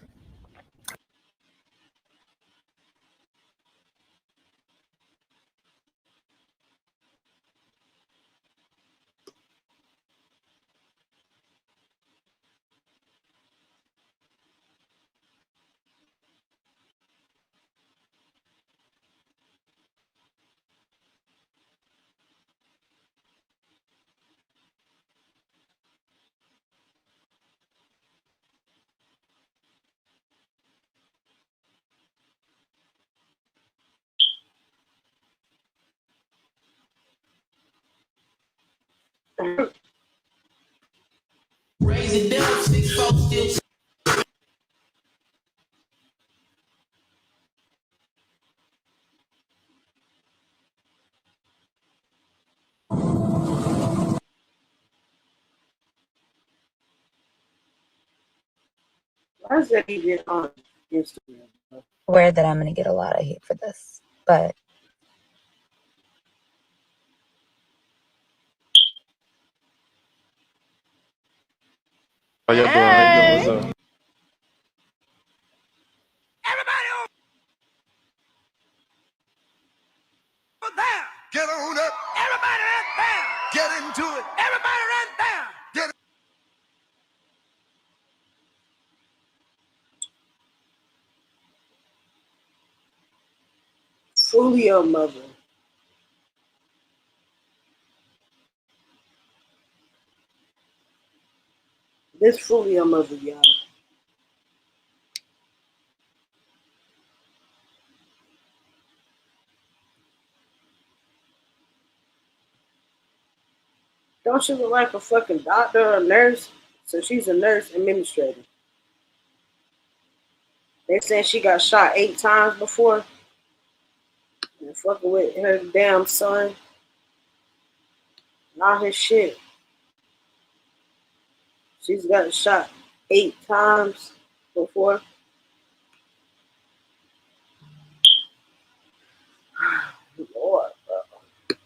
Why is that even on Instagram? Aware that I'm going to get a lot of hate for this, but How y'all doing? How you doing? What's up? Get on up. Everybody right there. Get into it. Everybody right there. Get Fully your mother. This fully your mother, y'all. Don't she look like a fucking doctor or a nurse? So she's a nurse administrator. They said she got shot 8 times before. And fucking with her damn son. And all his shit. She's got shot 8 times before. Lord, bro.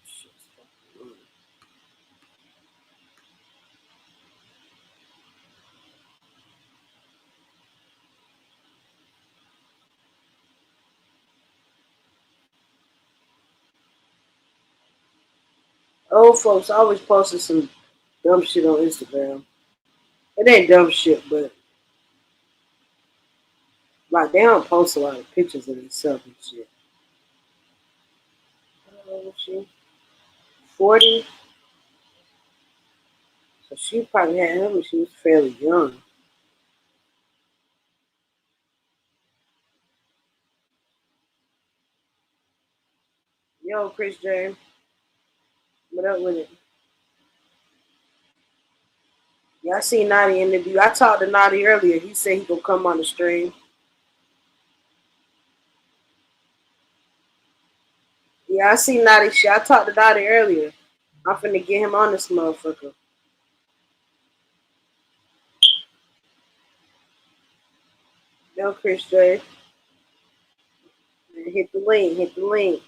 Old folks always posting some dumb shit on Instagram. It ain't dumb shit, but like they don't post a lot of pictures of themselves and shit. How old is she? 40. So she probably had him when she was fairly young. Yo, Chris James. What up with it? Yeah, I seen Naughty interview. I talked to Naughty earlier. He said he gonna come on the stream. Yeah, I seen Naughty shit. I talked to Naughty earlier. I'm finna get him on this motherfucker. Yo, Chris J. Hit the link. Hit the link.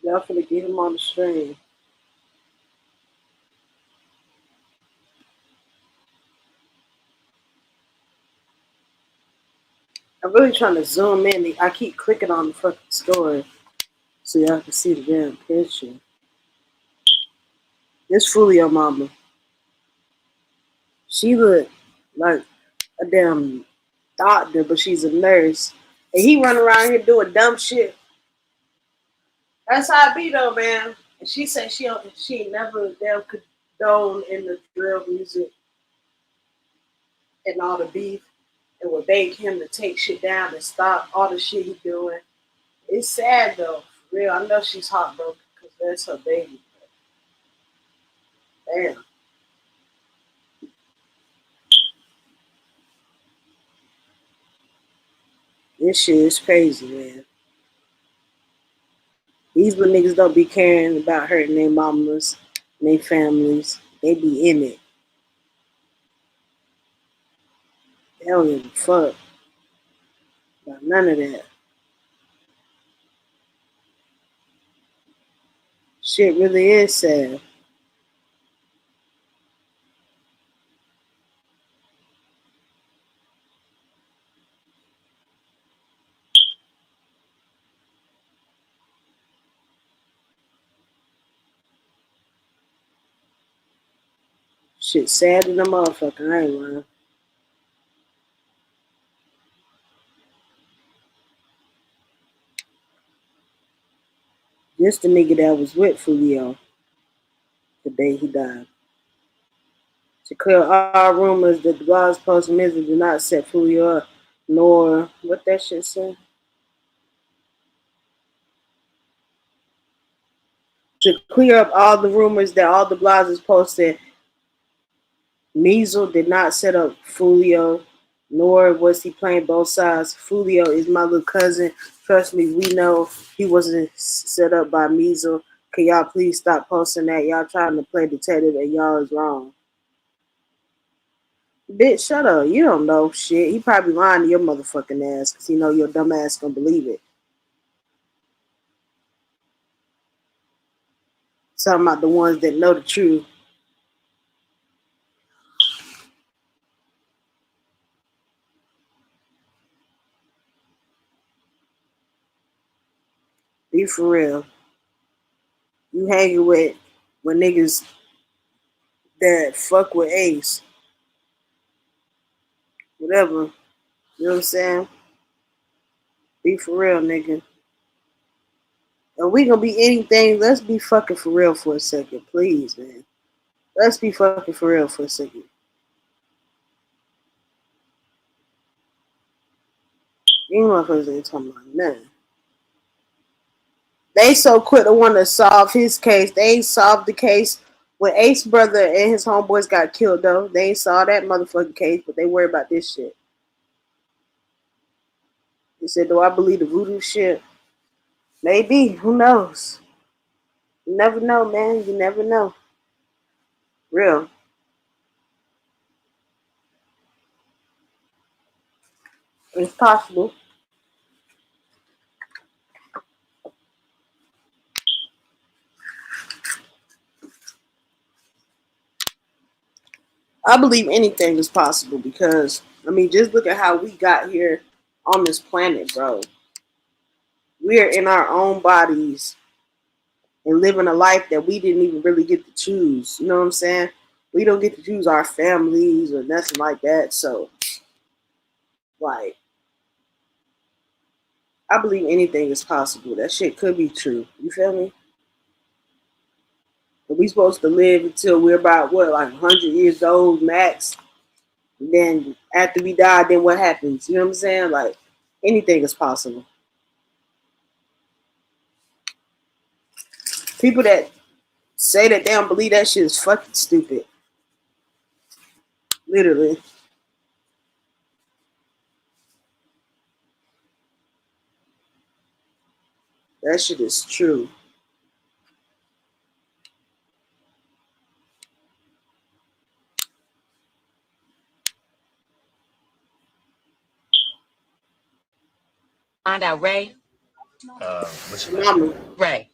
Y'all finna get him on the stream. I'm really trying to zoom in. I keep clicking on the fucking story so y'all can see the damn picture. This fully your mama. She look like a damn doctor, but she's a nurse. And he run around here doing dumb shit. That's how it be though, man. And she said she ain't never damn condone in the drill music and all the beef. and would beg him to take shit down and stop all the shit he doing. It's sad though, for real. I know she's heartbroken because that's her baby. Damn. This shit is crazy, man. These little niggas don't be caring about hurting their mamas and their families. They be in it. They don't give a fuck about none of that. Shit really is sad. Shit sad in the motherfucker, I ain't lying. Just the nigga that was with Fulio the day he died. To clear all rumors that the blog's post Mizzy did not set Fulio up, nor what that shit say? To clear up all the rumors that all the blogs posted, Measle did not set up Fulio, nor was he playing both sides. Fulio is my little cousin. Trust me, we know he wasn't set up by Measle. Can y'all please stop posting that? Y'all trying to play detective and y'all is wrong. Bitch, shut up. You don't know shit. He probably lying to your motherfucking ass because he know your dumb ass gonna believe it. Talking about the ones that know the truth. Be for real. You hanging with niggas that fuck with Ace. Whatever. You know what I'm saying? Be for real, nigga. And we gonna be anything. Let's be fucking for real for a second, please, man. Let's be fucking for real for a second. You motherfuckers ain't talking about nothing. They so quick to want to solve his case. They ain't solved the case when Ace brother and his homeboys got killed, though. They ain't solved that motherfucking case, but they worry about this shit. They said, do I believe the voodoo shit? Maybe. Who knows? You never know, man. You never know. Real. It's possible. I believe anything is possible because, I mean, just look at how we got here on this planet, bro. We're in our own bodies and living a life that we didn't even really get to choose. You know what I'm saying? We don't get to choose our families or nothing like that. So, like, I believe anything is possible. That shit could be true. You feel me? But we supposed to live until we're about, what, like 100 years old max? And then after we die, then what happens? You know what I'm saying? Like, anything is possible. People that say that they don't believe that shit is fucking stupid. Literally. That shit is true. Find out Ray. What's your last name? Ray.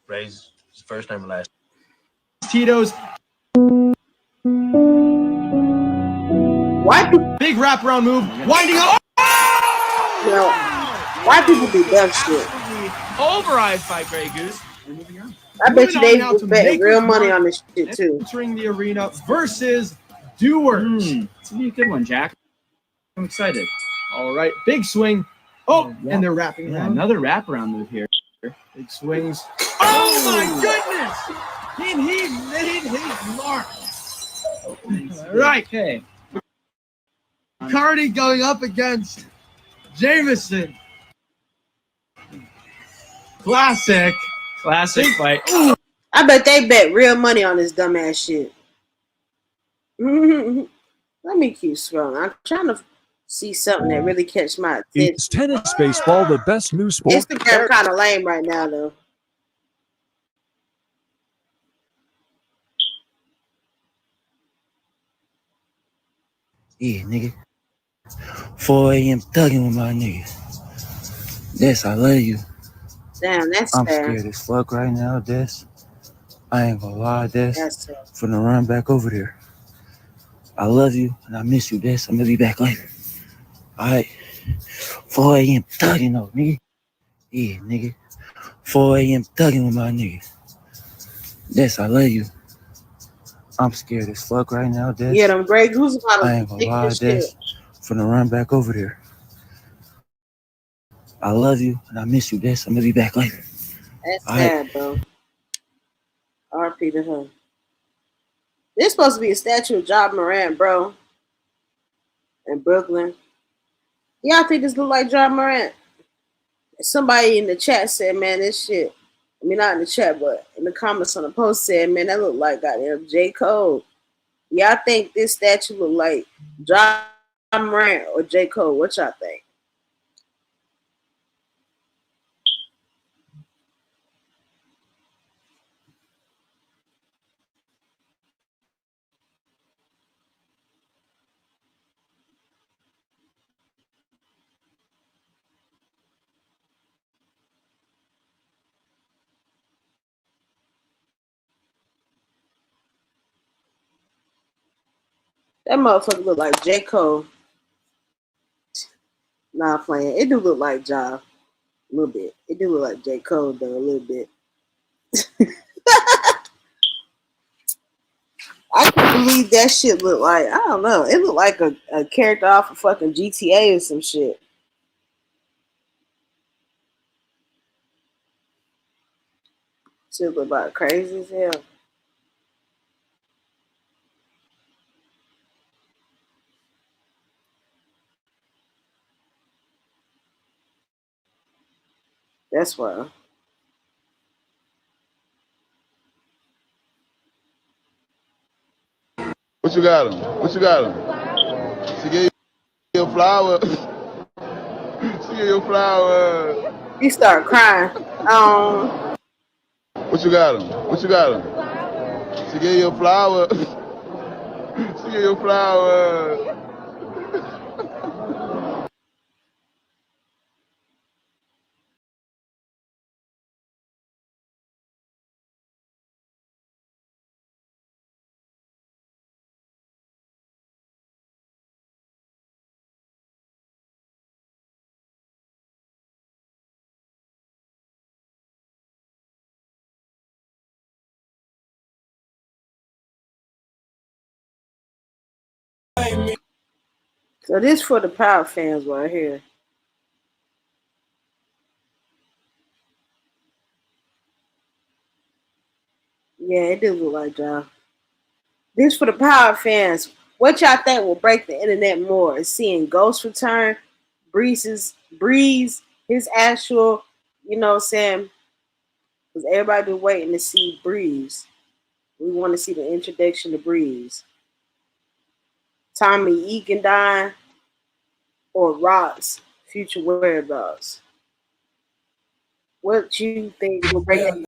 Ray's first name and last name. Tito's. White people. Big wraparound move. Winding up. You know, white people do dumb shit. Override by Grey Goose. I bet you they was betting real money on this shit too. Entering the arena versus Doers. It's gonna be a good one, Jack. I'm excited. All right, big swing. Oh, and they're wrapping around. Another wraparound move here. Big swings. Oh my goodness! He made his mark. All right. Okay. Cardi going up against Jameson. Classic fight. I bet they bet real money on this dumbass shit. Let me keep scrolling. I'm trying to see something that really catch my attention. Is tennis baseball the best new sport? Instagram kind of lame right now, though. Yeah, nigga. 4 a.m. thugging with my niggas. Des, I love you. Damn, that's I'm sad. scared as fuck right now, Des. I ain't gonna lie, Des. That's sad. Finna run back over there. I love you and I miss you, Des. I'm gonna be back later. Alright. 4 a.m. thugging though, nigga. Yeah, nigga. 4 a.m. thugging with my niggas. Des, I love you. I'm scared as fuck right now, Des. Yeah, them Grey Goose I bottles ain't gonna thick lie, as Des. shit. Finna run back over there. I love you and I miss you, Des. I'm gonna be back later. That's All right. sad, bro. RP to her. There's supposed to be a statue of Ja Morant, bro, in Brooklyn. Y'all think this look like Ja Morant? Somebody in the chat said, man, this shit. I mean, not in the chat, but in the comments on the post said, man, that look like goddamn J. Cole. Y'all think this statue look like Ja Morant or J. Cole? What y'all think? That motherfucker look like J. Cole. Nah, playing. It do look like Ja a little bit. It do look like J. Cole though a little bit. I can't believe that shit look like, I don't know. It look like a character off of fucking GTA or some shit. Shit look about crazy as hell. That's why. What you got him? What you got him? She gave you a flower. She gave you a flower. He started crying. What you got him? What you got him? She gave you a flower. She gave you a flower. So this for the Power fans right here. Yeah, it do look like Ja. This for the Power fans. What y'all think will break the internet more? Is seeing Ghost return, Breeze, his actual, you know what I'm saying? Because everybody been waiting to see Breeze. We want to see the introduction to Breeze. Tommy Egan dying or Rock's future whereabouts. What you think will break it?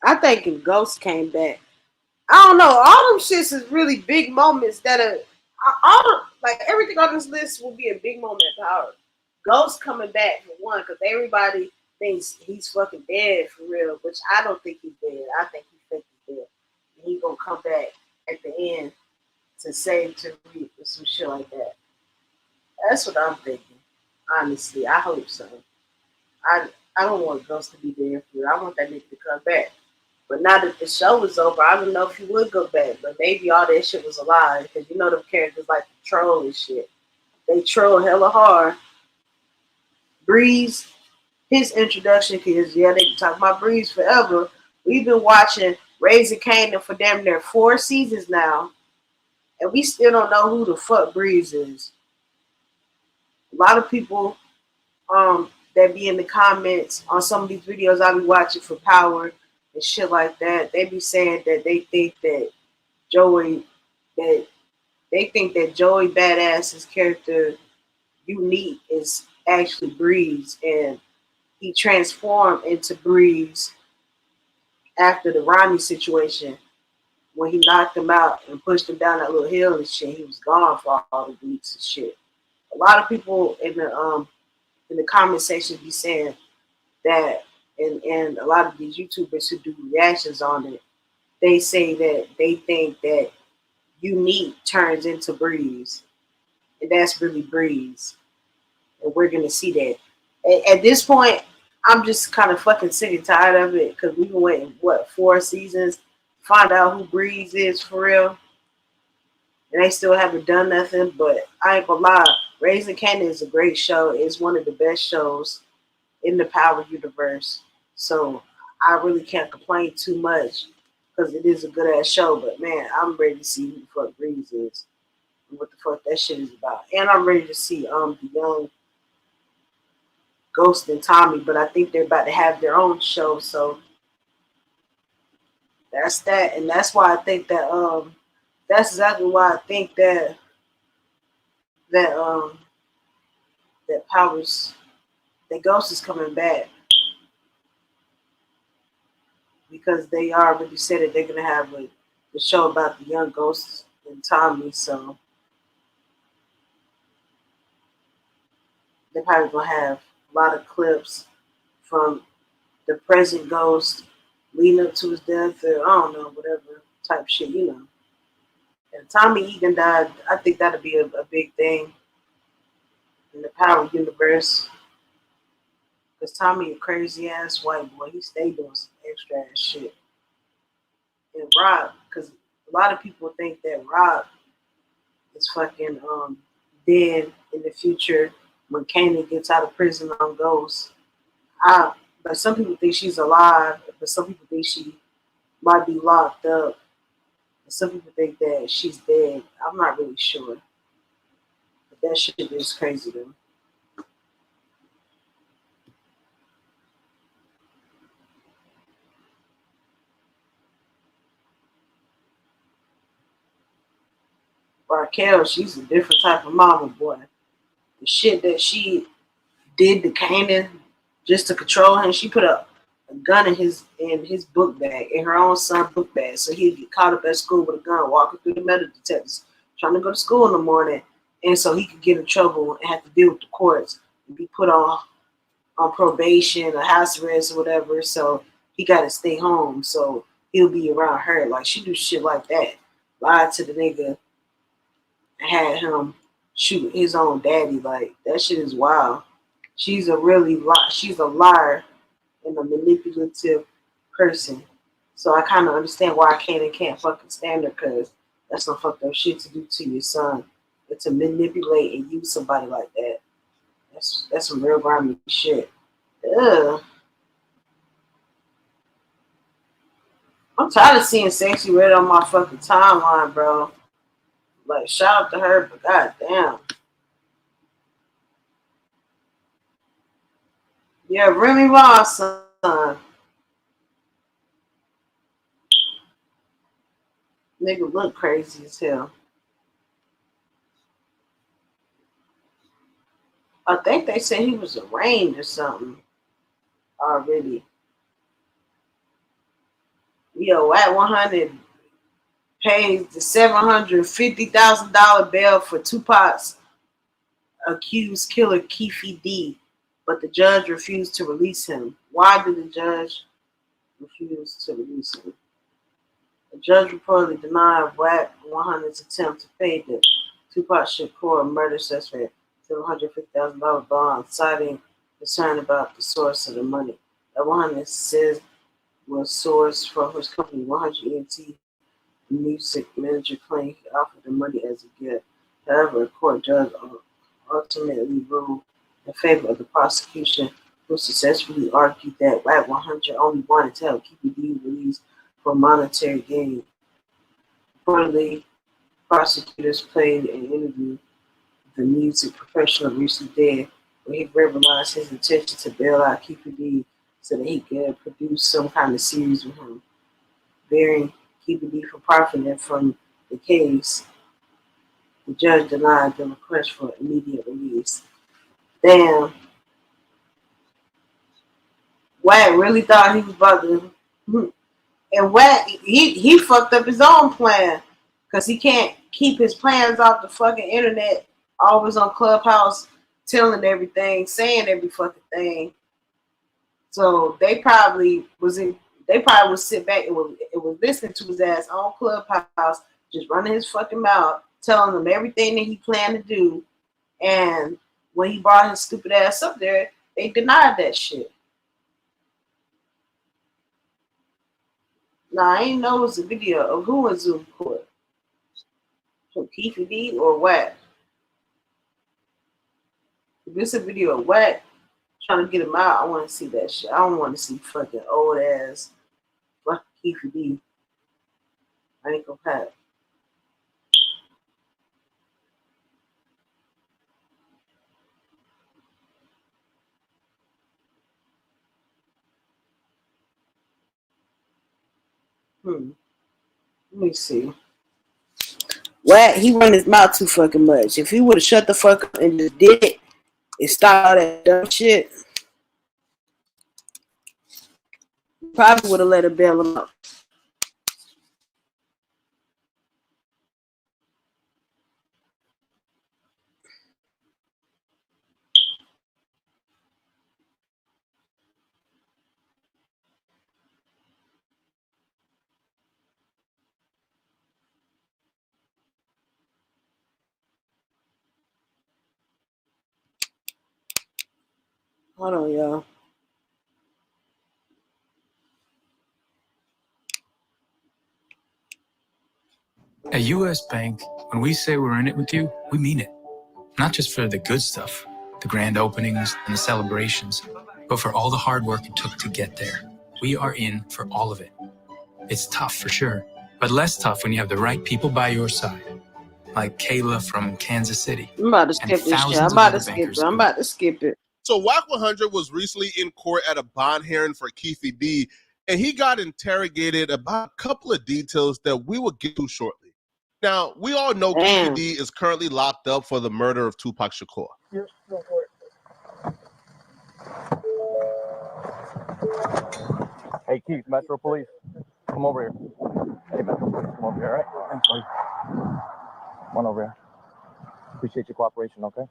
I think if Ghost came back, I don't know. All them shits is really big moments that are Like everything on this list will be a big moment of power. Ghost coming back for one, because everybody thinks he's fucking dead for real, which I don't think he's dead. I think he thinks he's dead. And he's gonna come back at the end to save Tariq or some shit like that. That's what I'm thinking. Honestly, I hope so. I I don't want Ghost to be dead for real. I want that nigga to come back. But now that the show was over, I don't know if he would go back. But maybe all that shit was a lie. Because you know them characters like to troll and shit. They troll hella hard. Breeze, his introduction, because yeah, they can talk about Breeze forever. We've been watching Raising Kanan for damn near 4 seasons now. And we still don't know who the fuck Breeze is. A lot of people that be in the comments on some of these videos I be watching for Power and shit like that, they be saying that they think that Joey, that they think that Joey Badass's character Unique is actually Breeze, and he transformed into Breeze after the Ronnie situation when he knocked him out and pushed him down that little hill and shit. He was gone for all the weeks and shit. A lot of people in the comment section be saying that, and a lot of these YouTubers who do reactions on it, they say that they think that Unique turns into Breeze, and that's really Breeze, and we're gonna see that. At this point, I'm just kind of fucking sick and tired of it because we've been waiting 4 seasons to find out who Breeze is for real, and they still haven't done nothing. But I ain't gonna lie, Raising Kanan is a great show. It's one of the best shows in the Power universe. So I really can't complain too much because it is a good ass show. But man, I'm ready to see who the fuck Breeze is and what the fuck that shit is about. And I'm ready to see the young Ghost and Tommy, but I think they're about to have their own show. So that's that, and that's why I think that that's exactly why I think that that that Powers, that Ghost is coming back, because they already said that they're gonna have a show about the young Ghosts and Tommy. So they're probably gonna have a lot of clips from the present Ghost leading up to his death, or I don't know, whatever type shit, you know. And Tommy Egan died. I think that'll be a big thing in the Power universe. Because Tommy a crazy ass white boy. He stayed doing some extra ass shit. And Rob, because a lot of people think that Rob is fucking dead in the future when Kanan gets out of prison on Ghost. But some people think she's alive, but some people think she might be locked up. And some people think that she's dead. I'm not really sure. But that shit is crazy though. Raquel, she's a different type of mama, boy. The shit that she did to Kanan just to control him, she put a gun in his book bag, in her own son's book bag, so he'd get caught up at school with a gun, walking through the metal detectors, trying to go to school in the morning, and so he could get in trouble and have to deal with the courts and be put on probation or house arrest or whatever. So he got to stay home, so he'll be around her. Like, she do shit like that, lied to the nigga, had him shoot his own daddy. Like, that shit is wild. She's a liar and a manipulative person. So I kind of understand why can't fucking stand her, because that's some fucked up shit to do to your son, and to manipulate and use somebody like that. That's some real grimy shit. Ugh. I'm tired of seeing Sexy Red on my fucking timeline, bro. Like, shout out to her, but goddamn. Yeah, Remy Ma's son. Nigga look crazy as hell. I think they said he was arraigned or something already. Yo, at 100, paid the $750,000 bail for Tupac's accused killer Keefe D, but the judge refused to release him. Why did the judge refuse to release him? The judge reportedly denied Wack 100's attempt to pay the Tupac Shakur murder suspect $750,000 bond, citing concern about the source of the money. That 100 says was sourced from his company 100 ENT. The music manager claimed he offered the money as a gift. However, a court judge ultimately ruled in favor of the prosecution, who successfully argued that Wack 100 only wanted to help Keefe D released for monetary gain. Reportedly, prosecutors played an interview with the music professional recently dead, where he verbalized his intention to bail out Keefe D so that he could produce some kind of series with him, bearing Keefe D for profiting from the case. The judge denied the request for immediate release. Damn. Wack really thought he was about to. And Wack, he fucked up his own plan. Because he can't keep his plans off the fucking internet, always on Clubhouse, telling everything, saying every fucking thing. So they probably would sit back and was listening to his ass on Clubhouse, just running his fucking mouth, telling them everything that he planned to do. And when he brought his stupid ass up there, they denied that shit. Nah, I ain't know it was a video of who in Zoom court. So Keefe D or Wack? If it's a video of Wack trying to get him out, I want to see that shit. I don't want to see fucking old ass fucking Keefe D. I ain't gonna have it. Let me see. Wack, he run his mouth too fucking much. If he would have shut the fuck up and just did it and stopped all that dumb shit, probably would have let him bail him out. Hold on, y'all. At US Bank, when we say we're in it with you, we mean it. Not just for the good stuff, the grand openings and the celebrations, but for all the hard work it took to get there. We are in for all of it. It's tough for sure, but less tough when you have the right people by your side. Like Kayla from Kansas City. I'm about to skip this shit. I'm about to skip it. So Wack 100 was recently in court at a bond hearing for Keefe D, and he got interrogated about a couple of details that we will get to shortly. Now, we all know Keefe D is currently locked up for the murder of Tupac Shakur. Hey, Keith, Metro Police, come over here. Hey, Metro Police, come over here, all right? Thanks, buddy. Come on over here. Appreciate your cooperation, okay?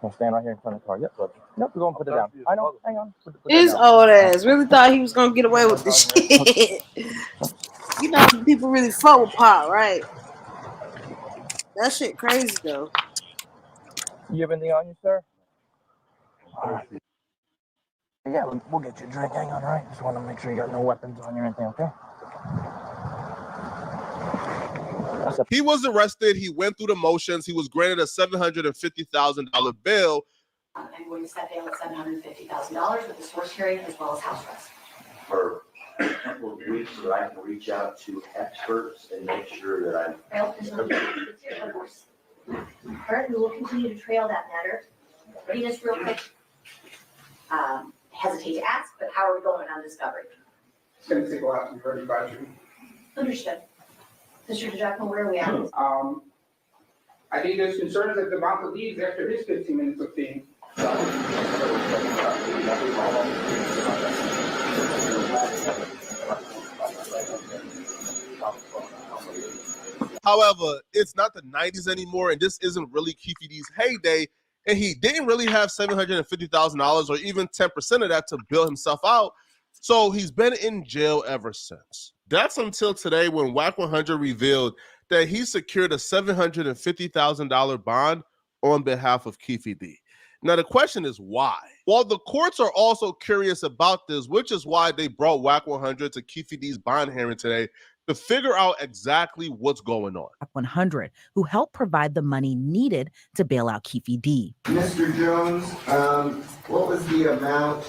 I'll stand right here in front of the car. Yep, brother. Yep, we're going to put it down. I know, hang on. Put His old ass really thought he was gonna get away with this shit. You know, people really fuck with Pop, right? That shit crazy though. You have anything on you, sir? All right. Yeah, we'll get you a drink. Hang on, all right? Just want to make sure you got no weapons on you or anything, okay? He was arrested. He went through the motions. He was granted a $750,000 bail. I'm going to set bail at $750,000 with the source hearing as well as house arrest. For a couple of weeks, so I can reach out to experts and make sure that I'm. Well, Kurt, we will continue to trail that matter. Just real quick. Hesitate to ask, but how are we going on discovery? It's going to take a while to be ready by June. Understood. Mr. Jackman, where are we at? I think there's concern that the Banco leaves after his 15 minutes of fame. However, it's not the 90s anymore, and this isn't really Keefe D's heyday, and he didn't really have $750,000 or even 10% of that to bail himself out, so he's been in jail ever since. That's until today when WAC 100 revealed that he secured a $750,000 bond on behalf of Keefe D. Now, the question is why? Well, the courts are also curious about this, which is why they brought WAC 100 to Keefe D's bond hearing today to figure out exactly what's going on. WAC 100, who helped provide the money needed to bail out Keefe D. Mr. Jones, what was the amount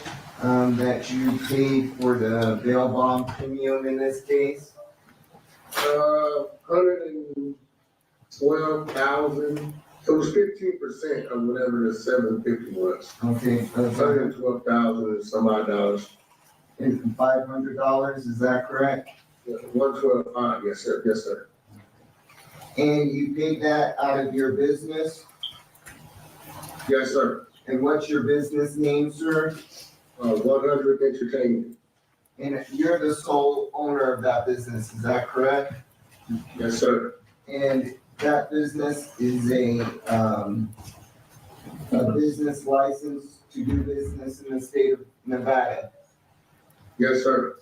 that you paid for the bail bond premium in this case? $112,000. It was 15% of whatever the 750 was. Okay. $112,000 and some odd dollars. And $500, is that correct? Yeah, 112.5, yes sir, yes sir. And you paid that out of your business? Yes sir. And what's your business name, sir? 100 Entertainment. And you're the sole owner of that business, is that correct? Yes sir. And that business is a business license to do business in the state of Nevada? Yes sir.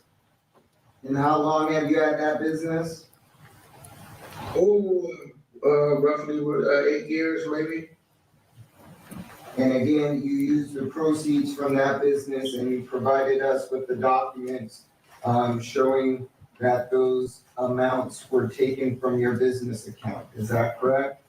And how long have you had that business? Roughly 8 years maybe. And again, you used the proceeds from that business and you provided us with the documents showing that those amounts were taken from your business account. Is that correct?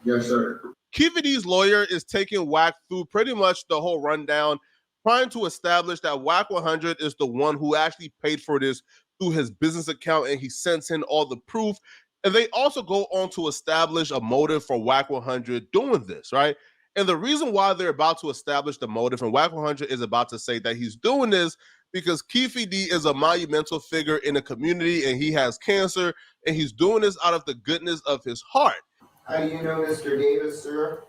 Yes, sir. Keefe D's lawyer is taking WAC through pretty much the whole rundown, trying to establish that WAC 100 is the one who actually paid for this through his business account, and he sends in all the proof. And they also go on to establish a motive for WAC 100 doing this, right? And the reason why they're about to establish the motive, and WAC 100 is about to say that he's doing this because Keefe D is a monumental figure in the community, and he has cancer, and he's doing this out of the goodness of his heart. How do you know Mr. Davis, sir?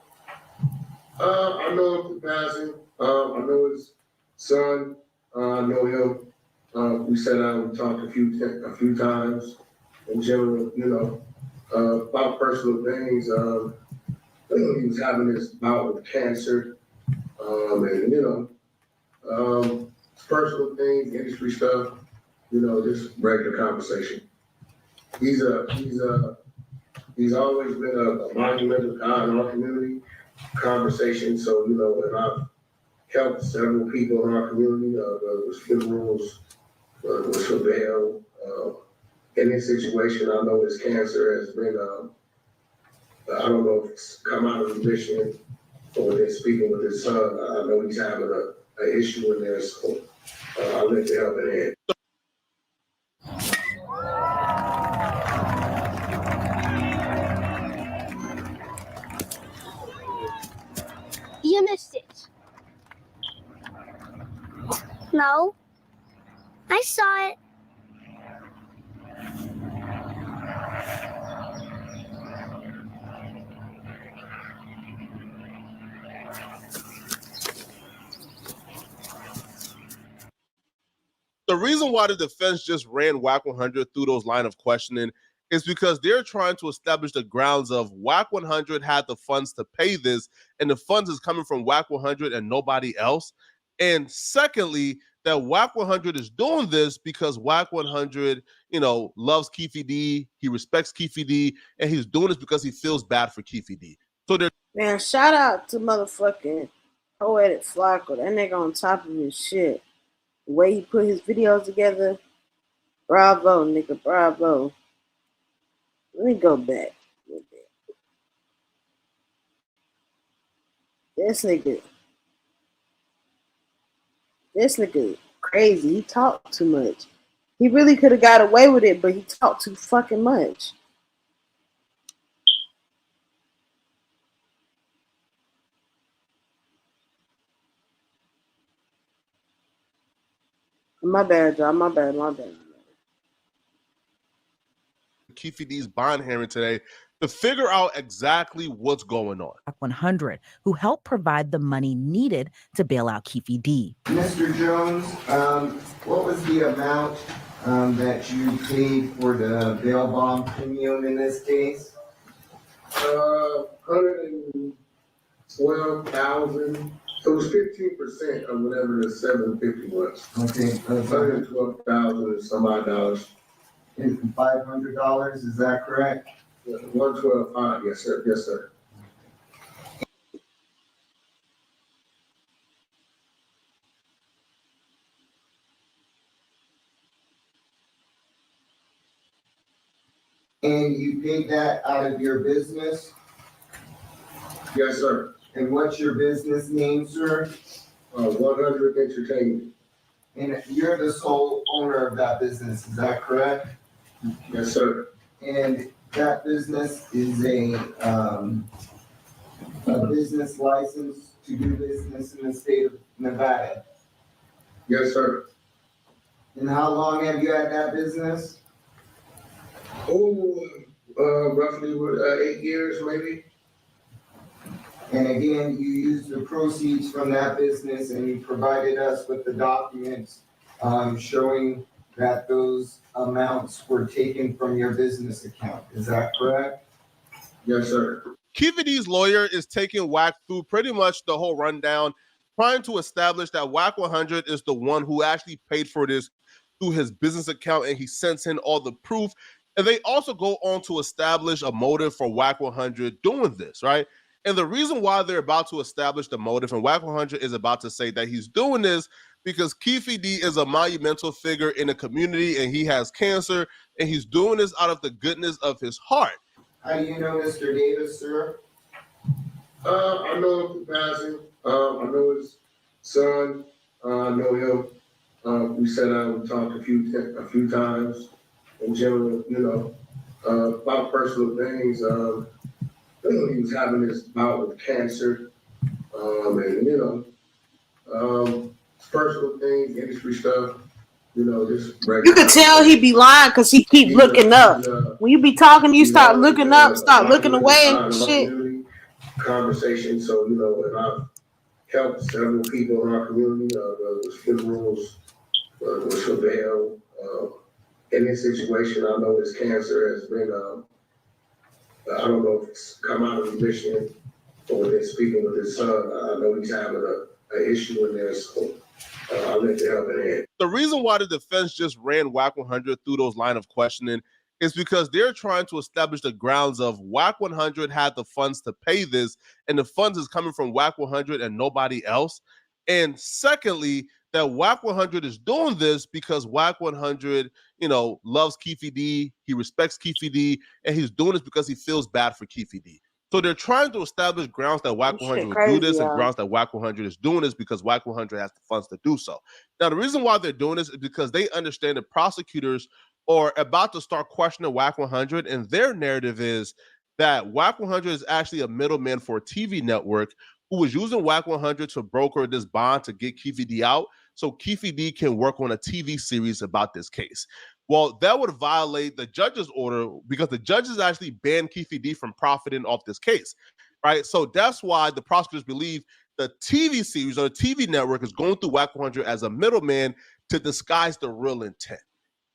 I know him through passing. I know his son. I know him. We sat down and talked a few times. In general, about personal things. He was having this bout with cancer, and personal things, industry stuff. Just regular conversation. He's always been a monumental guy in our community. Conversation. So when I've helped several people in our community, whether it was funerals, whether it was for bail. In this situation, I know his cancer has been, I don't know if it's come out of remission or when they're speaking with his son. I know he's having an issue in there, so I'll let you help it in. You missed it. No, I saw it. The reason why the defense just ran WAC 100 through those line of questioning is because they're trying to establish the grounds of WAC 100 had the funds to pay this, and the funds is coming from WAC 100 and nobody else. And secondly, that WAC 100 is doing this because WAC 100, loves Keefe D, he respects Keefe D, and he's doing this because he feels bad for Keefe D. So they're Man, shout out to motherfucking Poetic Flacco. That nigga on top of his shit. The way he put his videos together, bravo, nigga, bravo. Let me go back a little bit. This nigga crazy. He talked too much. He really could have got away with it, but he talked too fucking much. My bad, y'all. My bad. Keefe D's bond hearing today to figure out exactly what's going on. WAC 100, who helped provide the money needed to bail out Keefe D. Mr. Jones, what was the amount that you paid for the bail bond premium in this case? 112,000. It was 15% of whatever the 750 was. Okay, 112,000 and some odd dollars. $500, is that correct? 112,500, yes, sir. Yes, sir. And you paid that out of your business? Yes, sir. And what's your business name, sir? 100 Entertainment. And you're the sole owner of that business, is that correct? Yes, sir. And that business is a business license to do business in the state of Nevada. Yes, sir. And how long have you had that business? Roughly 8 years, maybe. And again, you used the proceeds from that business and you provided us with the documents showing that those amounts were taken from your business account. Is that correct? Yes, sir. Keefe D's lawyer is taking WAC through pretty much the whole rundown, trying to establish that WAC 100 is the one who actually paid for this through his business account, and he sends in all the proof. And they also go on to establish a motive for WAC 100 doing this, right? And the reason why they're about to establish the motive, and WAC 100 is about to say that he's doing this because Keefe D is a monumental figure in the community and he has cancer, and he's doing this out of the goodness of his heart. How do you know Mr. Davis, sir? I know him from passing. I know his son. I know him. We sat down and talked a few times. In general, about personal things. He was having this bout with cancer, and personal things, industry stuff. Just regular. You could tell he be lying because he keep looking up. When you be talking, you start looking up, start looking away, shit. Conversation. So and I've helped several people in our community. With funerals, with travail. In this situation, I know his cancer has been. I don't know if it's come out of remission or within speaking with his son. I know he's having an issue in there, so I'll let you help it in. The reason why the defense just ran WAC 100 through those line of questioning is because they're trying to establish the grounds of WAC 100 had the funds to pay this, and the funds is coming from WAC 100 and nobody else. And secondly, that WAC 100 is doing this because WAC 100, loves Keefe D, he respects Keefe D, and he's doing this because he feels bad for Keefe D. So they're trying to establish grounds that WAC 100 would do this, and grounds that WAC 100 is doing this because WAC 100 has the funds to do so. Now, the reason why they're doing this is because they understand that prosecutors are about to start questioning WAC 100, and their narrative is that WAC 100 is actually a middleman for a TV network who was using WAC 100 to broker this bond to get Keefe D out so Keefe D can work on a TV series about this case. Well, that would violate the judge's order because the judges actually banned Keefe D from profiting off this case, right? So that's why the prosecutors believe the TV series or the TV network is going through WAC 100 as a middleman to disguise the real intent.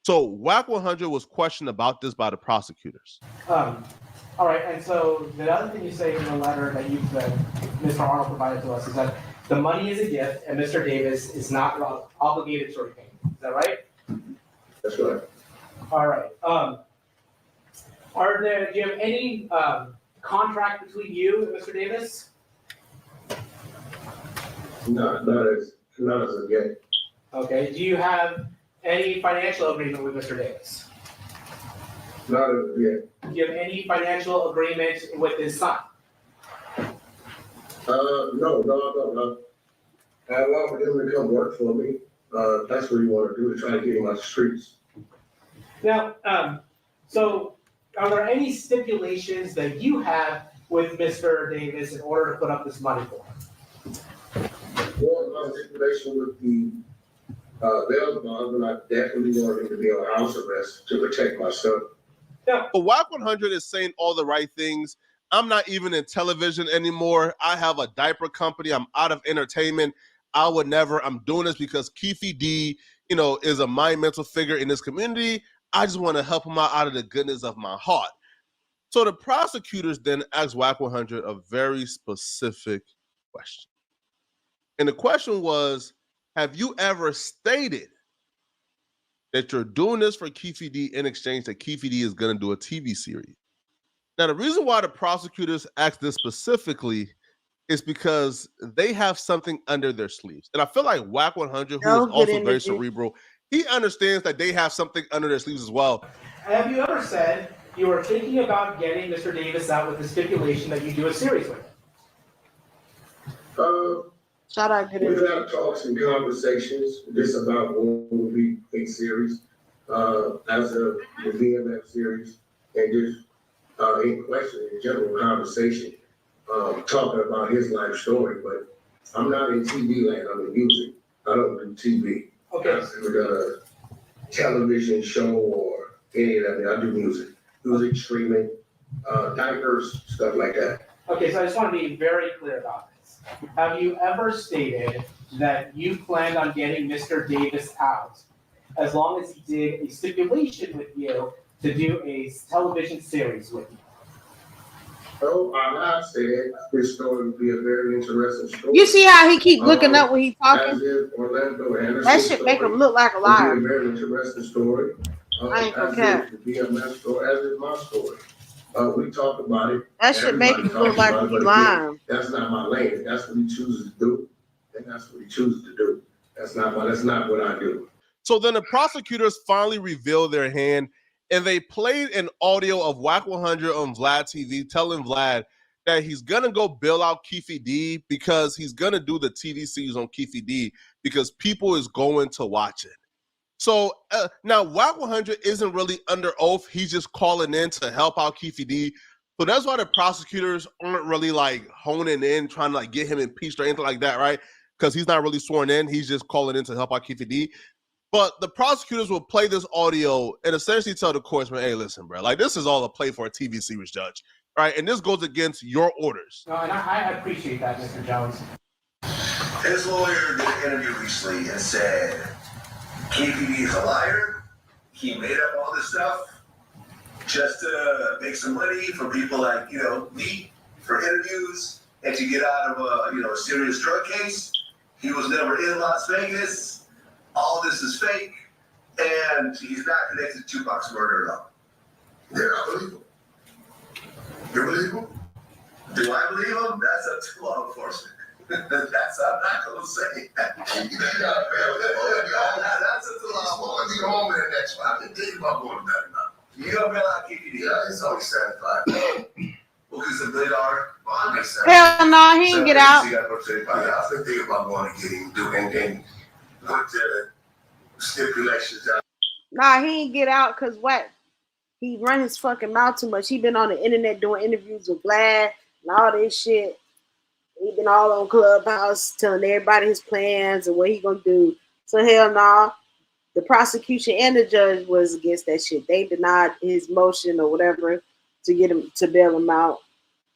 So WAC 100 was questioned about this by the prosecutors. All right, and so the other thing you say in the letter that Mr. Arnold provided to us is that the money is a gift and Mr. Davis is not obligated to repay. Is that right? That's right. All right. Do you have any contract between you and Mr. Davis? No, not as of yet. Okay. Do you have any financial agreement with Mr. Davis? Not as of yet. Do you have any financial agreement with his son? No. I allowed him to come work for me. That's what he wanted to do, to try to get him out the streets. Now, so are there any stipulations that you have with Mr. Davis in order to put up this money for him? Well, my stipulation with the bail bond, and I definitely wanted him to be on house arrest to protect myself. But WAC 100 is saying all the right things. I'm not even in television anymore. I have a diaper company. I'm out of entertainment. I would never. I'm doing this because Keefe D is a monumental figure in this community. I just want to help him out of the goodness of my heart. So the prosecutors then asked WAC 100 a very specific question. And the question was, have you ever stated that you're doing this for Keefe D in exchange that Keefe D is going to do a TV series? Now, the reason why the prosecutors asked this specifically is because they have something under their sleeves. And I feel like WAC 100, who is also very cerebral, he understands that they have something under their sleeves as well. Have you ever said you were thinking about getting Mr. Davis out with the stipulation that you do a series with him? Shout out to We've had talks and conversations just about what will be a series, as a VMF series, and just in question, in general conversation, talking about his life story. But I'm not in TV land, I'm in music. I don't do TV. Okay. I never done a television show or any of that. I do music streaming, diapers, stuff like that. Okay, so I just want to be very clear about this. Have you ever stated that you planned on getting Mr. Davis out as long as he did a stipulation with you to do a television series with you? Oh, I have said this story would be a very interesting story. You see how he keep looking up when he talking? As if Orlando Anderson That should make him look like a liar. Would be a very interesting story. I ain't gonna as care. if the BMS story, as is my story. We talked about it. That should make him look like Everybody he's talks about it, lying. but again, that's not my lane. That's what he chooses to do, and that's what he chooses to do. That's not what I do. So then the prosecutors finally revealed their hand, and they played an audio of WAC 100 on Vlad TV telling Vlad that he's going to go bail out Keefe D because he's going to do the TV series on Keefe D because people is going to watch it. So now WAC 100 isn't really under oath. He's just calling in to help out Keefe D. So that's why the prosecutors aren't really like honing in, trying to like get him impeached or anything like that, right? Because he's not really sworn in. He's just calling in to help out Keefe D. But the prosecutors will play this audio and essentially tell the courts, man, hey, listen, bro, like this is all a play for a TV series, judge, right? And this goes against your orders. No, and I appreciate that, Mr. Jones. His lawyer did an interview recently and said, KPD is a liar. He made up all this stuff just to make some money for people like, me, for interviews, and to get out of a serious drug case. He was never in Las Vegas. All this is fake, and he's not connected to Tupac's murder at all. Yeah, I believe him. You believe him? Do I believe him? That's up to law enforcement. I'm not going to say that. That's up to law enforcement. He's home in the next 5 days. I'm going to bet now. You don't bail out KPD. Yeah, he's only 75. Well, because $1 billion bond makes sense. Hell no, he didn't get out. You got to put 75. Yeah, I was thinking about going to get him, do anything. Put the stipulations out. Nah, he ain't get out because what? He run his fucking mouth too much. He been on the internet doing interviews with Vlad and all this shit. He been all on Clubhouse telling everybody his plans and what he gonna do. So hell nah. The prosecution and the judge was against that shit. They denied his motion or whatever to get him to bail him out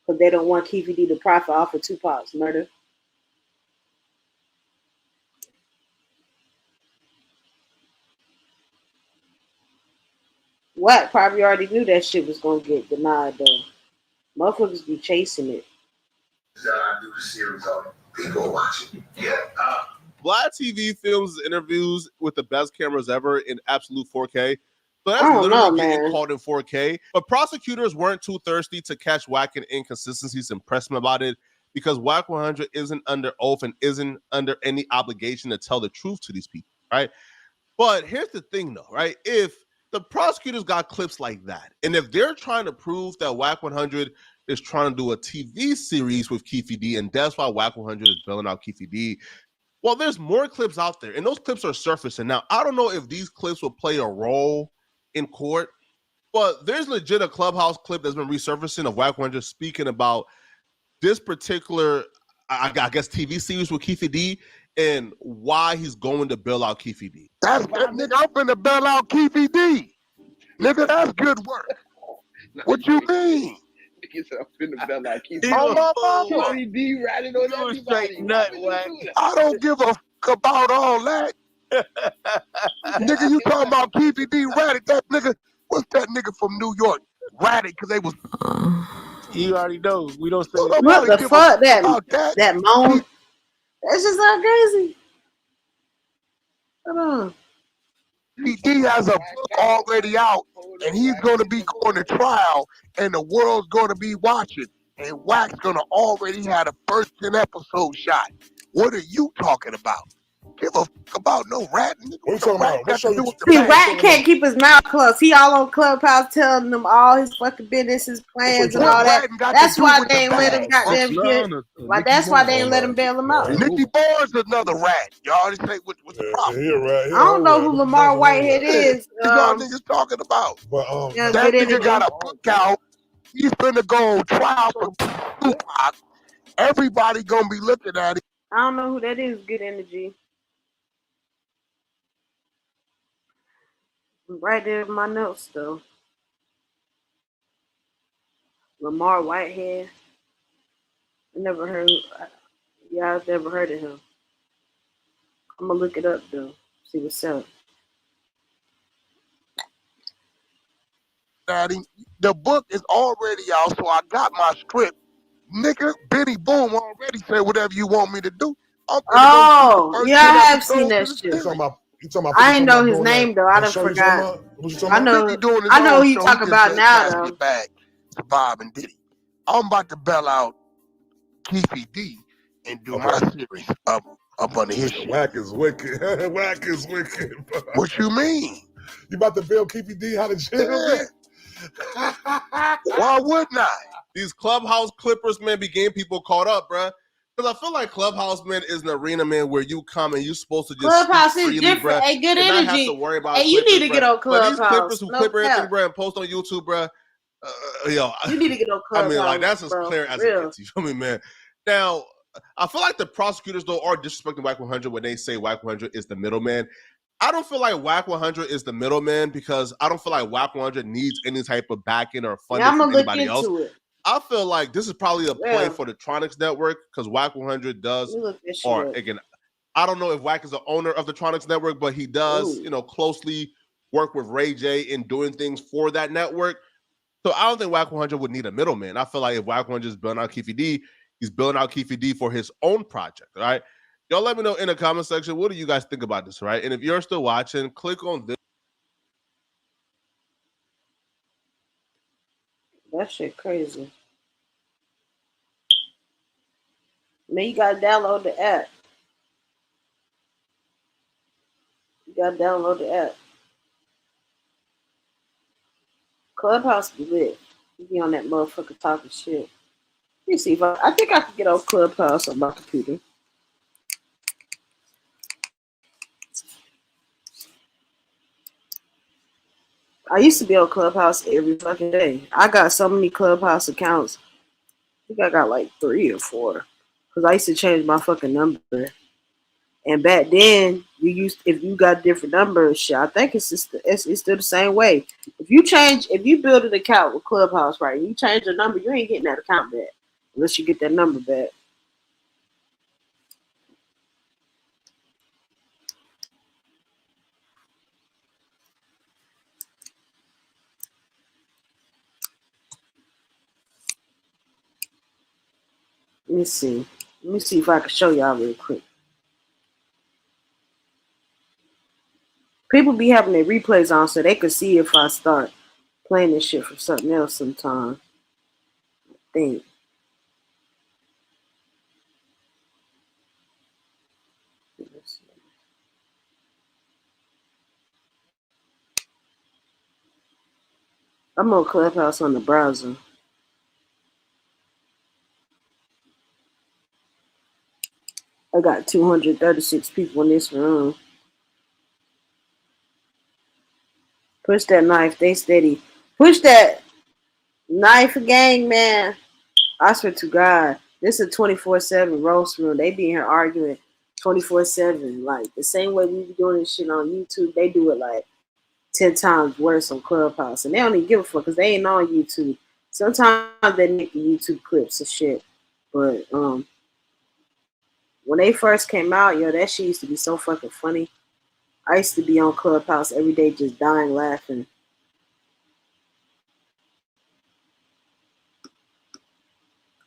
because they don't want Keefe D to profit off of Tupac's murder. What? Probably already knew that shit was gonna get denied though. Motherfuckers be chasing it. I do the series on people watching. Yeah. Vlad TV films interviews with the best cameras ever in absolute 4K. So that's I don't literally know, getting man. caught in 4K. But prosecutors weren't too thirsty to catch WAC and inconsistencies and press him about it because WAC 100 isn't under oath and isn't under any obligation to tell the truth to these people, right? But here's the thing, though, right? If the prosecutors got clips like that, and if they're trying to prove that WAC 100 is trying to do a TV series with Keefe D, and that's why WAC 100 is bailing out Keefe D, well, there's more clips out there, and those clips are surfacing. Now, I don't know if these clips will play a role in court, but there's legit a Clubhouse clip that's been resurfacing of WAC 100 speaking about this particular, I guess, TV series with Keefe D and why he's going to bail out Keefe D. That's good, nigga. I'm finna bail out Keefe D. Nigga, that's good work. What you mean? Nigga said I'm finna bail out Keefe D. On my mama. Keefe D ratting on everybody. I don't give a fuck about all that. Nigga, you talking about KVD Raddick? That nigga, what's that nigga from New York? Raddick, because they was. You already know. We don't say What What the fuck? about that? That moan? That's just not crazy. Come on. KVD has a book already out, and he's going to be going to trial, and the world's going to be watching. And Wack's going to already have the first 10 episodes shot. What are you talking about? Give a fuck about no rat. What you talking about? What show you? See, Rat can't keep his mouth closed. He all on Clubhouse telling them all his fucking business, his plans, and all that. That's why they ain't let him goddamn get. Why? That's why they ain't let him bail him out. Nicky Barnes is another rat. Y'all just say what's the problem? I don't know who Lamar Whitehead is. Y'all niggas talking about. Yeah, That good nigga energy. got a book out. He's finna go on trial for Tupac. Everybody gonna be looking at it. I don't know who that is. Good energy. Right there in my notes though. Lamar Whitehead. I never heard. Yeah, I've never heard of him. I'm gonna look it up though. See what's up. Daddy, the book is already out, so I got my script. Nigga, Benny Boom already said whatever you want me to do. I'm finna go shoot the first Yeah, I 10 have seen episodes that of the shit. series. I didn't know his name though. I done forgot. I know. I know who you talking about now though. Get back to Bob and Diddy. I'm about to bail out Keefy D and do my series up under his shit. Whack is wicked. Whack is wicked. What you mean? You about to build Keefy D how to chill? Why wouldn't I? These Clubhouse Clippers, man, be getting people caught up, bruh. Because I feel like Clubhouse, man, is an arena, man, where you come and you supposed to just Clubhouse speak is freely, different. bruh, Hey, good and not have energy. to worry about Hey, you Clippers, need to bruh. get on But these Clubhouse. Clippers who No clip everything, cap. bruh, and post on YouTube, bruh, yo, You need to get on I Clubhouse. mean, like, that's as bro. clear as Real. it gets, you feel me, man? Now, I feel like the prosecutors, though, are disrespecting Whack 100 when they say Whack 100 is the middleman. I don't feel like Whack 100 is the middleman because I don't feel like Whack 100 needs any type of backing or funding I'm from gonna look anybody else. into it. I feel like this is probably a play Yeah. for the Tronics Network because Whack 100 does, Let me look this shit or up. again, I don't know if Whack is the owner of the Tronics Network, but he does, Ooh. you know, closely work with Ray J in doing things for that network. So I don't think Whack 100 would need a middleman. I feel like if Whack 100 is building out Keefy D, he's building out Keefy D for his own project, right? Y'all let me know in the comment section, what do you guys think about this, right? And if you're still watching, click on this. That shit crazy. Man, you gotta download the app. You gotta download the app. Clubhouse be lit. You be on that motherfucker talking shit. Let me see if I think I can get on Clubhouse on my computer. I used to be on Clubhouse every fucking day. I got so many Clubhouse accounts. I think I got like 3 or 4. Cause I used to change my fucking number. And back then, if you got different numbers, shit, I think it's still the same way. If you build an account with Clubhouse, right, and you change your number, you ain't getting that account back unless you get that number back. Let me see. Let me see if I can show y'all real quick. People be having their replays on so they can see if I start playing this shit for something else sometime. I think. I'm on Clubhouse on the browser. I got 236 people in this room. Push that knife, they steady. Push that knife, gang, man. I swear to God, this is a 24/7 roast room. They be in here arguing 24/7, like the same way we be doing this shit on YouTube. They do it like 10 times worse on Clubhouse, and they don't even give a fuck because they ain't on YouTube. Sometimes they make the YouTube clips and shit, but when they first came out, yo, that shit used to be so fucking funny. I used to be on Clubhouse every day just dying laughing.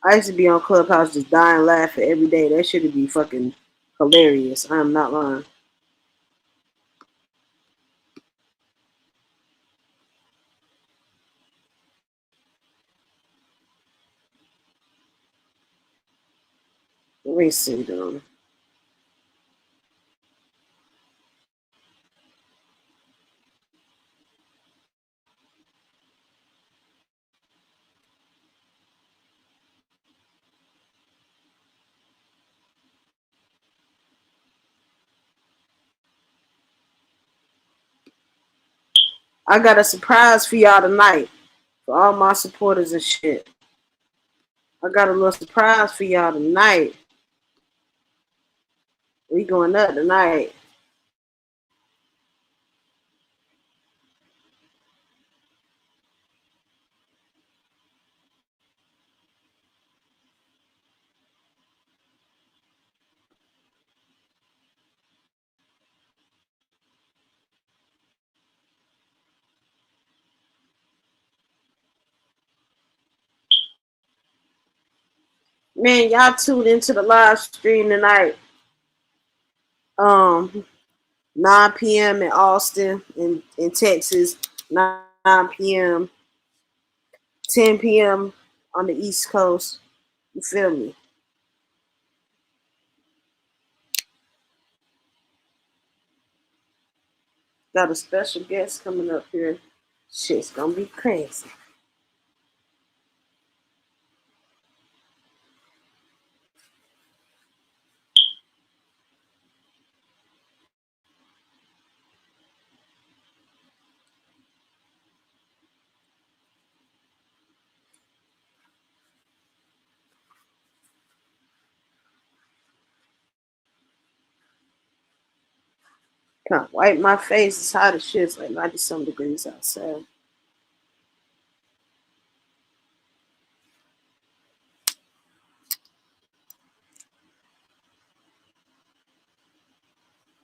I used to be on Clubhouse just dying laughing every day. That shit would be fucking hilarious. I am not lying. Let me see though. I got a surprise for y'all tonight. For all my supporters and shit. I got a little surprise for y'all tonight. We going up tonight. Man, y'all tuned into the live stream tonight. 9 p.m. in Austin, in Texas. 9 p.m. 10 p.m. on the East Coast. You feel me? Got a special guest coming up here. Shit's gonna be crazy. Can't wipe my face. It's hot as shit. It's like 90-some degrees outside.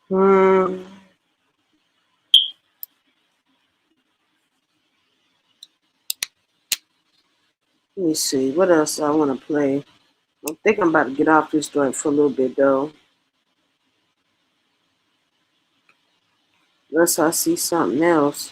Let me see. What else I want to play? I think I'm about to get off this joint for a little bit, though. Unless I see something else.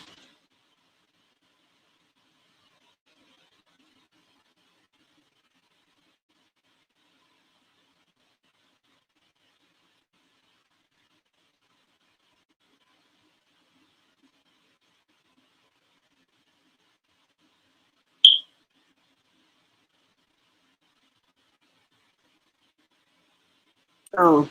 Oh.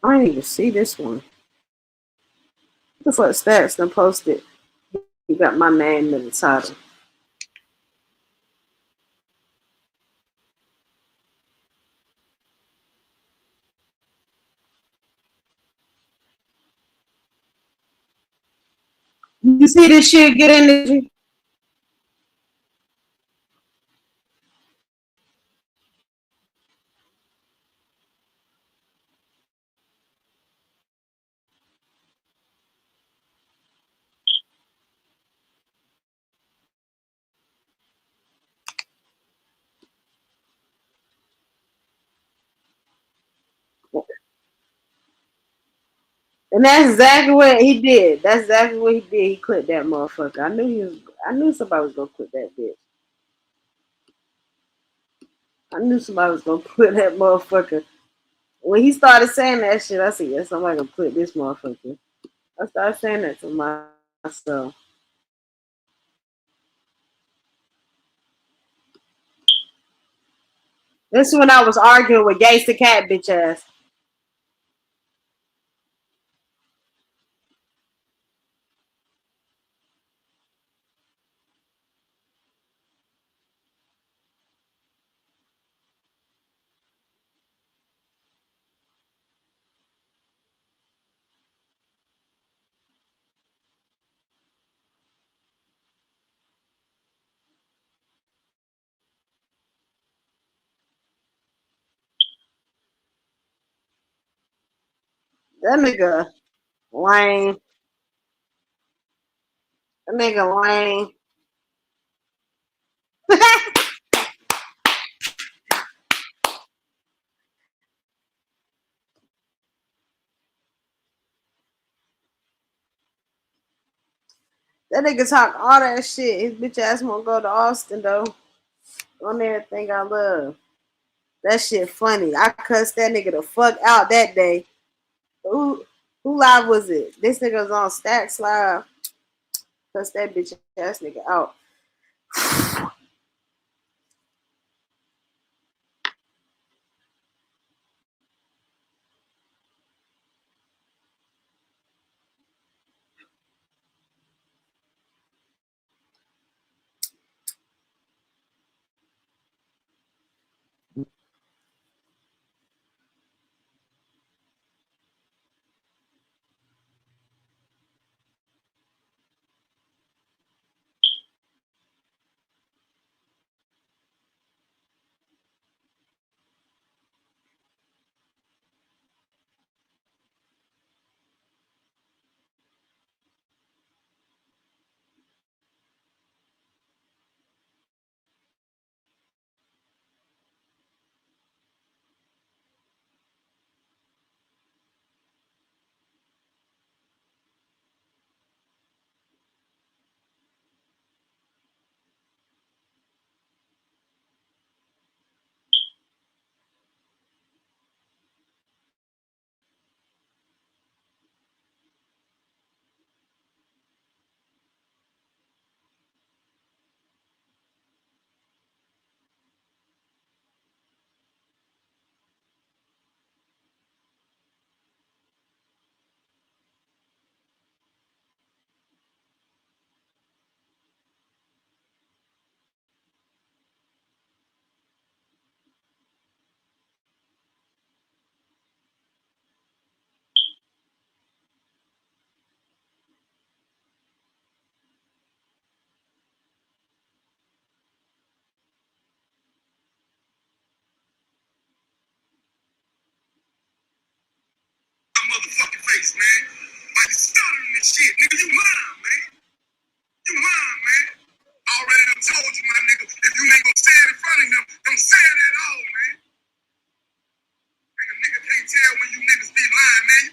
I didn't even see this one. What the fuck stats done posted? You got my name in the title. You see this shit get energy? And that's exactly what he did. That's exactly what he did. He clipped that motherfucker. I knew somebody was gonna clip that bitch. I knew somebody was gonna clip that motherfucker. When he started saying that shit, I said, yeah, somebody gonna clip this motherfucker. I started saying that to myself. This is when I was arguing with Gangsta the Cat bitch ass. That nigga lame. That nigga lame. That nigga talk all that shit. His bitch ass won't go to Austin though. On everything I love. That shit funny. I cussed that nigga the fuck out that day. Who live was it? This nigga was on Stacks Live. Cussed that bitch ass nigga out. Motherfucking face, man. Why you stuttering this shit, nigga? You lying, man. You lying, man. I already done told you, my nigga. If you ain't gonna say it in front of him, don't say it at all, man. A nigga can't tell when you niggas be lying, man.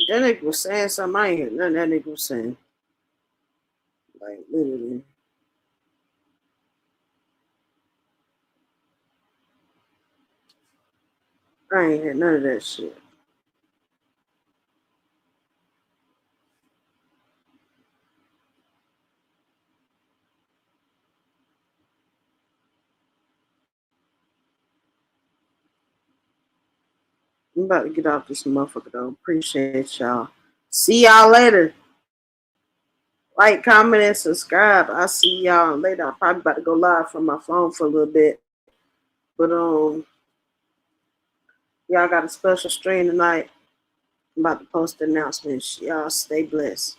That nigga was saying something. I ain't hear nothing that nigga was saying. Like, literally. I ain't hear none of that shit. I'm about to get off this motherfucker, though. Appreciate y'all. See y'all later. Like, comment, and subscribe. I'll see y'all later. I'm probably about to go live from my phone for a little bit. But y'all got a special stream tonight. I'm about to post the announcements. Y'all stay blessed.